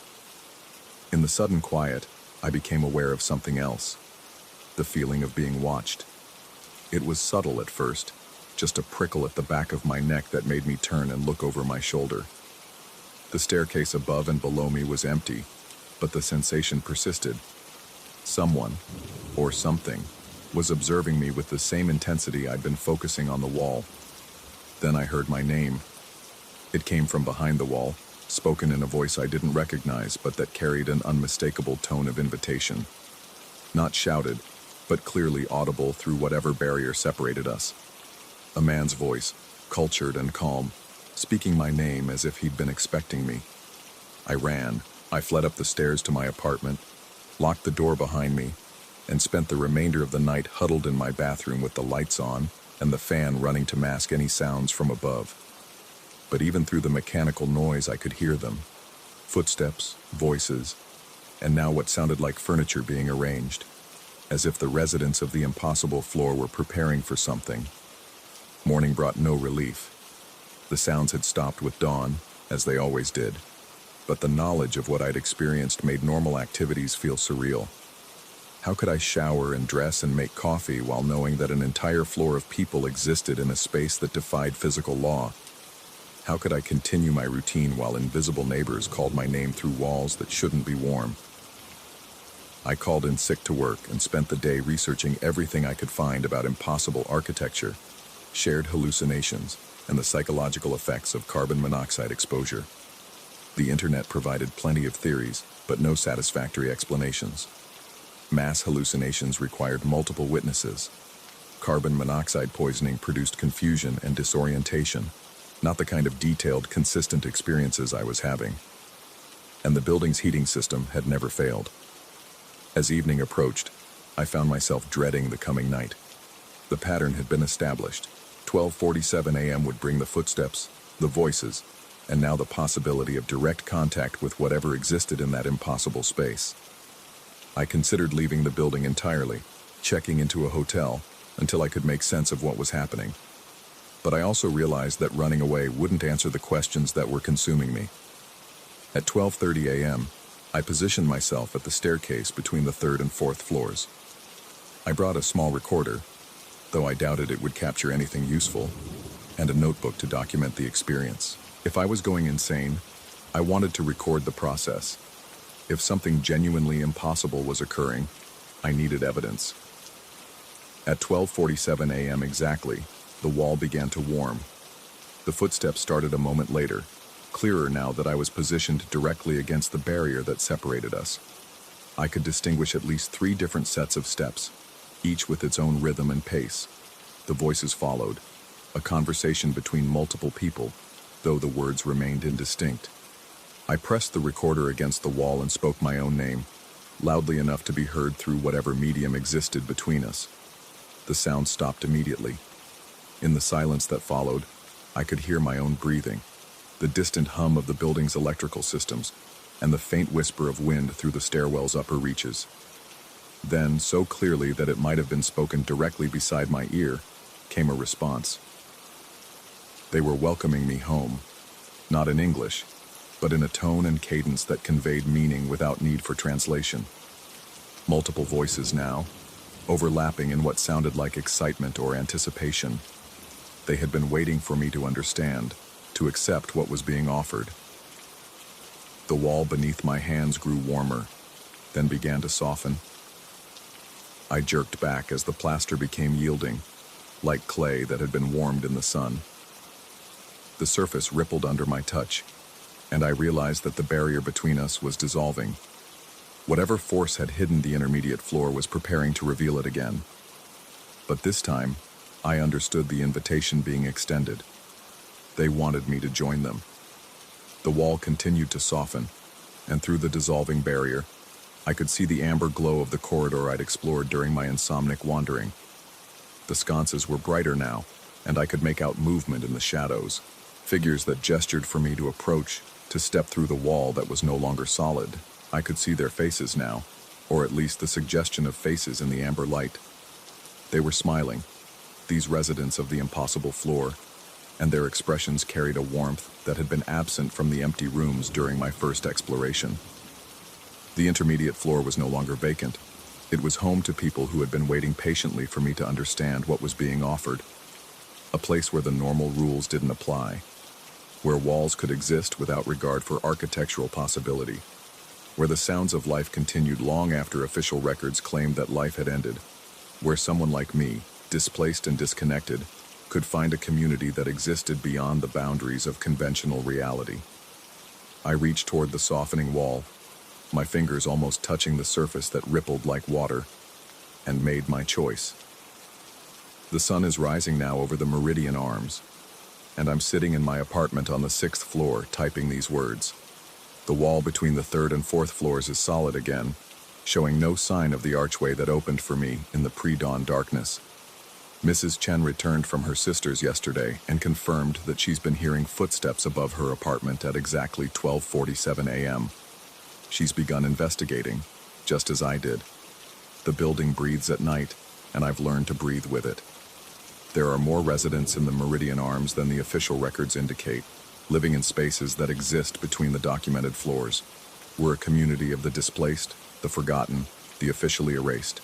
In the sudden quiet, I became aware of something else. The feeling of being watched. It was subtle at first, just a prickle at the back of my neck that made me turn and look over my shoulder. The staircase above and below me was empty, but the sensation persisted. Someone, or something, was observing me with the same intensity I'd been focusing on the wall. Then I heard my name. It came from behind the wall, spoken in a voice I didn't recognize, but that carried an unmistakable tone of invitation. Not shouted, but clearly audible through whatever barrier separated us. A man's voice, cultured and calm, speaking my name as if he'd been expecting me. I ran. I fled up the stairs to my apartment, locked the door behind me, and spent the remainder of the night huddled in my bathroom with the lights on and the fan running to mask any sounds from above. But even through the mechanical noise, I could hear them. Footsteps, voices, and now what sounded like furniture being arranged, as if the residents of the impossible floor were preparing for something. Morning brought no relief. The sounds had stopped with dawn, as they always did, but the knowledge of what I'd experienced made normal activities feel surreal. How could I shower and dress and make coffee while knowing that an entire floor of people existed in a space that defied physical law? How could I continue my routine while invisible neighbors called my name through walls that shouldn't be warm? I called in sick to work and spent the day researching everything I could find about impossible architecture, shared hallucinations, and the psychological effects of carbon monoxide exposure. The internet provided plenty of theories, but no satisfactory explanations. Mass hallucinations required multiple witnesses. Carbon monoxide poisoning produced confusion and disorientation, not the kind of detailed, consistent experiences I was having. And the building's heating system had never failed. As evening approached, I found myself dreading the coming night. The pattern had been established. 12:47 a.m. would bring the footsteps, the voices, and now the possibility of direct contact with whatever existed in that impossible space. I considered leaving the building entirely, checking into a hotel, until I could make sense of what was happening. But I also realized that running away wouldn't answer the questions that were consuming me. At 12:30 a.m., I positioned myself at the staircase between the third and fourth floors. I brought a small recorder, though I doubted it would capture anything useful, and a notebook to document the experience. If I was going insane, I wanted to record the process. If something genuinely impossible was occurring, I needed evidence. At 12:47 a.m. exactly, the wall began to warm. The footsteps started a moment later, clearer now that I was positioned directly against the barrier that separated us. I could distinguish at least 3 different sets of steps, each with its own rhythm and pace. The voices followed, a conversation between multiple people, though the words remained indistinct. I pressed the recorder against the wall and spoke my own name, loudly enough to be heard through whatever medium existed between us. The sound stopped immediately. In the silence that followed, I could hear my own breathing, the distant hum of the building's electrical systems, and the faint whisper of wind through the stairwell's upper reaches. Then, so clearly that it might have been spoken directly beside my ear, came a response. They were welcoming me home, not in English, but in a tone and cadence that conveyed meaning without need for translation. Multiple voices now, overlapping in what sounded like excitement or anticipation. They had been waiting for me to understand, to accept what was being offered. The wall beneath my hands grew warmer, then began to soften. I jerked back as the plaster became yielding, like clay that had been warmed in the sun. The surface rippled under my touch, and I realized that the barrier between us was dissolving. Whatever force had hidden the intermediate floor was preparing to reveal it again. But this time, I understood the invitation being extended. They wanted me to join them. The wall continued to soften, and through the dissolving barrier, I could see the amber glow of the corridor I'd explored during my insomnic wandering. The sconces were brighter now, and I could make out movement in the shadows, figures that gestured for me to approach, to step through the wall that was no longer solid. I could see their faces now, or at least the suggestion of faces in the amber light. They were smiling, these residents of the impossible floor, and their expressions carried a warmth that had been absent from the empty rooms during my first exploration. The intermediate floor was no longer vacant. It was home to people who had been waiting patiently for me to understand what was being offered. A place where the normal rules didn't apply, where walls could exist without regard for architectural possibility, where the sounds of life continued long after official records claimed that life had ended, where someone like me, displaced and disconnected, could find a community that existed beyond the boundaries of conventional reality. I reached toward the softening wall, my fingers almost touching the surface that rippled like water, and made my choice. The sun is rising now over the Meridian Arms, and I'm sitting in my apartment on the 6th floor typing these words. The wall between the 3rd and 4th floors is solid again, showing no sign of the archway that opened for me in the pre-dawn darkness. Mrs. Chen returned from her sister's yesterday and confirmed that she's been hearing footsteps above her apartment at exactly 12:47 a.m. She's begun investigating, just as I did. The building breathes at night, and I've learned to breathe with it. There are more residents in the Meridian Arms than the official records indicate, living in spaces that exist between the documented floors. We're a community of the displaced, the forgotten, the officially erased.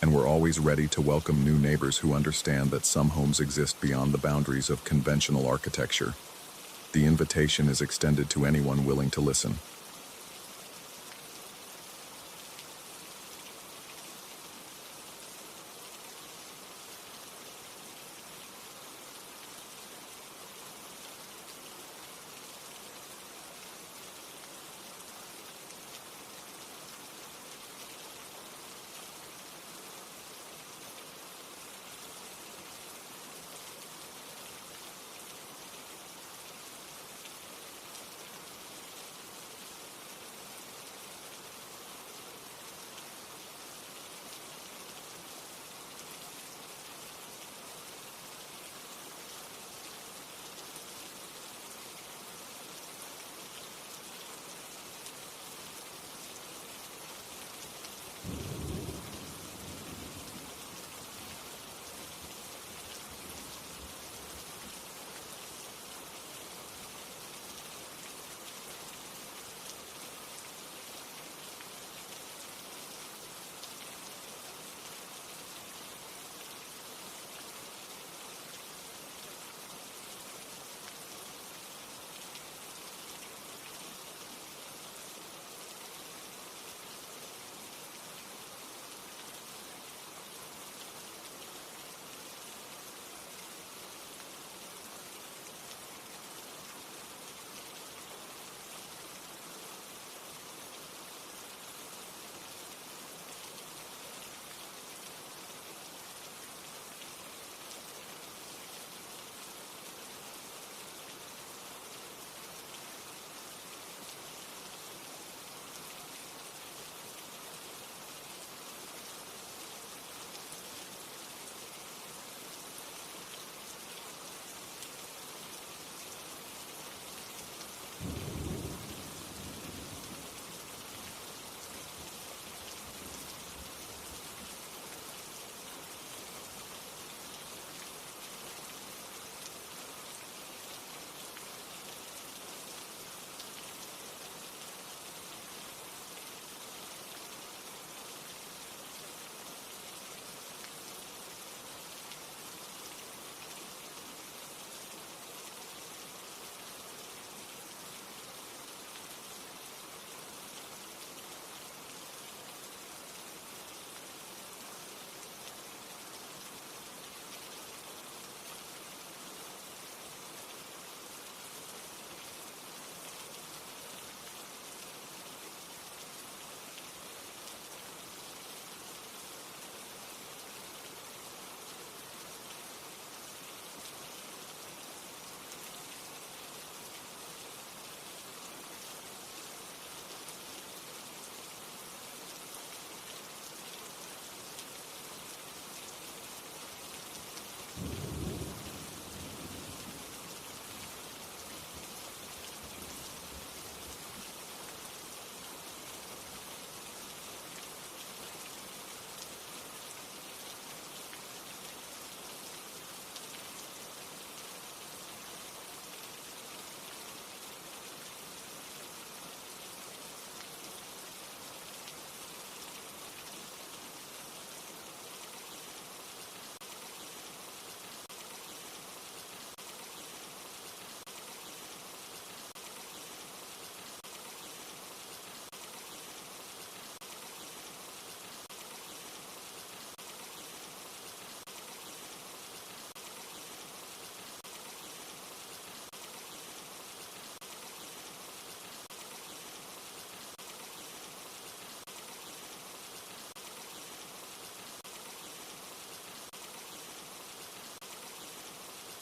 And we're always ready to welcome new neighbors who understand that some homes exist beyond the boundaries of conventional architecture. The invitation is extended to anyone willing to listen.